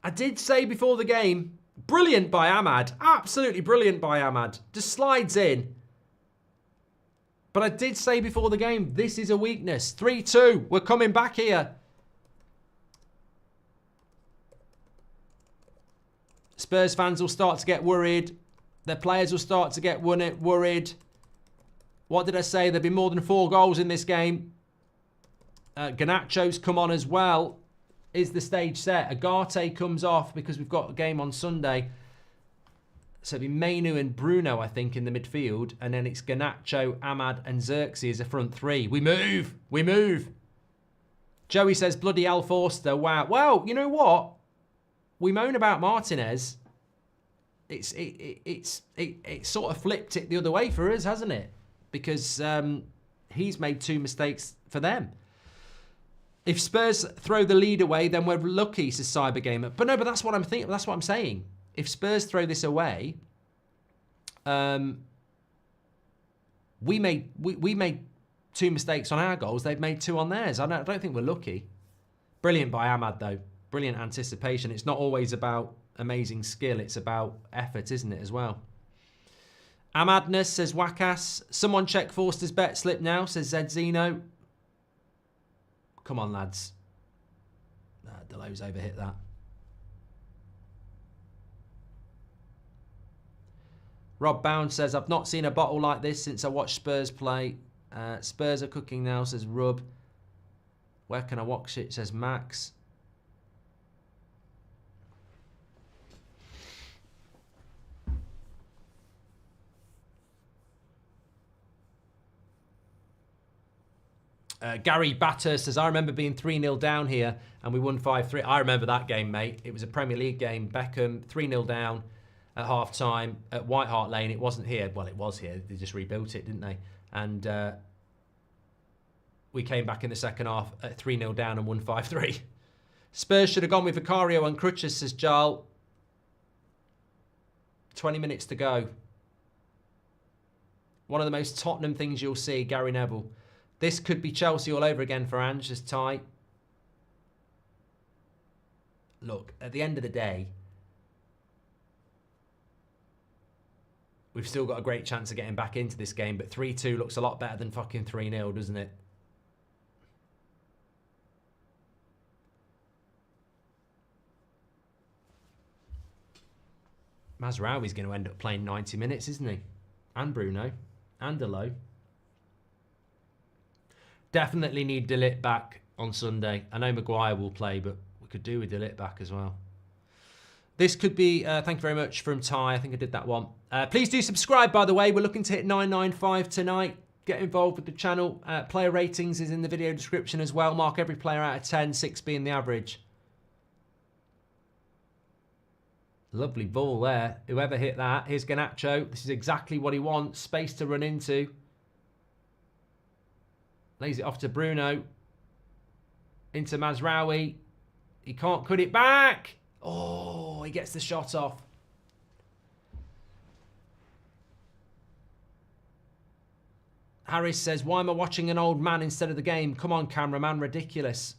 I did say before the game, brilliant by Ahmad. Absolutely brilliant by Ahmad. Just slides in. But I did say before the game, this is a weakness. 3-2. We're coming back here. Spurs fans will start to get worried. Their players will start to get worried. What did I say? There'll be more than 4 goals in this game. Garnacho's come on as well. Is the stage set? Agate comes off because we've got a game on Sunday. So it'll be Mainu and Bruno, I think, in the midfield. And then it's Garnacho, Ahmad and Xerxes as a front 3. We move. We move. Joey says, bloody Al Forster. Wow. Well, you know what? We moan about Martinez. It's sort of flipped it the other way for us, hasn't it? Because he's made 2 mistakes for them. If Spurs throw the lead away, then we're lucky, says Cybergamer. But no, but that's what I'm thinking. That's what I'm saying. If Spurs throw this away, we made 2 mistakes on our goals. They've made 2 on theirs. I don't think we're lucky. Brilliant by Ahmad, though. Brilliant anticipation. It's not always about amazing skill. It's about effort, isn't it, as well? Ahmadness, says Wakas. Someone check Forster's bet slip now, says Zeno. Come on, lads. Delo's overhit that. Rob Bound says, I've not seen a bottle like this since I watched Spurs play. Spurs are cooking now, says Rub. Where can I watch it, says Max. Gary Batter says, I remember being 3-0 down here and we won 5-3. I remember that game, mate. It was a Premier League game. Beckham, 3-0 down at half-time at White Hart Lane. It wasn't here. Well, it was here. They just rebuilt it, didn't they? And we came back in the second half at 3-0 down and won 5-3. Spurs should have gone with Vicario on crutches, says Jarl. 20 minutes to go. One of the most Tottenham things you'll see, Gary Neville. This could be Chelsea all over again for Ange, as Ty. Look, at the end of the day, we've still got a great chance of getting back into this game, but 3-2 looks a lot better than fucking 3-0, doesn't it? Mazraoui's going to end up playing 90 minutes, isn't he? And Bruno. And Delo. Definitely need De Ligt back on Sunday. I know Maguire will play, but we could do with De Ligt back as well. This could be, thank you very much, from Ty. I think I did that one. Please do subscribe, by the way. We're looking to hit 995 tonight. Get involved with the channel. Player ratings is in the video description as well. Mark every player out of 10, 6 being the average. Lovely ball there. Whoever hit that. Here's Garnacho. This is exactly what he wants. Space to run into. Lays it off to Bruno. Into Mazraoui. He can't cut it back. Oh, he gets the shot off. Harris says, why am I watching an old man instead of the game? Come on, cameraman. Ridiculous.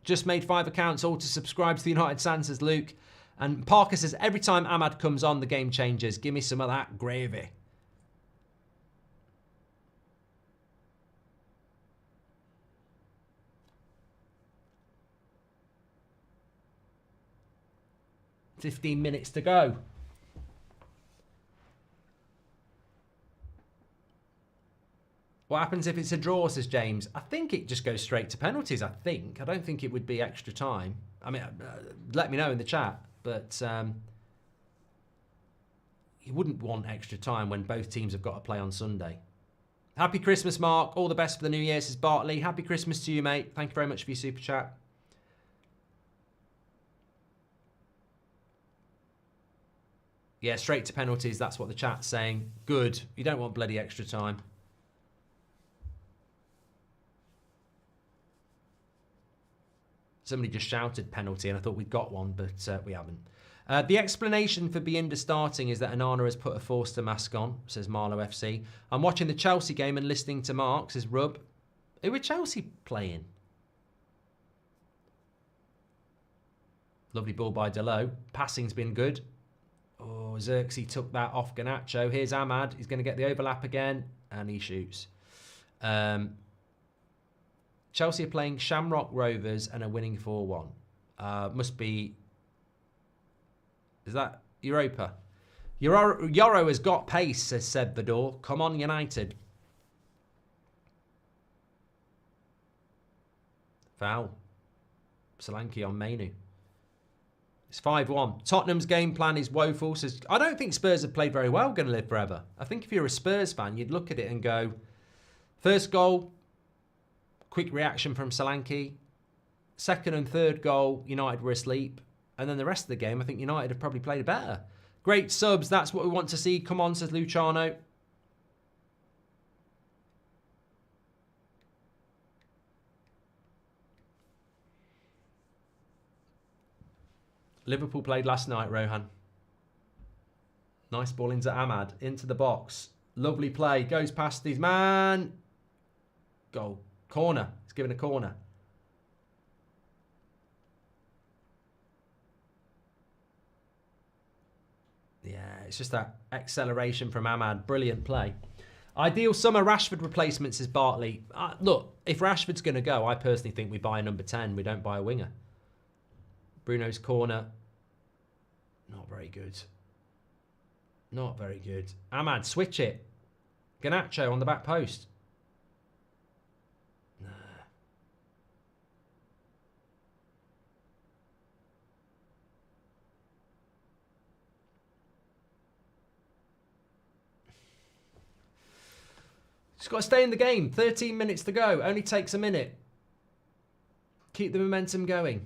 Just made 5 accounts all to subscribe to the United Stand, says Luke. And Parker says, every time Ahmad comes on, the game changes. Give me some of that gravy. $15 minutes to go. What happens if it's a draw, says James? I think it just goes straight to penalties, I think. I don't think it would be extra time. I mean, let me know in the chat. But you wouldn't want extra time when both teams have got to play on Sunday. Happy Christmas, Mark. All the best for the new year, says Bartley. Happy Christmas to you, mate. Thank you very much for your super chat. Yeah, straight to penalties. That's what the chat's saying. Good. You don't want bloody extra time. Somebody just shouted penalty and I thought we'd got one, but we haven't. The explanation for Bienda starting is that Onana has put a Forster mask on, says Marlow FC. I'm watching the Chelsea game and listening to Mark, says Rub. Who are Chelsea playing? Lovely ball by Delo. Passing's been good. Oh, Xerxes took that off Garnacho. Here's Ahmad. He's going to get the overlap again. And he shoots. Chelsea are playing Shamrock Rovers and are winning 4-1. Must be... Is that Europa? Yoro has got pace, says Seb Bador. Come on, United. Foul. Solanke on Mainu. It's 5-1. Tottenham's game plan is woeful. Says, I don't think Spurs have played very well, going to live forever. I think if you're a Spurs fan, you'd look at it and go, first goal, quick reaction from Solanke. Second and third goal, United were asleep. And then the rest of the game, I think United have probably played better. Great subs, that's what we want to see. Come on, says Luciano. Liverpool played last night, Rohan. Nice ball into Ahmad, into the box. Lovely play, goes past his man. Goal. Corner, he's given a corner. Yeah, it's just that acceleration from Ahmad. Brilliant play. Ideal summer Rashford replacements, says Bartley. Look, if Rashford's going to go, I personally think we buy a number 10. We don't buy a winger. Bruno's corner. Not very good. Not very good. Ahmad, switch it. Garnacho on the back post. Nah. Just got to stay in the game. 13 minutes to go. Only takes a minute. Keep the momentum going.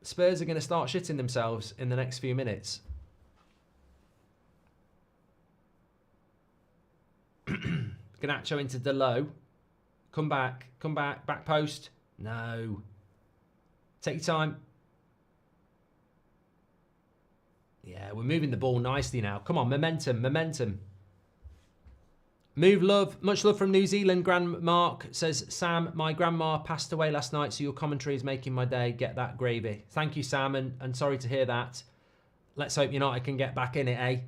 Spurs are going to start shitting themselves in the next few minutes. Garnacho into Delo. Come back, back post. No. Take your time. Yeah, we're moving the ball nicely now. Come on, momentum, momentum. Move love. Much love from New Zealand. Grand Mark says, Sam, my grandma passed away last night, so your commentary is making my day. Get that gravy. Thank you, Sam, and sorry to hear that. Let's hope United can get back in it, eh?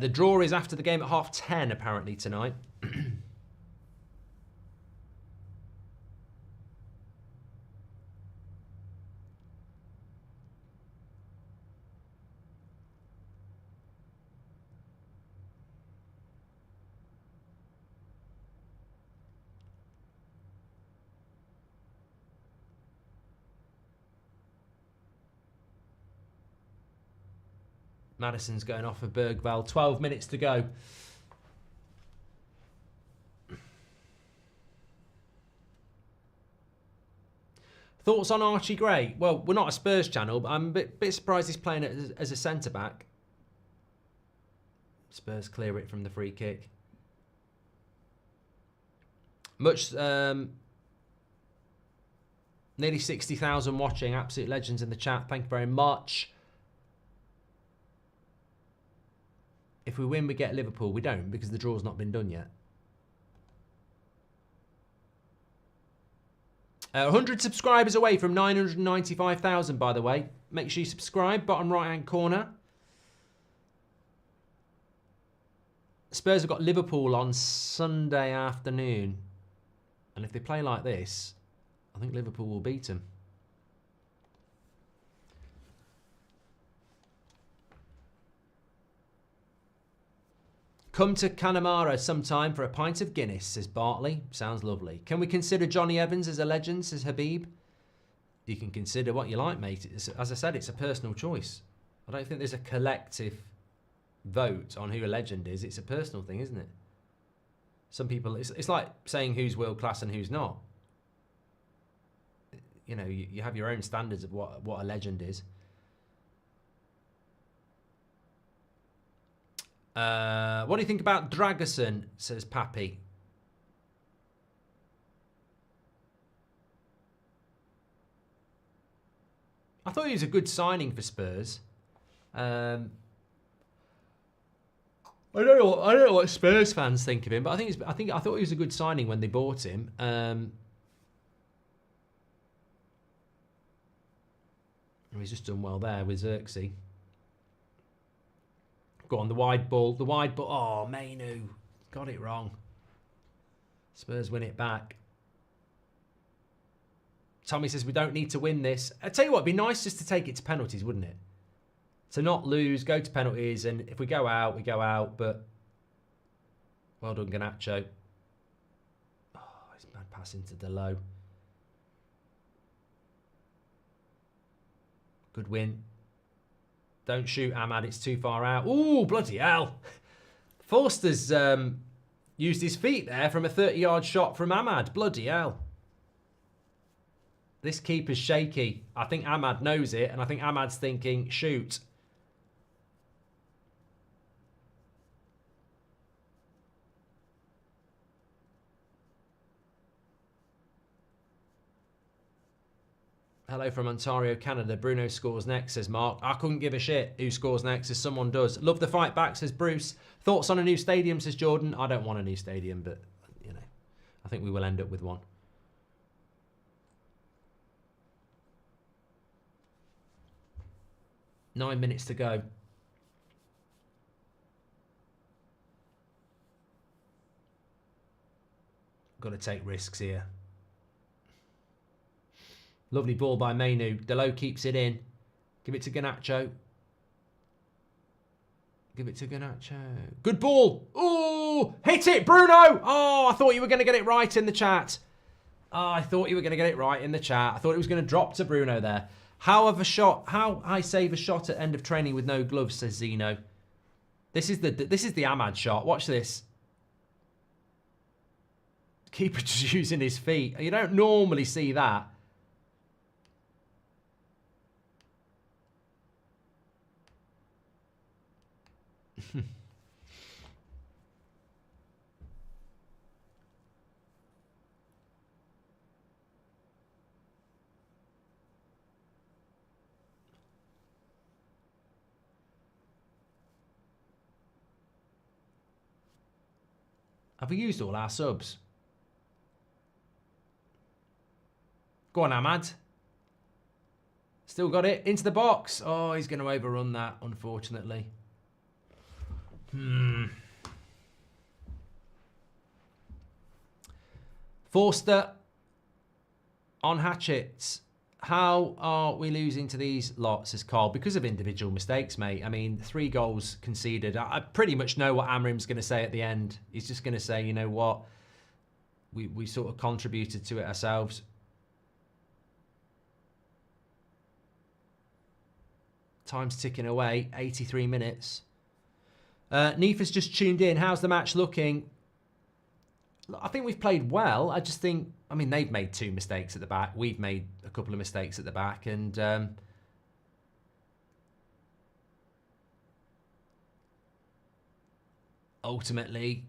The draw is after the game at 10:30, apparently, tonight. Madison's going off of Bergvall. 12 minutes to go. Thoughts on Archie Gray? Well, we're not a Spurs channel, but I'm a bit surprised he's playing as a centre-back. Spurs clear it from the free kick. Nearly 60,000 watching. Absolute legends in the chat. Thank you very much. If we win, we get Liverpool. We don't, because the draw's not been done yet. 100 subscribers away from 995,000, by the way. Make sure you subscribe, bottom right-hand corner. Spurs have got Liverpool on Sunday afternoon. And if they play like this, I think Liverpool will beat them. Come to Connemara sometime for a pint of Guinness, says Bartley. Sounds lovely. Can we consider Johnny Evans as a legend, says Habib? You can consider what you like, mate. As I said, it's a personal choice. I don't think there's a collective vote on who a legend is. It's a personal thing, isn't it? Some people, it's like saying who's world class and who's not. You know, you have your own standards of what a legend is. What do you think about Dragerson, says Pappy. I thought he was a good signing for Spurs. Like I don't know what Spurs fans think of him, but I thought he was a good signing when they bought him. He's just done well there with Xerxes. Go on, the wide ball. The wide ball. Oh, Mainu. Got it wrong. Spurs win it back. Tommy says we don't need to win this. I tell you what, it'd be nice just to take it to penalties, wouldn't it? To not lose, go to penalties, and if we go out, we go out. But well done, Garnacho. Oh, it's bad pass into Delo. Good win. Don't shoot, Ahmad. It's too far out. Ooh, bloody hell. Forster's used his feet there from a 30-yard shot from Ahmad. Bloody hell. This keeper's shaky. I think Ahmad knows it, and I think Ahmad's thinking, shoot. Hello from Ontario, Canada. Bruno scores next, says Mark. I couldn't give a shit who scores next, as someone does. Love the fight back, says Bruce. Thoughts on a new stadium, says Jordan. I don't want a new stadium, but, you know, I think we will end up with one. Nine minutes to go. Got to take risks here. Lovely ball by Mainu. Delo keeps it in. Give it to Garnacho. Give it to Garnacho. Good ball. Ooh, hit it, Bruno. Oh, I thought you were going to get it right in the chat. Oh, I thought you were going to get it right in the chat. I thought it was going to drop to Bruno there. How I save a shot at end of training with no gloves, says Zeno. This is the Ahmad shot. Watch this. Keeper just using his feet. You don't normally see that. Have we used all our subs? Go on, Ahmad. Still got it. Into the box. Oh, he's going to overrun that, unfortunately. Forster on hatchets. How are we losing to these lots, says Carl? Because of individual mistakes, mate. I mean, 3 goals conceded. I pretty much know what Amrim's going to say at the end. He's just going to say, you know what? We sort of contributed to it ourselves. Time's ticking away. 83 minutes. Nifa's just tuned in. How's the match looking? I think we've played well. I just think, I mean, they've made 2 mistakes at the back. We've made a couple of mistakes at the back. And ultimately,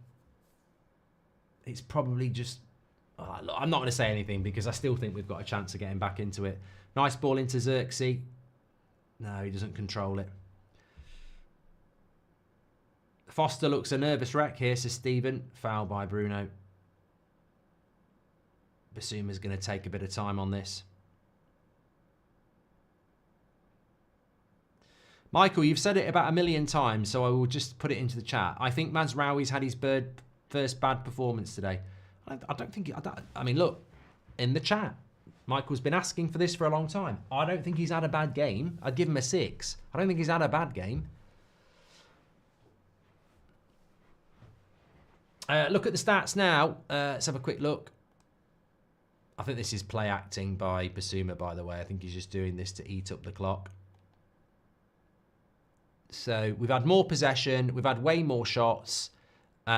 it's probably just... look, I'm not going to say anything because I still think we've got a chance of getting back into it. Nice ball into Xerxes. No, he doesn't control it. Foster looks a nervous wreck here, says Stephen. Foul by Bruno. Basuma's going to take a bit of time on this. Michael, you've said it about 1,000,000 times, so I will just put it into the chat. I think Mazraoui's had his first bad performance today. I don't think... I mean, look, in the chat, Michael's been asking for this for a long time. I don't think he's had a bad game. I'd give him a 6. I don't think he's had a bad game. Look at the stats now. Let's have a quick look. I think this is play acting by Basuma, by the way. I think he's just doing this to eat up the clock. So we've had more possession. We've had way more shots. We've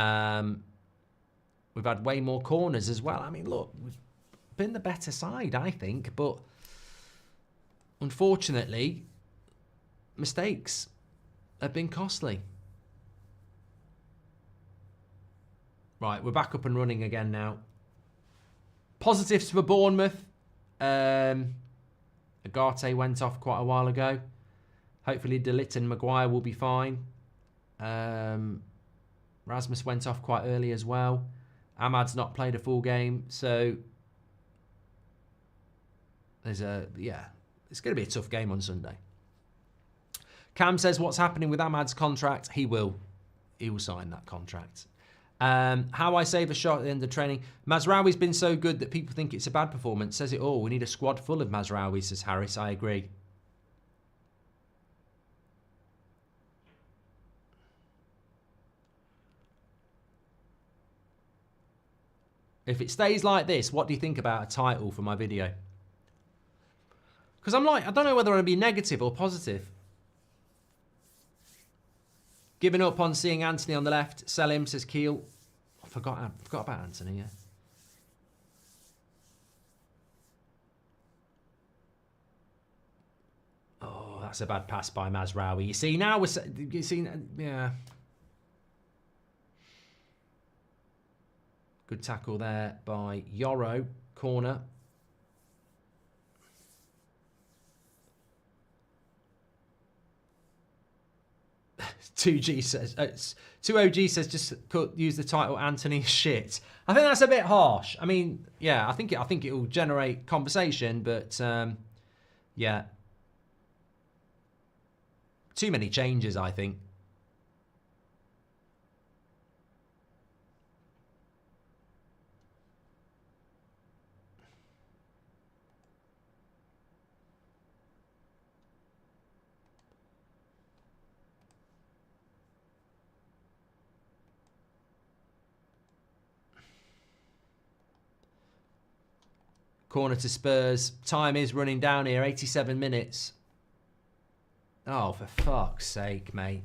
had way more corners as well. I mean, look, we've been the better side, I think. But unfortunately, mistakes have been costly. Right, we're back up and running again now. Positives for Bournemouth. Agate went off quite a while ago. Hopefully De Ligt and Maguire will be fine. Rasmus went off quite early as well. Ahmad's not played a full game, so it's going to be a tough game on Sunday. Cam says, what's happening with Ahmad's contract? He will sign that contract. How I save a shot at the end of training. Mazraoui's been so good that people think it's a bad performance. Says it all. We need a squad full of Mazraoui, says Harris. I agree. If it stays like this, what do you think about a title for my video? Because I'm like, I don't know whether I'm going to be negative or positive. Giving up on seeing Antony on the left. Sell him, says Keel. I forgot about Antony, yeah. Oh, that's a bad pass by Mazraoui. You see, now yeah. Good tackle there by Yoro. Corner. 2G says, 2OG says just use the title Antony shit. I think that's a bit harsh. I mean, yeah, I think it will generate conversation, but yeah, too many changes, I think. Corner to Spurs. Time is running down here. 87 minutes. Oh, for fuck's sake, mate.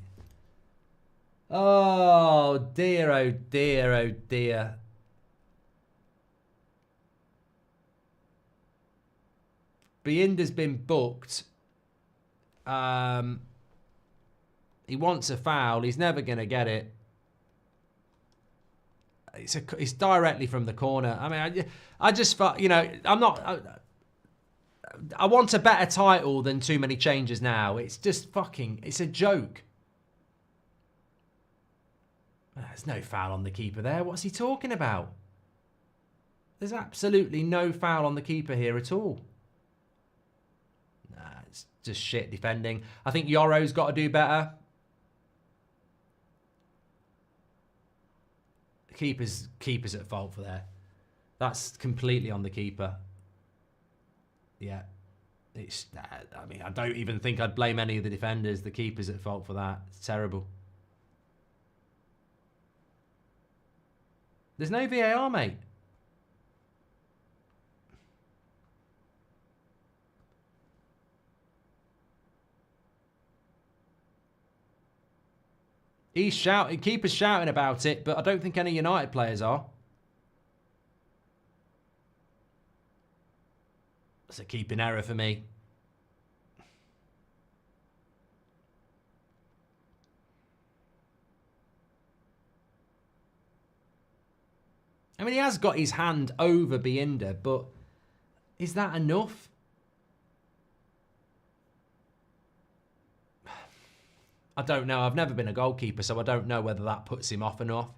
Oh, dear, oh, dear, oh, dear. Bienda's been booked. He wants a foul. He's never going to get it. It's directly from the corner. I mean, I just, you know, I want a better title than too many changes now. It's just fucking, it's a joke. There's no foul on the keeper there. What's he talking about? There's absolutely no foul on the keeper here at all. Nah, it's just shit defending. I think Yoro's got to do better. Keeper's at fault for there. That's completely on the keeper. Yeah. It's, I mean, I don't even think I'd blame any of the defenders. The keeper's at fault for that. It's terrible. There's no VAR, mate. He's shouting, keeper's shouting about it, but I don't think any United players are. That's a keeping error for me. I mean, he has got his hand over Bienda, but is that enough? I don't know. I've never been a goalkeeper, so I don't know whether that puts him off enough.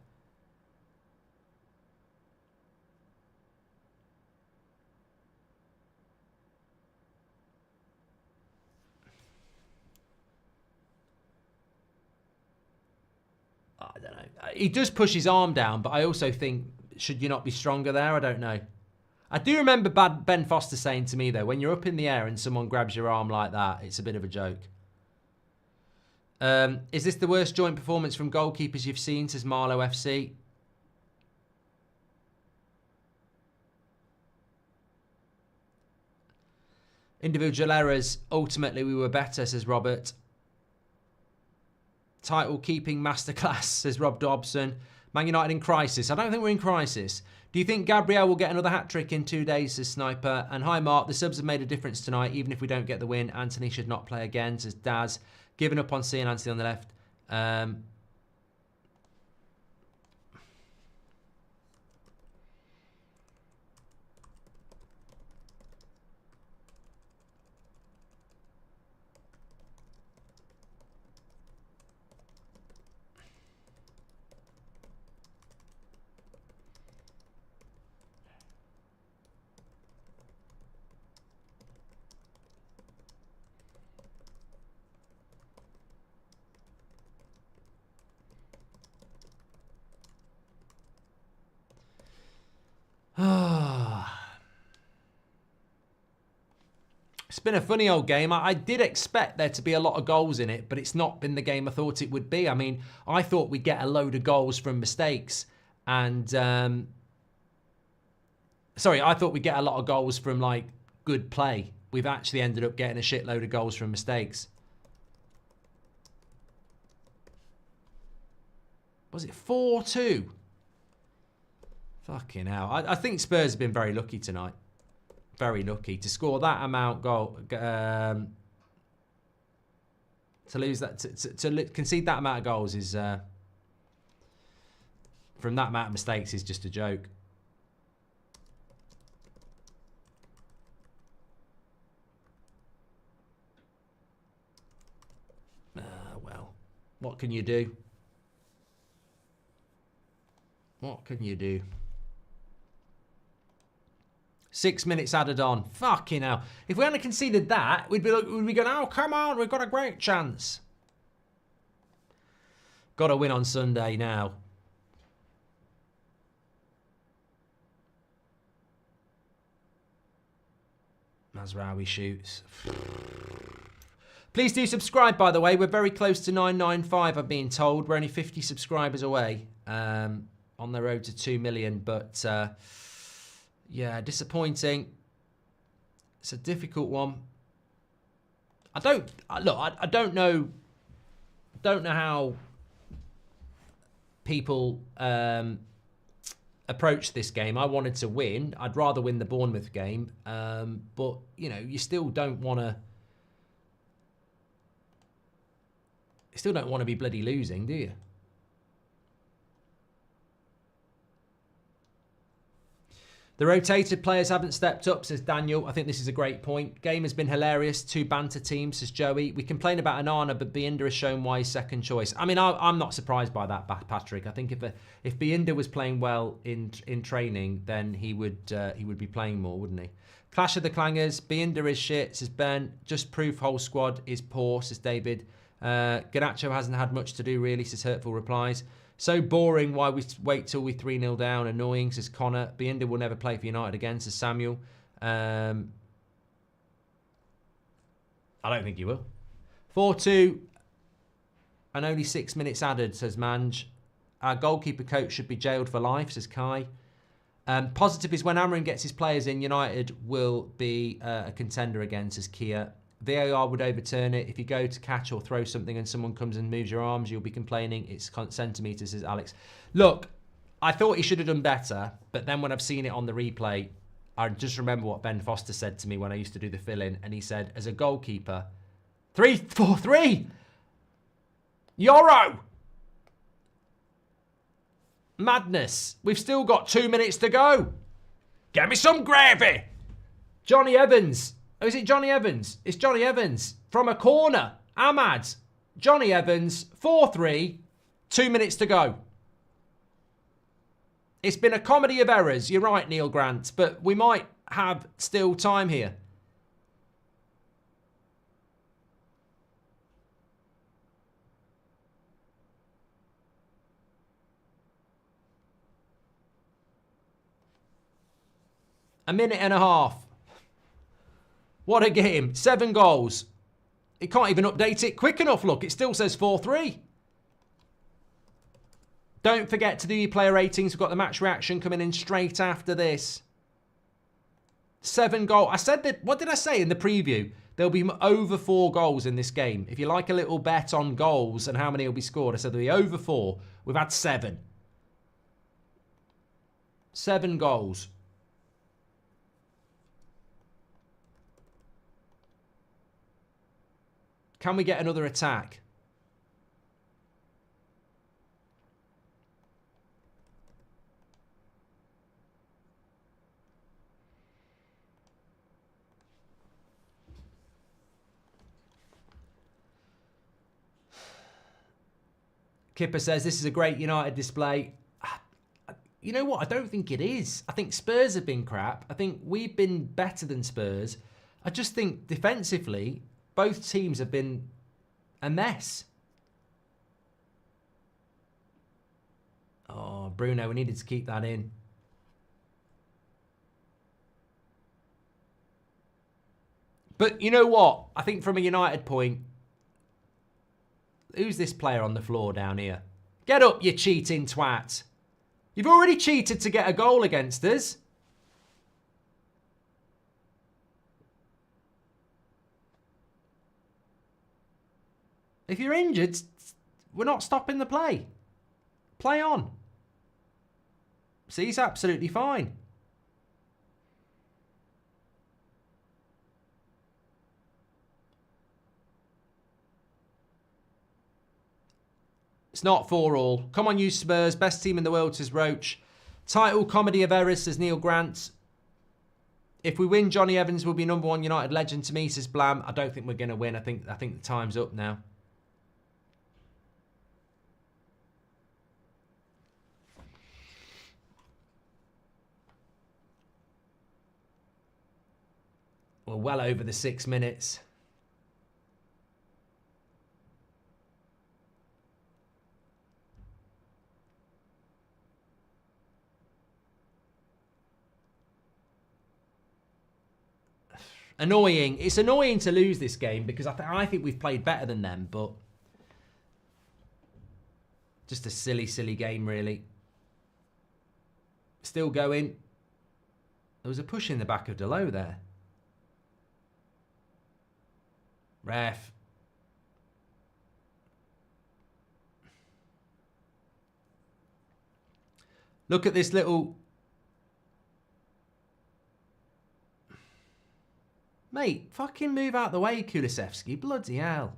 I don't know. He does push his arm down, but I also think, should you not be stronger there? I don't know. I do remember Ben Foster saying to me, though, when you're up in the air and someone grabs your arm like that, it's a bit of a joke. Is this the worst joint performance from goalkeepers you've seen, says Marlow FC? Individual errors. Ultimately, we were better, says Robert. Title keeping masterclass, says Rob Dobson. Man United in crisis. I don't think we're in crisis. Do you think Gabriel will get another hat-trick in 2 days, says Sniper? And hi, Mark. The subs have made a difference tonight. Even if we don't get the win, Antony should not play again, says Daz. Giving up on seeing Antony on the left. It's been a funny old game. I did expect there to be a lot of goals in it, but it's not been the game I thought it would be. I mean, I thought we'd get a load of goals from mistakes. And, sorry, I thought we'd get a lot of goals from, like, good play. We've actually ended up getting a shitload of goals from mistakes. Was it 4-2? Fucking hell. I think Spurs have been very lucky tonight. Very lucky to score that amount goal. To lose that, to concede that amount of goals is, from that amount of mistakes, is just a joke. Well, what can you do? What can you do? 6 minutes added on. Fucking hell. If we hadn't conceded that, we'd be going, oh, come on, we've got a great chance. Got to win on Sunday now. Mazraoui shoots. Please do subscribe, by the way. We're very close to 995, I'm being told. We're only 50 subscribers away. On the road to 2 million, but yeah, disappointing. It's a difficult one. I don't know how people approach this game. I wanted to win. I'd rather win the Bournemouth game, but you know, you still don't want to. You still don't want to be bloody losing, do you? The rotated players haven't stepped up, says Daniel. I think this is a great point. Game has been hilarious. 2 banter teams, says Joey. We complain about Onana, but Binder has shown why he's second choice. I mean, I'm not surprised by that, Patrick. I think if Binder was playing well in training, then he would be playing more, wouldn't he? Clash of the Clangers. Binder is shit, says Ben. Just proof whole squad is poor, says David. Garnacho hasn't had much to do, really, says Hurtful Replies. So boring, why we wait till we 3-0 down. Annoying, says Connor. Binder will never play for United again, says Samuel. I don't think he will. 4-2 and only 6 minutes added, says Manj. Our goalkeeper coach should be jailed for life, says Kai. Positive is when Amrin gets his players in, United will be a contender again, says Kia. VAR would overturn it. If you go to catch or throw something and someone comes and moves your arms, you'll be complaining. It's centimetres, says Alex. Look, I thought he should have done better, but then when I've seen it on the replay, I just remember what Ben Foster said to me when I used to do the fill-in, and he said, as a goalkeeper, 3-4-3! Euro! Madness. We've still got 2 minutes to go. Get me some gravy! Johnny Evans. Oh, is it Johnny Evans? It's Johnny Evans. From a corner. Ahmad. Johnny Evans. 4-3. 2 minutes to go. It's been a comedy of errors. You're right, Neil Grant. But we might have still time here. A minute and a half. What a game. 7 goals. It can't even update it quick enough, look. It still says 4-3. Don't forget to do your player ratings. We've got the match reaction coming in straight after this. 7 goals. I said that, what did I say in the preview? There'll be over 4 goals in this game. If you like a little bet on goals and how many will be scored, I said there'll be over 4. We've had 7. 7 goals. Can we get another attack? Kipper says, this is a great United display. You know what? I don't think it is. I think Spurs have been crap. I think we've been better than Spurs. I just think defensively, both teams have been a mess. Oh, Bruno, we needed to keep that in. But you know what? I think from a United point, who's this player on the floor down here? Get up, you cheating twat. You've already cheated to get a goal against us. If you're injured, we're not stopping the play. Play on. See, he's absolutely fine. It's not 4-all. Come on, you Spurs. Best team in the world, says Roach. Title comedy of errors, says Neil Grant. If we win, Johnny Evans will be #1 United legend to me, says Blam. I don't think we're going to win. I think the time's up now. We're well over the 6 minutes. Annoying. It's annoying to lose this game because I think we've played better than them, but just a silly, silly game, really. Still going. There was a push in the back of Delo there. Ref. Look at this little... Mate, fucking move out the way, Kulusevski. Bloody hell.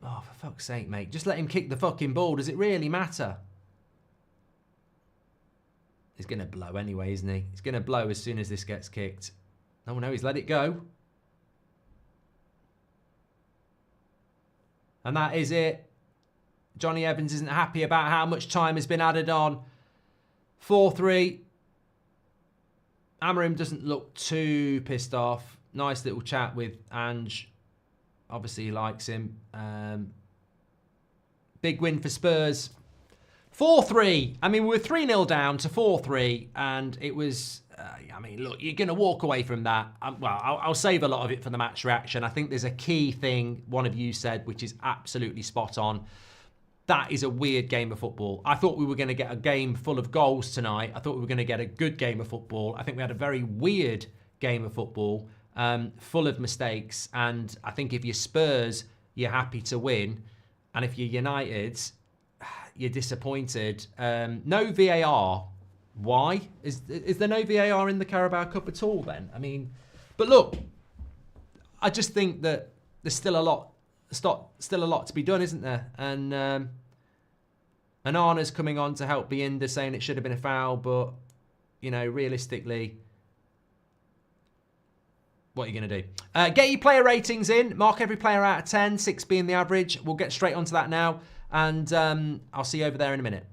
Oh, for fuck's sake, mate. Just let him kick the fucking ball. Does it really matter? He's going to blow anyway, isn't he? He's going to blow as soon as this gets kicked. Oh, no, he's let it go. And that is it. Johnny Evans isn't happy about how much time has been added on. 4-3. Amorim doesn't look too pissed off. Nice little chat with Ange. Obviously, he likes him. Big win for Spurs. 4-3. I mean, we were 3-0 down to 4-3. And it was... I mean, look, you're going to walk away from that. Well, I'll save a lot of it for the match reaction. I think there's a key thing one of you said, which is absolutely spot on. That is a weird game of football. I thought we were going to get a game full of goals tonight. I thought we were going to get a good game of football. I think we had a very weird game of football, full of mistakes. And I think if you're Spurs, you're happy to win. And if you're United, you're disappointed. No VAR. Why? Is there no VAR in the Carabao Cup at all then? I mean, but look, I just think that there's still a lot to be done, isn't there? And Anna's coming on to help Binder, saying it should have been a foul, but, you know, realistically, what are you going to do? Get your player ratings in. Mark every player out of 10, 6 being the average. We'll get straight onto that now, and I'll see you over there in a minute.